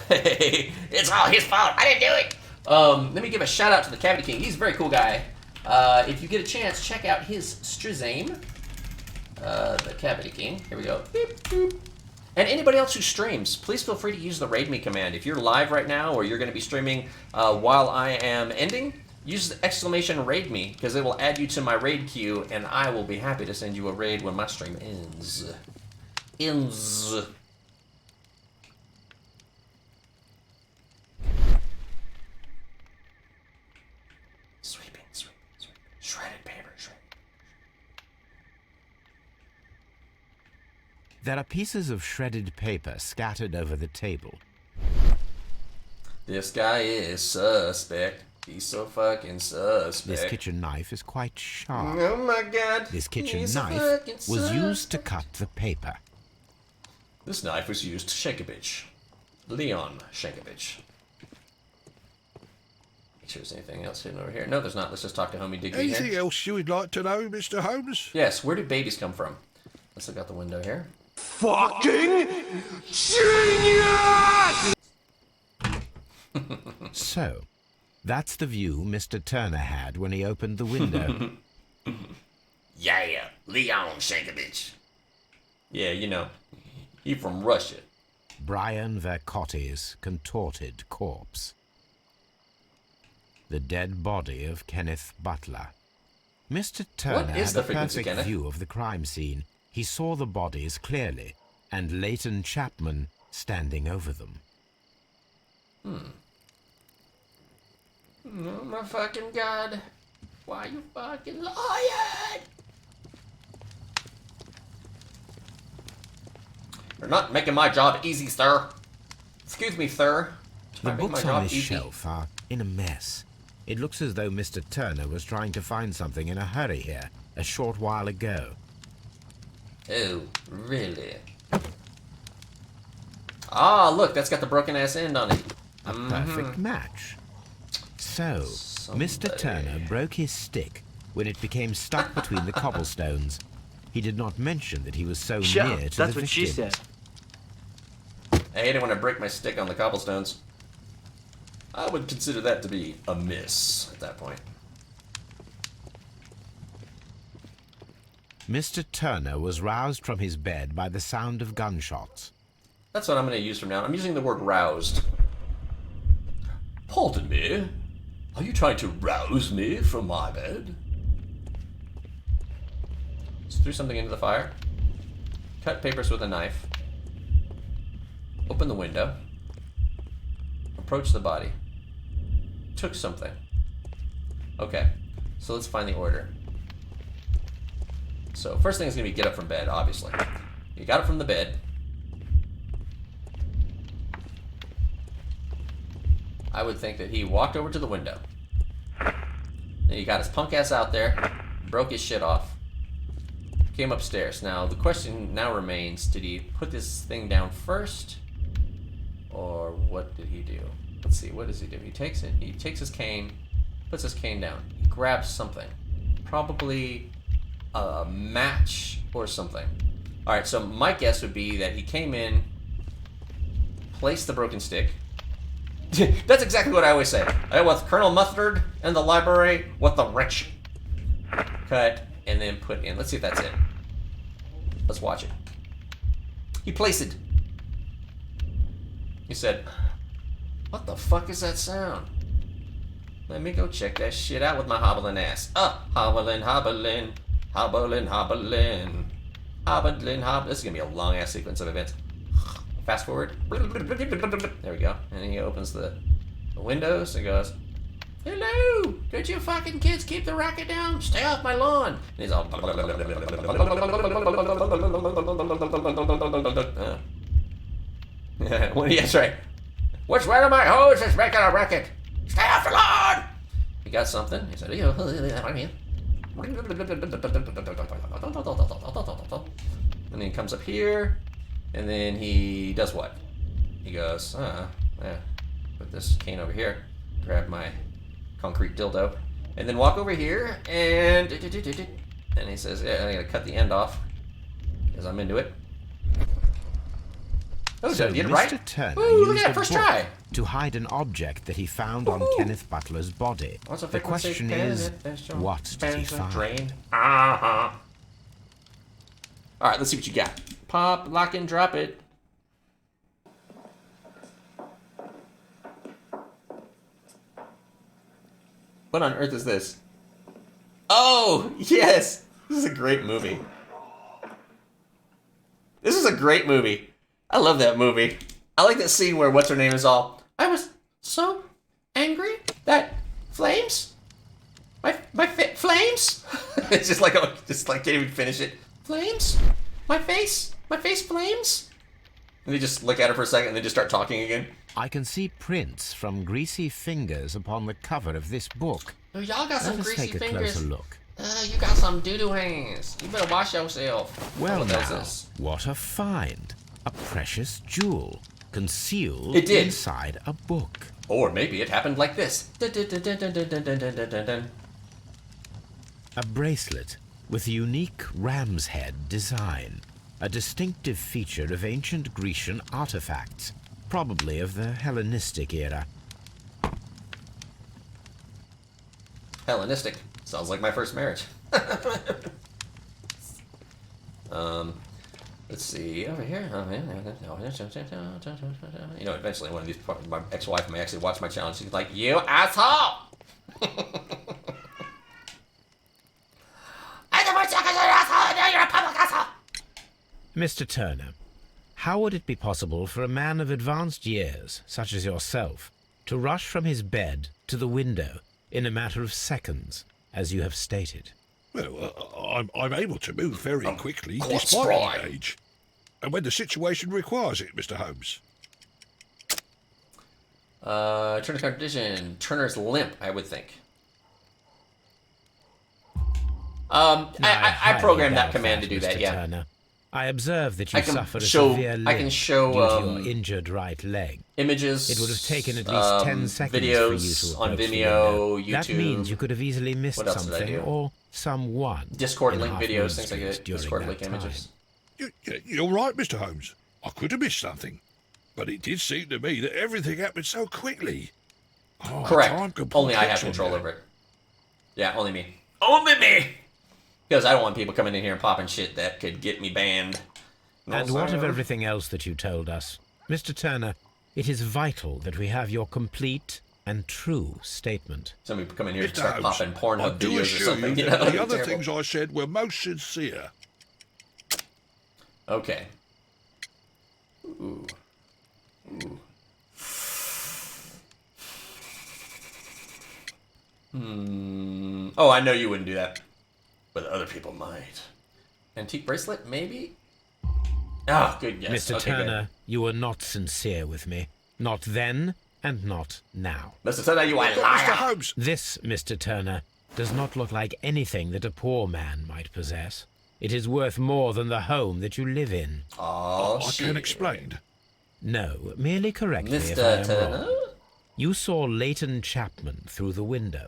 It's all his fault. I didn't do it. Let me give a shout out to the Cavity King. He's a very cool guy. If you get a chance, check out his Strizame. The Cavity King. Here we go. Beep, boop. And anybody else who streams, please feel free to use the raid me command. If you're live right now or you're going to be streaming while I am ending, use the exclamation raid me because it will add you to my raid queue and I will be happy to send you a raid when my stream ends. Sweeping. Shredded paper, There are pieces of shredded paper scattered over the table. This guy is suspect. He's so fucking suspect. This kitchen knife is quite sharp. Oh my god. This kitchen He's knife was used to cut the paper. This knife was used to Shankovich. Leon Shankovich. Make sure there's anything else hidden over here. No, there's not. Let's just talk to Homie Digby Anything here. else you would like to know, Mr. Holmes? Yes, where do babies come from? Let's look out the window here. Fucking genius! So, that's the view Mr. Turner had when he opened the window. Yeah, Leon Shankovich. Yeah, you know, he from Russia. Brian Vercotti's contorted corpse. The dead body of Kenneth Butler. Mr. Turner had a perfect view of the crime scene. He saw the bodies clearly, and Leighton Chapman standing over them. Oh my fucking god. Why you fucking lying? You're not making my job easy, sir. Excuse me, sir. The books on his shelf are in a mess. It looks as though Mr. Turner was trying to find something in a hurry here, a short while ago. Oh, really? Ah, look, that's got the broken ass end on it. A perfect match. So, Mr. Turner broke his stick when it became stuck between the cobblestones. He did not mention that he was so near to the victim. That's what she said. I hate it when I break my stick on the cobblestones. I would consider that to be a miss at that point. Mr. Turner was roused from his bed by the sound of gunshots. That's what I'm going to use from now on. I'm using the word roused. Pardon me? Are you trying to rouse me from my bed? Just threw something into the fire. Cut papers with a knife. Open the window. Approach the body. Took something. Okay, so let's find the order. So first thing is going to be get up from bed, obviously. You got up from the bed. I would think that he walked over to the window. Then he got his punk ass out there, broke his shit off, came upstairs. Now the question now remains, did he put this thing down first? Or what did he do? Let's see, what does he do? He takes his cane, puts his cane down. He grab something. Probably a match or something. Alright, so my guess would be that he came in, placed the broken stick. That's exactly what I always say. I with Colonel Mustard in the library with the rich. Cut and then put in. Let's see if that's it. Let's watch it. He placed it. He said, "What the fuck is that sound? Let me go check that shit out with my hobbling ass." Hobbling, hobbling, hobbling, hobbling, hobbling, hobbling. This is gonna be a long ass sequence of events. Fast forward. There we go. And he opens the windows and goes, "Hello! Could you fucking kids keep the racket down? Stay off my lawn." And he's all. That's right. "Which one of my hoes is making a racket? Stay off the lawn!" He got something. He said, and then he comes up here, and then he does what? He goes, put this cane over here, grab my concrete dildo, and then walk over here, and he says, "Yeah, I gotta cut the end off, because I'm into it." Oh, so you did it Mr. right. Turner Ooh, look used at a it, first book try. to hide an object that he found on Kenneth Butler's body. The question is, what did he find? Alright, let's see what you got. Pop, lock, and drop it. What on earth is this? Oh, yes! This is a great movie. This is a great movie. I love that movie. I like that scene where what's-her-name is all, "I was so angry that flames? My flames?" It's just like can't even finish it. "Flames? My face flames?" And they just look at her for a second and they just start talking again. I can see prints from greasy fingers upon the cover of this book. Oh, y'all got some Let us greasy take a fingers. closer look. You got some doo-doo hands. You better wash yourself. Well What is now, this? what a find. A precious jewel concealed It did. inside a book. Or maybe it happened like this. A bracelet with a unique ram's head design. A distinctive feature of ancient Grecian artifacts, probably of the Hellenistic era. Hellenistic. Sounds like my first marriage. Let's see, over here. You know, eventually one of these, my ex-wife may actually watch my channel and she's like, "You asshole!" Mr. Turner, how would it be possible for a man of advanced years, such as yourself, to rush from his bed to the window in a matter of seconds, as you have stated? Well, I'm able to move very quickly quite despite spry. my age. And when the situation requires it, Mr. Holmes. Turner's condition. Turner's limp, I would think. I programmed that command to do that, Mr. yeah. Turner. I observe that I you can suffer a show- severe I limp can show, due to your injured right leg. Images, It would have taken at least 10 seconds for you videos to on approach the Vimeo, window. That YouTube. means you could have easily missed What else did I something do? or someone. Discord in link Half Moon videos, things like Street that. during Discord that link time. images. You're right, Mr. Holmes. I could have missed something. But it did seem to me that everything happened so quickly. Oh, Correct. time could Only put I have tricks on control you. over it. Yeah, only me. Only me! Because I don't want people coming in here and popping shit that could get me banned. And what of everything else that you told us? Mr. Turner, it is vital that we have your complete and true statement. Somebody come in here and Mr. start Holmes, popping Pornhub I do videos or assure something. you You that know? the other Terrible. things I said were most sincere. Okay. Ooh. Ooh. Oh, I know you wouldn't do that. But other people might. Antique bracelet, maybe? Ah, good guess. Mr. Okay, Turner, you were not sincere with me. Not then, and not now. Mr. Turner, you are a Mr. liar! Holmes, This, Mr. Turner, does not look like anything that a poor man might possess. It is worth more than the home that you live in. Oh, I shit. can explain. No, merely correct me if I Mr. am Turner? wrong. You saw Leighton Chapman through the window.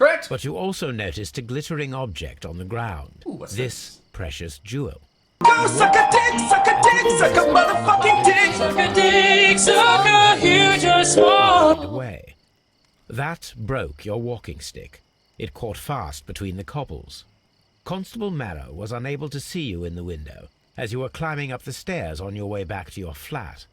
Correct. But you also noticed a glittering object on the ground. Ooh, what's this precious jewel. Go suck a dick, suck a dick, suck a motherfucking dick. Suck a dick, suck a huge or small. Away. That broke your walking stick. It caught fast between the cobbles. Constable Marrow was unable to see you in the window as you were climbing up the stairs on your way back to your flat.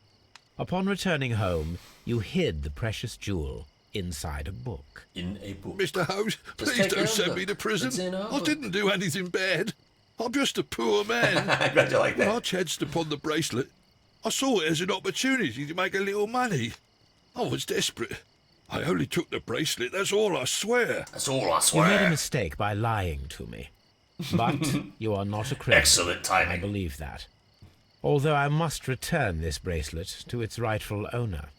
Upon returning home, you hid the precious jewel inside a book. In a book. Mr. Holmes, Just please take don't a send look. me to It's prison. in a I book. didn't do anything bad. I'm just a poor man. I'm glad you like When that. I chanced upon the bracelet, I saw it as an opportunity to make a little money. I was desperate. I only took the bracelet, that's all I swear. That's all I You swear. made a mistake by lying to me. But you are not a criminal. Excellent timing. I believe that. Although I must return this bracelet to its rightful owner.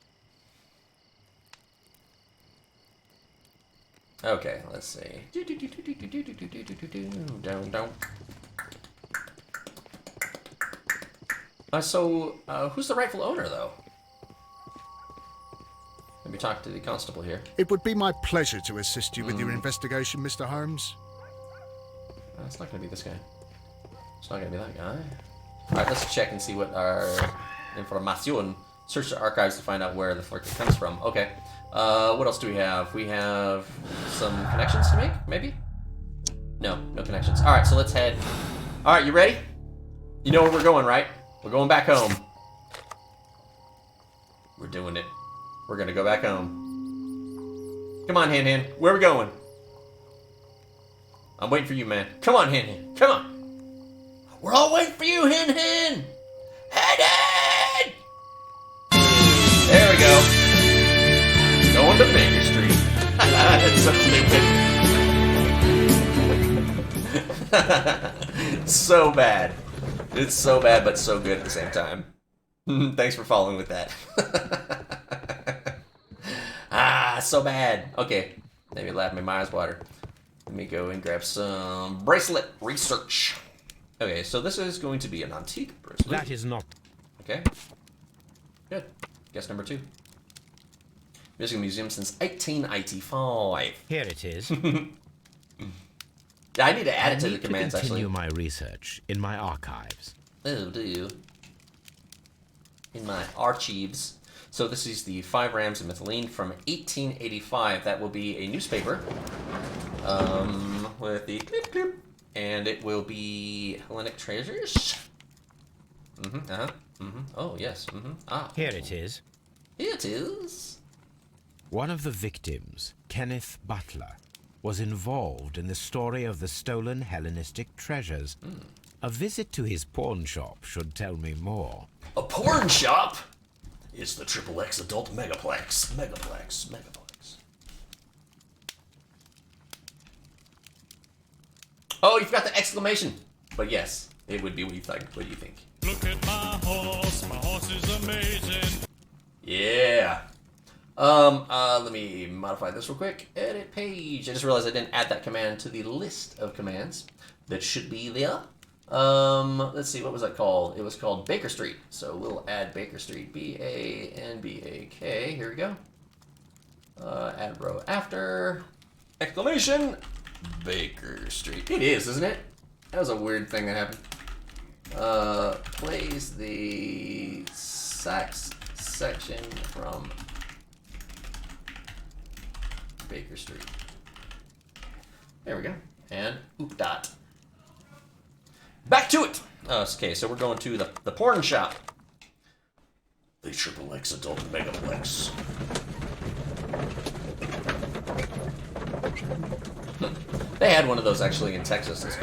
Okay, let's see. Down. So, who's the rightful owner, though? Let me talk to the constable here. It would be my pleasure to assist you with your investigation, Mr. Holmes. It's not going to be this guy. It's not going to be that guy. Alright, let's check and see what our information. Search the archives to find out where the flirt comes from. Okay. What else do we have? We have some connections to make, maybe? No connections. Alright, so let's head. Alright, you ready? You know where we're going, right? We're going back home. We're doing it. We're gonna go back home. Come on, Hen. Where are we going? I'm waiting for you, man. Come on, Hen. Come on. We're all waiting for you, Hen. Hen! There we go. Going to Baker Street. That's so stupid. So bad. It's so bad, but so good at the same time. Thanks for following with that. So bad. Okay, maybe lad me Myers water. Let me go and grab some bracelet research. Okay, so this is going to be an antique bracelet. That is not. Okay. Good. Guess number 2. Music Museum since 1885. Here it is. I need to add it to I the need commands, to continue actually. my research in my archives. Oh, do you? In my archives. So this is the 5 Rams of Methylene from 1885. That will be a newspaper. With the clip clip. And it will be Hellenic Treasures. Oh, yes. Here it is. Here it is. One of the victims, Kenneth Butler, was involved in the story of the stolen Hellenistic treasures. A visit to his pawn shop should tell me more. A porn shop? It's the XXX Adult Megaplex. Oh, you forgot the exclamation. But yes, it would be what you think. What do you think? Look at my horse is amazing. Yeah. Let me modify this real quick. Edit page. I just realized I didn't add that command to the list of commands that should be there. Let's see, what was that called? It was called Baker Street. So we'll add Baker Street. B-A-N-B-A-K. Here we go. Add row after. Exclamation. Baker Street. It is, isn't it? That was a weird thing that happened. Plays the sax section from Baker Street. There we go. And oop dot. Back to it! Okay, so we're going to the porn shop. The XXX Adult Megaplex. They had one of those actually in Texas. It's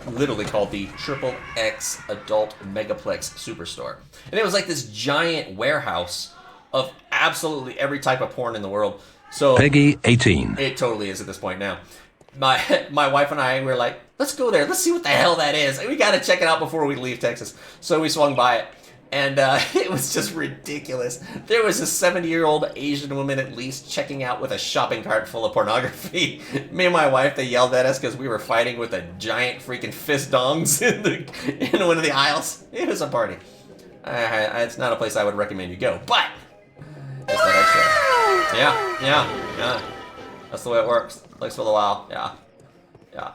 literally called the XXX Adult Megaplex Superstore. And it was like this giant warehouse of absolutely every type of porn in the world. So Peggy 18. It totally is at this point now. My wife and I were like, let's go there. Let's see what the hell that is. We got to check it out before we leave Texas. So we swung by it. And it was just ridiculous. There was a 70-year-old Asian woman at least checking out with a shopping cart full of pornography. Me and my wife, they yelled at us because we were fighting with a giant freaking fist dongs in one of the aisles. It was a party. It's not a place I would recommend you go, but just thought I'd share. Yeah. That's the way it works. Takes a little while. Yeah. Yeah.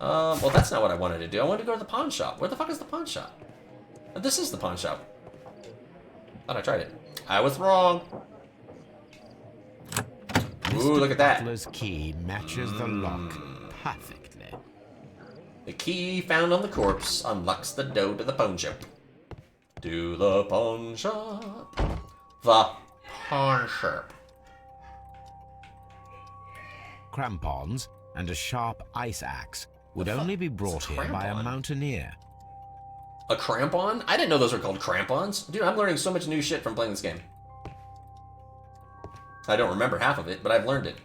Well, that's not what I wanted to do. I wanted to go to the pawn shop. Where the fuck is the pawn shop? This is the pawn shop. Thought I tried it. I was wrong. Ooh, look at that. Butler's key matches the lock perfectly. The key found on the corpse unlocks the door to the pawn shop. To the pawn shop. The pawn shop. Crampons and a sharp ice axe would only be brought here by a mountaineer. A crampon? I didn't know those were called crampons. Dude, I'm learning so much new shit from playing this game. I don't remember half of it, but I've learned it.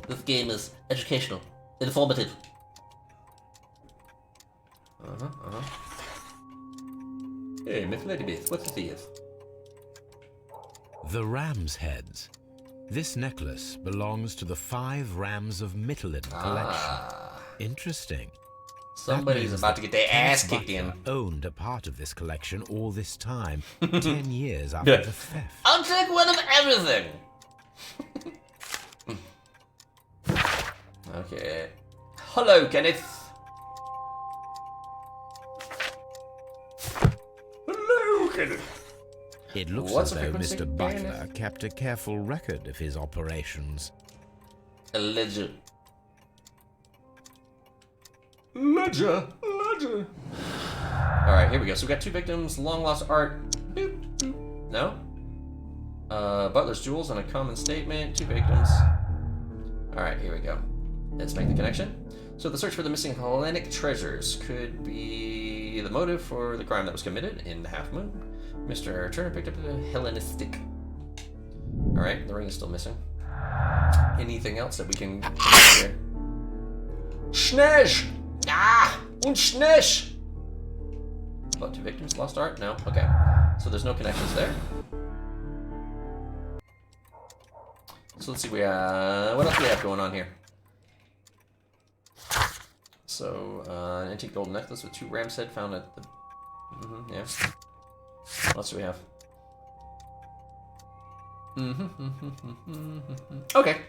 This game is educational, informative. Hey, Miss Ladybeth, what's this? The ram's heads. This necklace belongs to the 5 rams of Mittelin collection. Interesting. Somebody's about to get their ass kicked in. Owned a part of this collection all this time, 10 years after the theft. I'll take one of everything. Okay. Hello, Kenneth. Hello, Kenneth. It looks as though Mr. Butler kept a careful record of his operations. A ledger. Ledger. Alright, here we go. So we got 2 victims, long lost art. Boop, boop. No? Butler's jewels and a common statement. 2 victims. Alright, here we go. Let's make the connection. So the search for the missing Hellenic treasures could be the motive for the crime that was committed in the Half Moon. Mr. Turner picked up a Hellenistic. Alright, the ring is still missing. Anything else that we can here? Schnesh! Ah! Und Schnesh! About 2 victims, lost art? No? Okay. So there's no connections there. So let's see, what else do we have going on here? So, an antique gold necklace with 2 ram's head found at the... yeah. What else do we have? Okay.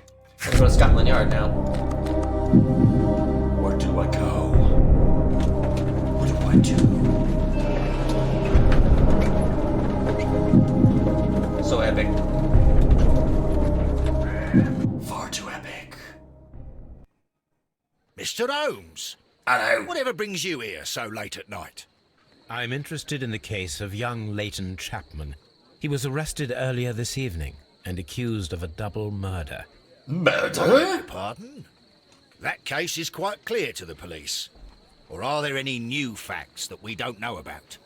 Gonna go to Scotland Yard now. Where do I go? What do I do? So epic. Far too epic. Mr. Holmes. Hello. Whatever brings you here so late at night? I'm interested in the case of young Leighton Chapman. He was arrested earlier this evening and accused of a double murder. Murder? Pardon? That case is quite clear to the police. Or are there any new facts that we don't know about?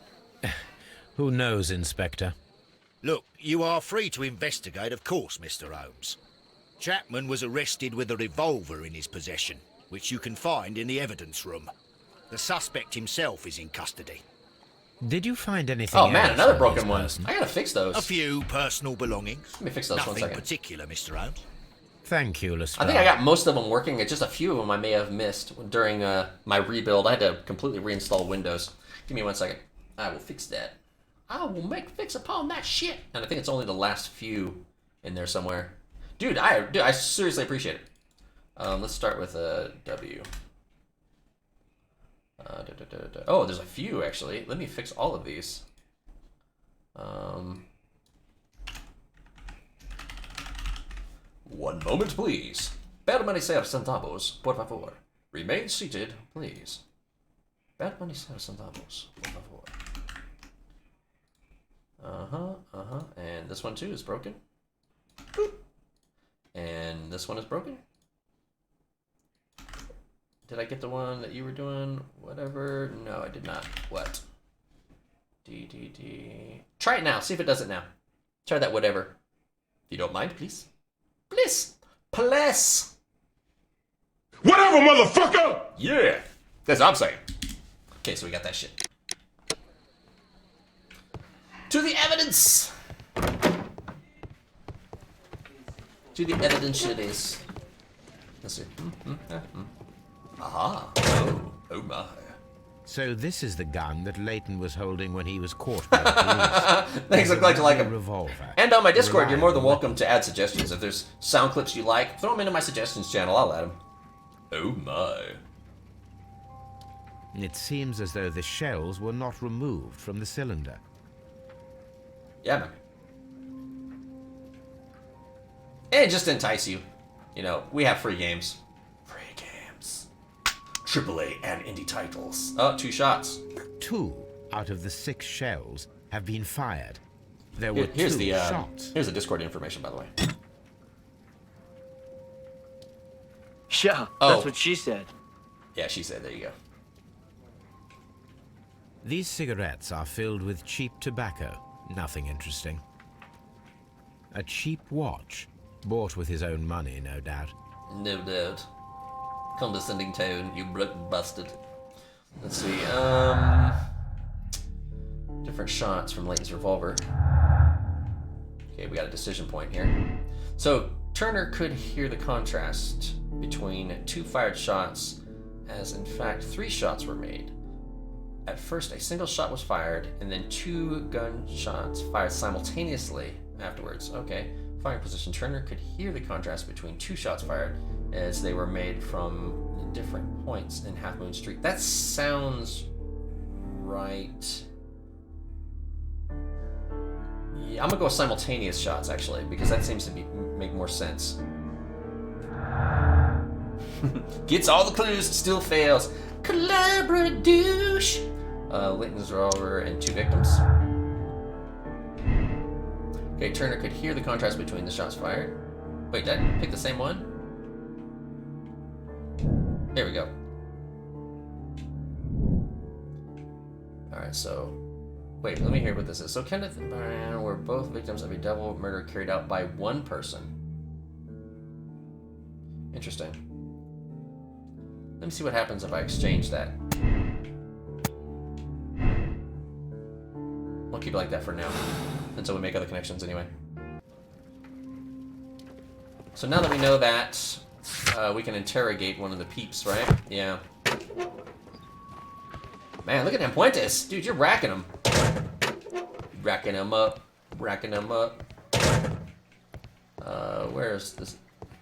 Who knows, Inspector? Look, you are free to investigate, of course, Mr. Holmes. Chapman was arrested with a revolver in his possession, which you can find in the evidence room. The suspect himself is in custody. Did you find anything Oh man, else another on broken this one. person? I gotta fix those. A few personal belongings. Let me fix those Nothing 1 second. particular, Mr. Holmes. Thank you, Lestrade. I think I got most of them working. It's just a few of them I may have missed during my rebuild. I had to completely reinstall Windows. Give me 1 second. I will fix that. I will fix upon that shit. And I think it's only the last few in there somewhere. Dude, I seriously appreciate it. Let's start with a W. Oh, there's a few actually. Let me fix all of these. 1 moment, please. Permanecer centavos, por favor. Remain seated, please. Permanecer centavos, por favor. And this one too is broken. Boop. And this one is broken. Did I get the one that you were doing? Whatever. No, I did not. What? D. Try it now. See if it does it now. Try that whatever. If you don't mind, please. Please. Please. Whatever, motherfucker! Yeah. That's what I'm saying. Okay, so we got that shit. To the evidence. To the evidence it is. Let's see. Aha. Oh my. So this is the gun that Leighton was holding when he was caught by the police. Thanks, I'm glad you like them. Revolver. And on my Discord, you're more than Reliable welcome to add suggestions. If there's sound clips you like, throw them into my suggestions channel. I'll add them. Oh my. It seems as though the shells were not removed from the cylinder. Yeah, man. And just to entice you. You know, we have free games. Free games. AAA and indie titles. Oh, 2 shots. 2 out of the 6 shells have been fired. There were 2 shots. Here's the Discord information, by the way. Yeah, that's what she said. Yeah, she said. There you go. These cigarettes are filled with cheap tobacco. Nothing interesting. A cheap watch, bought with his own money, no doubt. No doubt. Condescending tone, you busted. Let's see, different shots from Layton's revolver. Okay, we got a decision point here. So, Turner could hear the contrast between 2 fired shots, as in fact 3 shots were made. At first, a single shot was fired, and then 2 gunshots fired simultaneously afterwards. Okay. Firing position. Turner could hear the contrast between 2 shots fired, as they were made from different points in Half Moon Street. That sounds right. Yeah, I'm gonna go with simultaneous shots, actually, because that seems to make more sense. Gets all the clues, still fails. Collaborate douche. Layton's revolver and 2 victims. Okay, Turner could hear the contrast between the shots fired. Wait, did I pick the same one? There we go. Alright, so... Wait, let me hear what this is. So Kenneth and Brian were both victims of a double murder carried out by one person. Interesting. Let me see what happens if I exchange that. We'll keep it like that for now, until we make other connections anyway. So now that we know that, we can interrogate one of the peeps, right? Yeah. Man, look at them puentes. Dude, you're racking them. Racking them up. Racking them up. Where's this?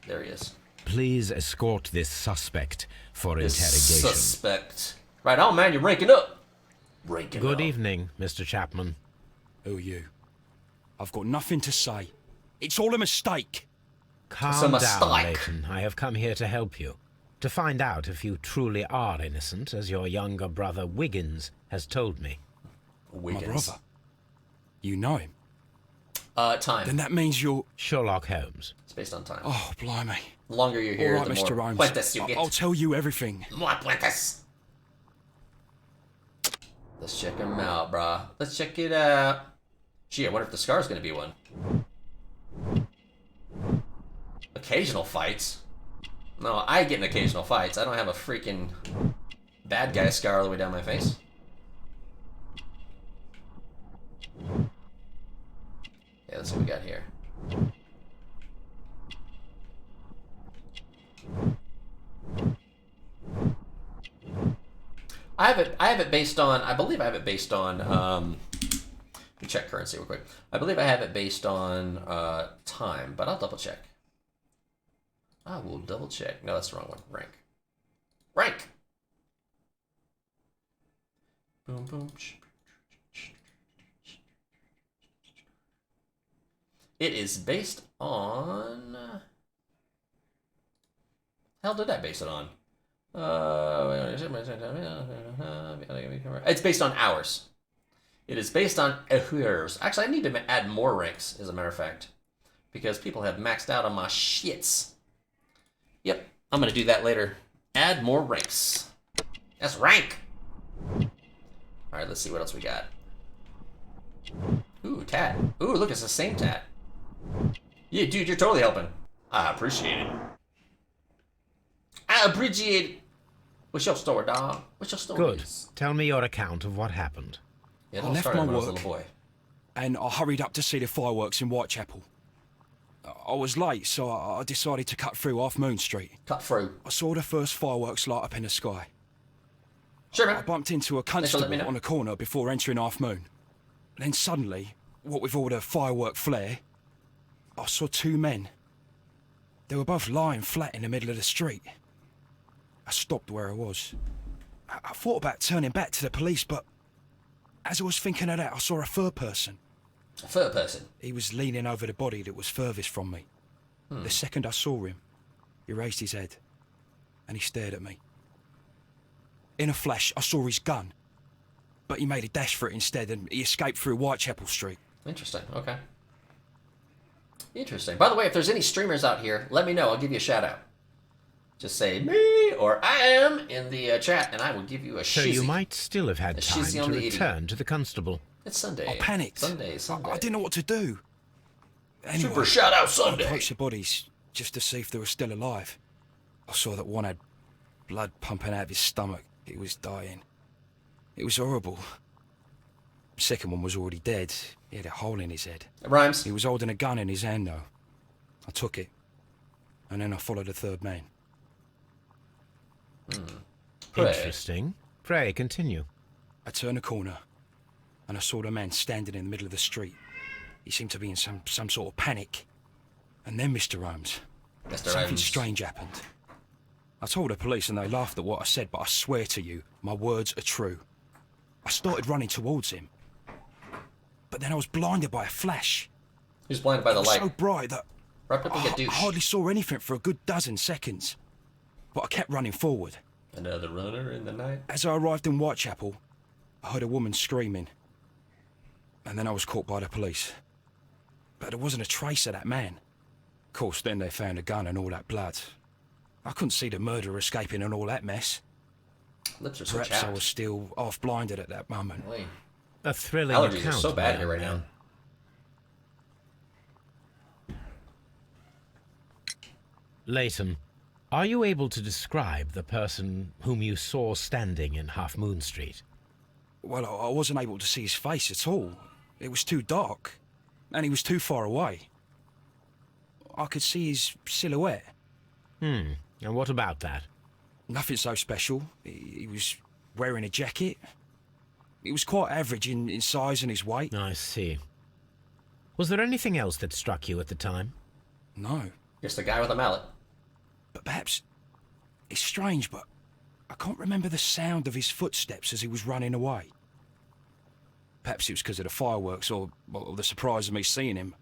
There he is. Please escort this suspect for This interrogation. suspect. Right on, man. You're ranking up. Ranking Good up. evening, Mr. Chapman. Who are you? I've got nothing to say. It's all a mistake. Calm down, Layton. I have come here to help you. To find out if you truly are innocent, as your younger brother Wiggins has told me. Wiggins. My brother? You know him? Time. Then that means you're... Sherlock Holmes. It's based on time. Oh, blimey. The longer you're here, all right, the Mr. more Holmes. puentes you get. I'll tell you everything. More puentes. Let's check him out, brah. Let's check it out. Gee, I wonder if the scar's gonna be one. Occasional fights? No, I get in occasional fights. I don't have a freaking bad guy scar all the way down my face. Yeah, let's see what we got here. I have it based on, I believe I have it based on, let me check currency real quick. I believe I have it based on time, but I'll double check. I will double check. No, that's the wrong one. Rank. Rank! Boom, boom. It is based on... Hell did I base it on? It's based on hours. It is based on hours. Actually, I need to add more ranks, as a matter of fact, because people have maxed out on my shits. Yep, I'm gonna do that later. Add more ranks. That's rank. All right, let's see what else we got. Ooh, tat. Ooh, look, it's the same tat. Yeah, dude, you're totally helping. I appreciate it. I appreciate it. What's your story, dog? What's your story? Good. Tell me your account of what happened. Yeah, I left my work and I hurried up to see the fireworks in Whitechapel. I was late, so I decided to cut through Half Moon Street. Cut through. I saw the first fireworks light up in the sky. Sure, man. I bumped into a constable on a corner before entering Half Moon. Then suddenly, what with all the firework flare, I saw two men. They were both lying flat in the middle of the street. I stopped where I was. I thought about turning back to the police, but as I was thinking of that, I saw a third person. A third person? He was leaning over the body that was furthest from me. The second I saw him, he raised his head and he stared at me. In a flash, I saw his gun, but he made a dash for it instead and he escaped through Whitechapel Street. Interesting, okay. Interesting. By the way, if there's any streamers out here, let me know. I'll give you a shout out. Just say me or I am in the chat and I will give you a So shizzy. you might still have had A time shizzy to on the return to the constable. It's Sunday. I panicked. Sunday. I didn't know what to do. Anyway, Super shout out Sunday. I approached the bodies just to see if they were still alive. I saw that one had blood pumping out of his stomach. He was dying. It was horrible. The second one was already dead. He had a hole in his head. It rhymes. He was holding a gun in his hand, though. I took it, and then I followed the third man. Interesting. Pray, continue. I turned a corner, and I saw the man standing in the middle of the street. He seemed to be in some sort of panic. And then, Mr. Holmes, something Holmes. strange happened. I told the police, and they laughed at what I said, but I swear to you, my words are true. I started running towards him, but then I was blinded by a flash. He was blinded by the It was light. so bright that Wrapped up like a douche. I hardly saw anything for a good dozen seconds. But I kept running forward. Another runner in the night. As I arrived in Whitechapel, I heard a woman screaming. And then I was caught by the police. But there wasn't a trace of that man. Of course, then they found a gun and all that blood. I couldn't see the murderer escaping and all that mess. Lips are so Perhaps I chapped. was still half-blinded at that moment. A thrilling Allergies are account, so bad my here right young now. man. Leighton, are you able to describe the person whom you saw standing in Half Moon Street? Well, I wasn't able to see his face at all. It was too dark, and he was too far away. I could see his silhouette. And what about that? Nothing so special. He was wearing a jacket. He was quite average in size and his weight. I see. Was there anything else that struck you at the time? No. Just the guy with a mallet. But perhaps it's strange, but I can't remember the sound of his footsteps as he was running away. Perhaps it was because of the fireworks or the surprise of me seeing him.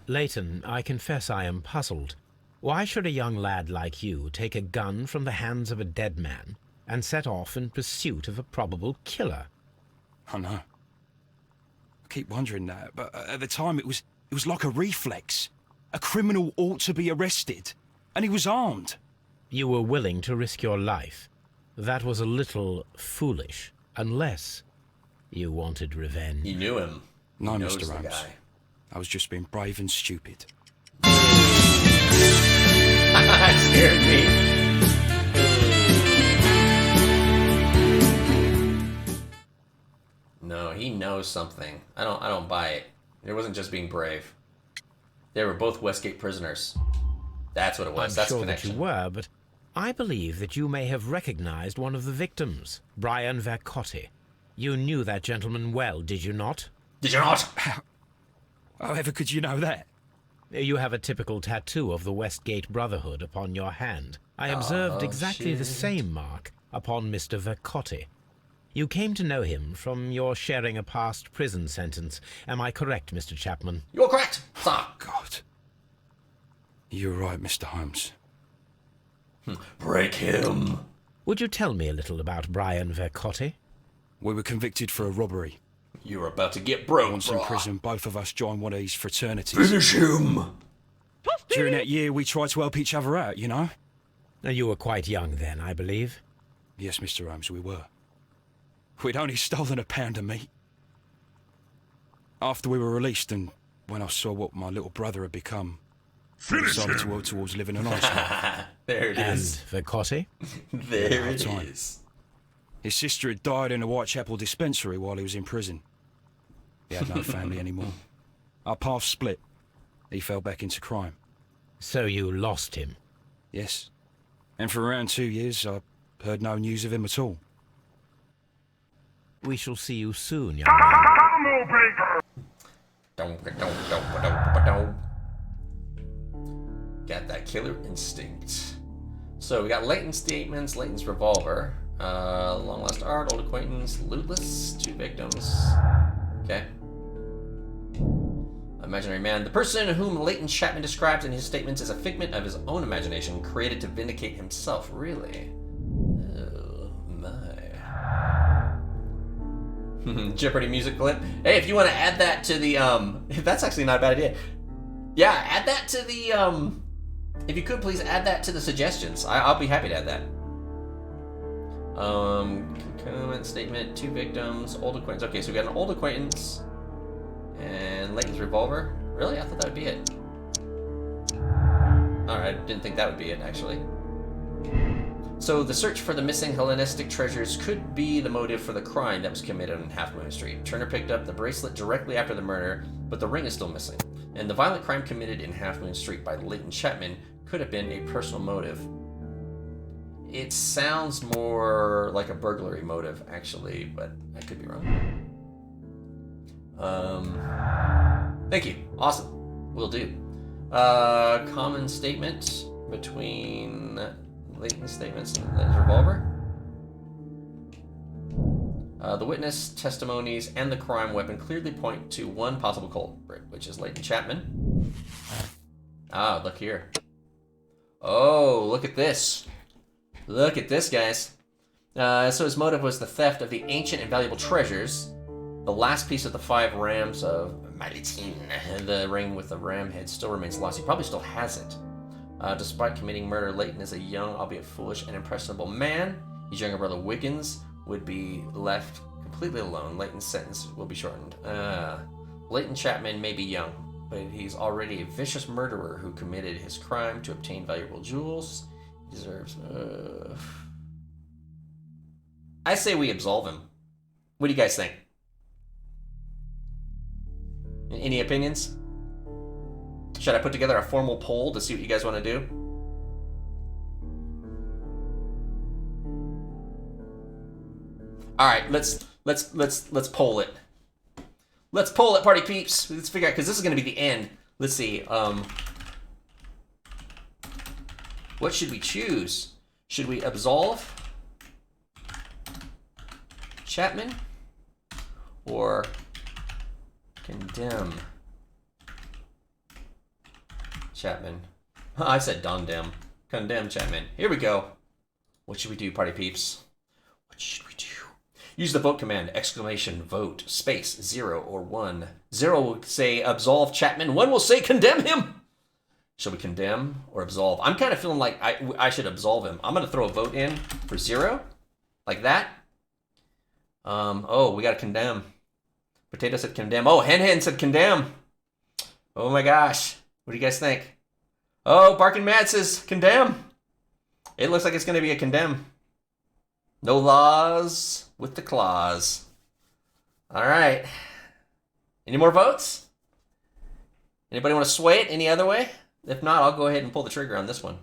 Leighton, I confess I am puzzled. Why should a young lad like you take a gun from the hands of a dead man and set off in pursuit of a probable killer? I know. I keep wondering that, but at the time it was like a reflex. A criminal ought to be arrested, and he was armed. You were willing to risk your life. That was a little foolish, unless you wanted revenge. You knew him. No, He knows Mr. the Holmes. guy. I was just being brave and stupid. That scared me. No, he knows something. I don't buy it. It wasn't just being brave. They were both Westgate prisoners. That's what it was. I'm That's sure the that connection. you were, but I believe that you may have recognized one of the victims, Brian Vercotti. You knew that gentleman well, did you not? Did you not? However could you know that? You have a typical tattoo of the Westgate Brotherhood upon your hand. I observed exactly the same mark upon Mr. Vercotti. You came to know him from your sharing a past prison sentence. Am I correct, Mr. Chapman? You're correct, sir. God. You're right, Mr. Holmes. Break him. Would you tell me a little about Brian Vercotti? We were convicted for a robbery. You were about to get broke, Once in brah. prison, both of us joined one of these fraternities. Finish him. During that year, we tried to help each other out, you know? You were quite young then, I believe. Yes, Mr. Holmes, we were. We'd only stolen a pound of meat. After we were released, and when I saw what my little brother had become, I decided to work towards living a nice life. There it is. And Vercotti? There it time. is. His sister had died in a Whitechapel dispensary while he was in prison. He had no family anymore. Our paths split. He fell back into crime. So you lost him? Yes. And for around 2 years, I heard no news of him at all. We shall see you soon, young man. Got that killer instinct. So we got latent statements, Layton's revolver, long lost art, old acquaintance, lootless, 2 victims. Okay. Imaginary man. The person whom Leighton Chapman describes in his statements is a figment of his own imagination, created to vindicate himself. Really? Oh my. Jeopardy music clip. Hey, if you want to add that to the that's actually not a bad idea. Yeah, add that to the if you could please add that to the suggestions. I'll be happy to add that. Comment statement, 2 victims, old acquaintance. Okay, so we got an old acquaintance and Leighton's revolver. Really? I thought that would be it. Alright, didn't think that would be it actually. So the search for the missing Hellenistic treasures could be the motive for the crime that was committed on Half Moon Street. Turner picked up the bracelet directly after the murder, but the ring is still missing. And the violent crime committed in Half Moon Street by Leighton Chapman could have been a personal motive. It sounds more like a burglary motive, actually, but I could be wrong. Thank you. Awesome. Will do. Common statement between Leighton's statements and his revolver. The witness testimonies and the crime weapon clearly point to one possible culprit, which is Leighton Chapman. Ah, look here. Oh, look at this. Look at this, guys. So his motive was the theft of the ancient and valuable treasures. The last piece of the 5 rams of Malitin, the ring with the ram head, still remains lost. He probably still has it. Despite committing murder, Leighton is a young, albeit foolish and impressionable man. His younger brother Wiggins would be left completely alone. Leighton's sentence will be shortened. Leighton Chapman may be young, but he's already a vicious murderer who committed his crime to obtain valuable jewels. He deserves... I say we absolve him. What do you guys think? Any opinions? Should I put together a formal poll to see what you guys want to do? All right, let's poll it. Let's poll it, party peeps. Let's figure out, because this is going to be the end. Let's see. What should we choose? Should we absolve Chapman or condemn Chapman? I said condemn. Condemn Chapman. Here we go. What should we do, party peeps? What should we do? Use the vote command, exclamation, vote, space, 0 or 1. 0 will say absolve Chapman, 1 will say condemn him. Shall we condemn or absolve? I'm kind of feeling like I should absolve him. I'm going to throw a vote in for 0, like that. Oh, we got to condemn. Potato said condemn. Oh, Hen said condemn. Oh my gosh. What do you guys think? Oh, Barkin' Mad says condemn. It looks like it's going to be a condemn. No laws with the claws. All right. Any more votes? Anybody want to sway it any other way? If not, I'll go ahead and pull the trigger on this one.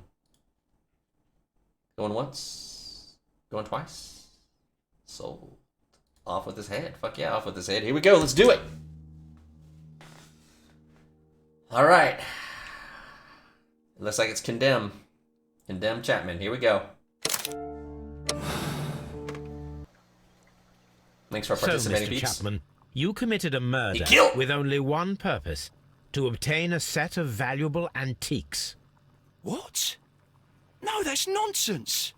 Going once. Going twice. Sold. Off with his head. Fuck yeah, off with his head. Here we go. Let's do it. All right. It looks like it's condemn. Condemn Chapman. Here we go. Thanks for participating, Mr. peeps. Chapman, you committed a murder with only one purpose: to obtain a set of valuable antiques. What? No, that's nonsense.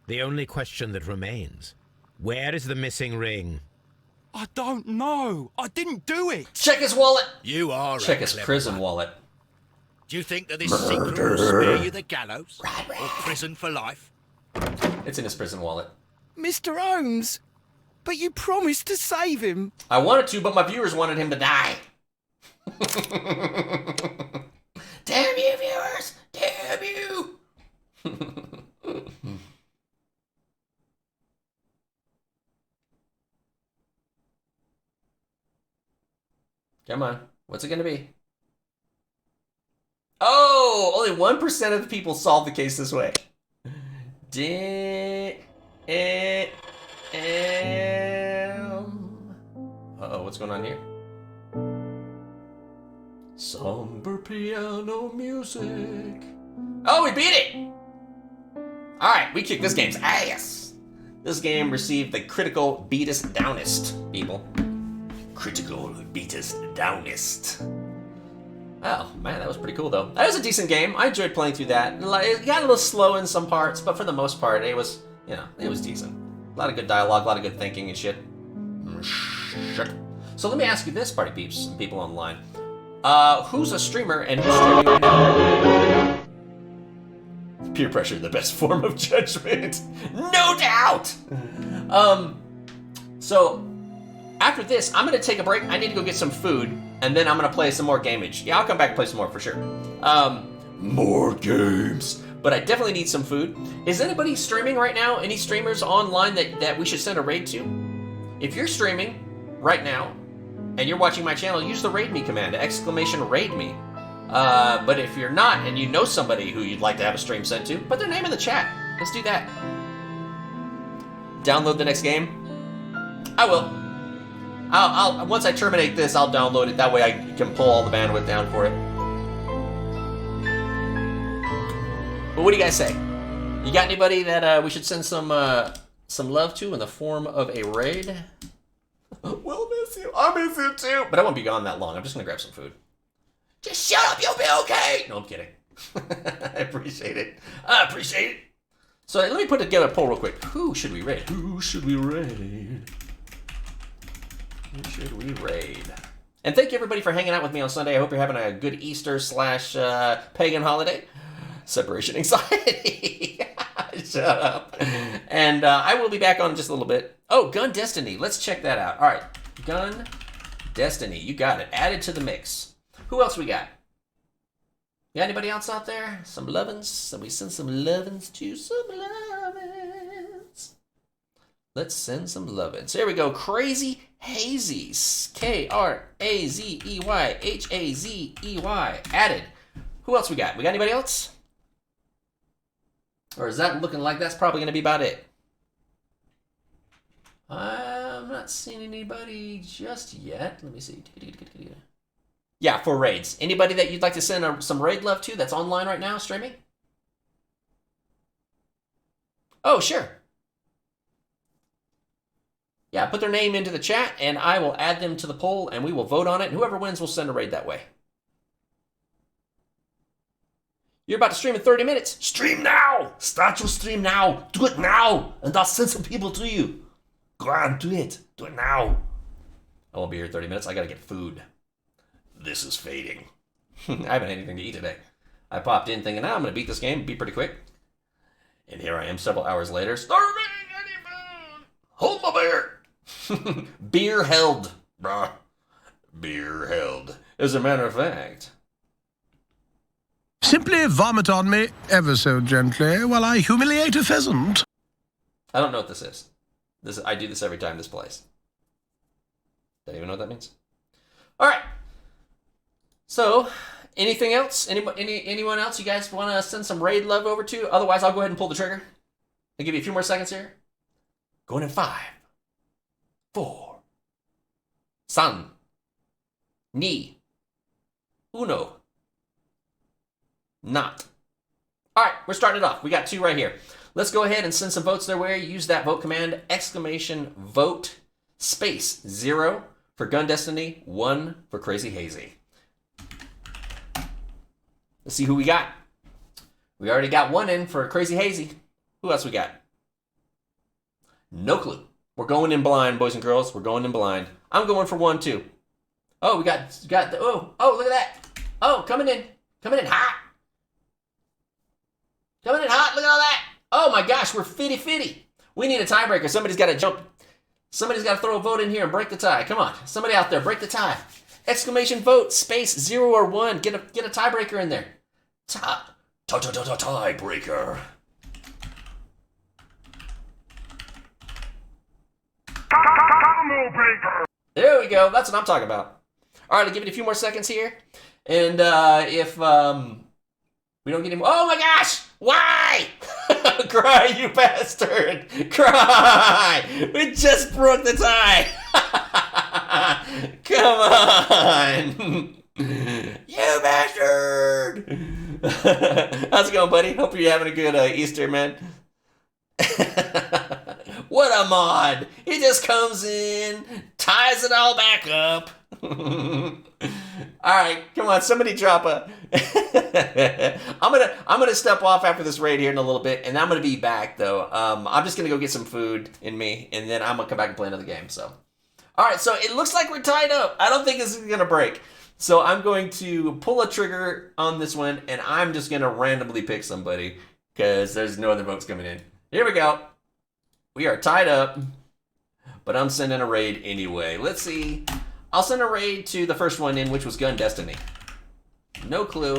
The only question that remains: where is the missing ring? I don't know. I didn't do it. Check his wallet. You are Check a his clever prison one. wallet. Do you think that this secret will spare you the gallows or prison for life? It's in his prison wallet. Mr. Holmes, but you promised to save him. I wanted to, but my viewers wanted him to die. Damn you, viewers! Damn you! Come on. What's it going to be? Oh! Only 1% of the people solved the case this way. Uh-oh. what's going on here. Somber piano music. Oh, we beat it! Alright, we kicked this game's ass. This game received the critical beatest downest, people. Critical beatest downest. Oh, man, that was pretty cool, though. That was a decent game. I enjoyed playing through that. It got a little slow in some parts, but for the most part, it was, you know, it was decent. A lot of good dialogue, a lot of good thinking and shit. Shit. So let me ask you this, party peeps and people online. Who's a streamer and who's streaming right now? Peer pressure, the best form of judgment. No doubt! So, after this, I'm going to take a break. I need to go get some food, and then I'm going to play some more gamage. Yeah, I'll come back and play some more for sure. More games. But I definitely need some food. Is anybody streaming right now? Any streamers online that we should send a raid to? If you're streaming right now, and you're watching my channel, use the raid me command, !raid me. But if you're not, and you know somebody who you'd like to have a stream sent to, put their name in the chat. Let's do that. Download the next game? I will. I'll once I terminate this, I'll download it. That way I can pull all the bandwidth down for it. But what do you guys say? You got anybody that we should send some love to in the form of a raid? We'll miss you. I'll miss you too. But I won't be gone that long. I'm just gonna grab some food. Just shut up, you'll be okay! No, I'm kidding. I appreciate it. I appreciate it. So let me put together a poll real quick. Who should we raid? Who should we raid? Who should we raid? And thank you everybody for hanging out with me on Sunday. I hope you're having a good Easter / pagan holiday. Separation anxiety. Shut up. And I will be back on in just a little bit. Oh, Gun Destiny. Let's check that out. All right. Gun Destiny. You got it. Added to the mix. Who else we got? Got anybody else out there? Some lovin's? Can we send some lovin's to some lovin's? Let's send some lovin's. Here we go. Crazy Hazies. KRAZEYHAZEY. Added. Who else we got? We got anybody else? Or is that looking like that's probably going to be about it? I'm not seeing anybody just yet. Let me see. Yeah, for raids. Anybody that you'd like to send some raid love to that's online right now streaming? Oh, sure. Yeah, put their name into the chat and I will add them to the poll and we will vote on it. And whoever wins will send a raid that way. You're about to stream in 30 minutes. Stream now! Start your stream now. Do it now. And I'll send some people to you. Go on, do it. Do it now. I won't be here in 30 minutes. I gotta get food. This is fading. I haven't had anything to eat today. I popped in thinking, I'm gonna beat this game. Be pretty quick. And here I am several hours later. Starving! Any food! Hold my beer! Beer held. Bruh. Beer held. As a matter of fact. Simply vomit on me, ever so gently, while I humiliate a pheasant. I don't know what this is. I do this every time this plays. Don't even know what that means. All right. So, anything else? Anyone else you guys want to send some raid love over to? Otherwise, I'll go ahead and pull the trigger. I'll give you a few more seconds here. Going in 5, 4, 3, 2, 1. Not. All right, we're starting it off. We got 2 right here. Let's go ahead and send some votes their way. Use that vote command, !vote, space 0 for Gun Destiny, 1 for Crazy Hazy. Let's see who we got. We already got 1 in for Crazy Hazy. Who else we got? No clue. We're going in blind, boys and girls. We're going in blind. I'm going for 1 too. Oh, we got the, oh, look at that. Oh, coming in hot. Coming in hot, look at all that. Oh my gosh, we're 50-50. We need a tiebreaker. Somebody's got to jump. Somebody's got to throw a vote in here and break the tie. Come on, somebody out there, break the tie. !vote, space 0 or 1. Get a tiebreaker in there. Tiebreaker. There we go. That's what I'm talking about. All right, I'll give it a few more seconds here. And if we don't get him... Oh my gosh! Why? Cry, you bastard! Cry! We just broke the tie! Come on! You bastard! How's it going, buddy? Hope you're having a good Easter, man. What a mod! He just comes in, ties it all back up. Alright, come on, somebody drop a... I'm gonna step off after this raid here in a little bit, and I'm gonna be back, though. I'm just gonna go get some food in me, and then I'm gonna come back and play another game, so... Alright, so it looks like we're tied up. I don't think this is gonna break. So I'm going to pull a trigger on this one, and I'm just gonna randomly pick somebody, because there's no other votes coming in. Here we go. We are tied up, but I'm sending a raid anyway. Let's see. I'll send a raid to the first one in, which was Gun Destiny. No clue.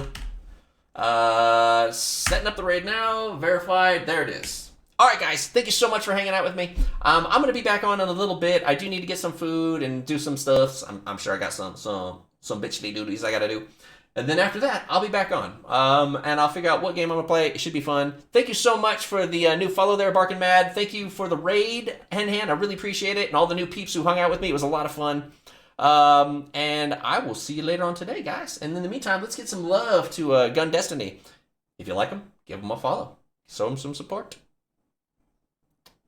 Setting up the raid now. Verified. There it is. Alright, guys. Thank you so much for hanging out with me. I'm going to be back on in a little bit. I do need to get some food and do some stuff. I'm sure I got some bitchly duties I got to do. And then after that, I'll be back on. And I'll figure out what game I'm going to play. It should be fun. Thank you so much for the new follow there, Barkin' Mad. Thank you for the raid, Hen. I really appreciate it. And all the new peeps who hung out with me. It was a lot of fun. And I will see you later on today, guys. And in the meantime, let's get some love to Gun Destiny. If you like them, give them a follow. Show them some support.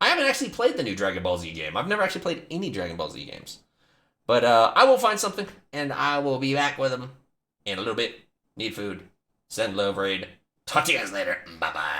I haven't actually played the new Dragon Ball Z game. I've never actually played any Dragon Ball Z games. But I will find something, and I will be back with them in a little bit. Need food. Send love raid. Talk to you guys later. Bye-bye.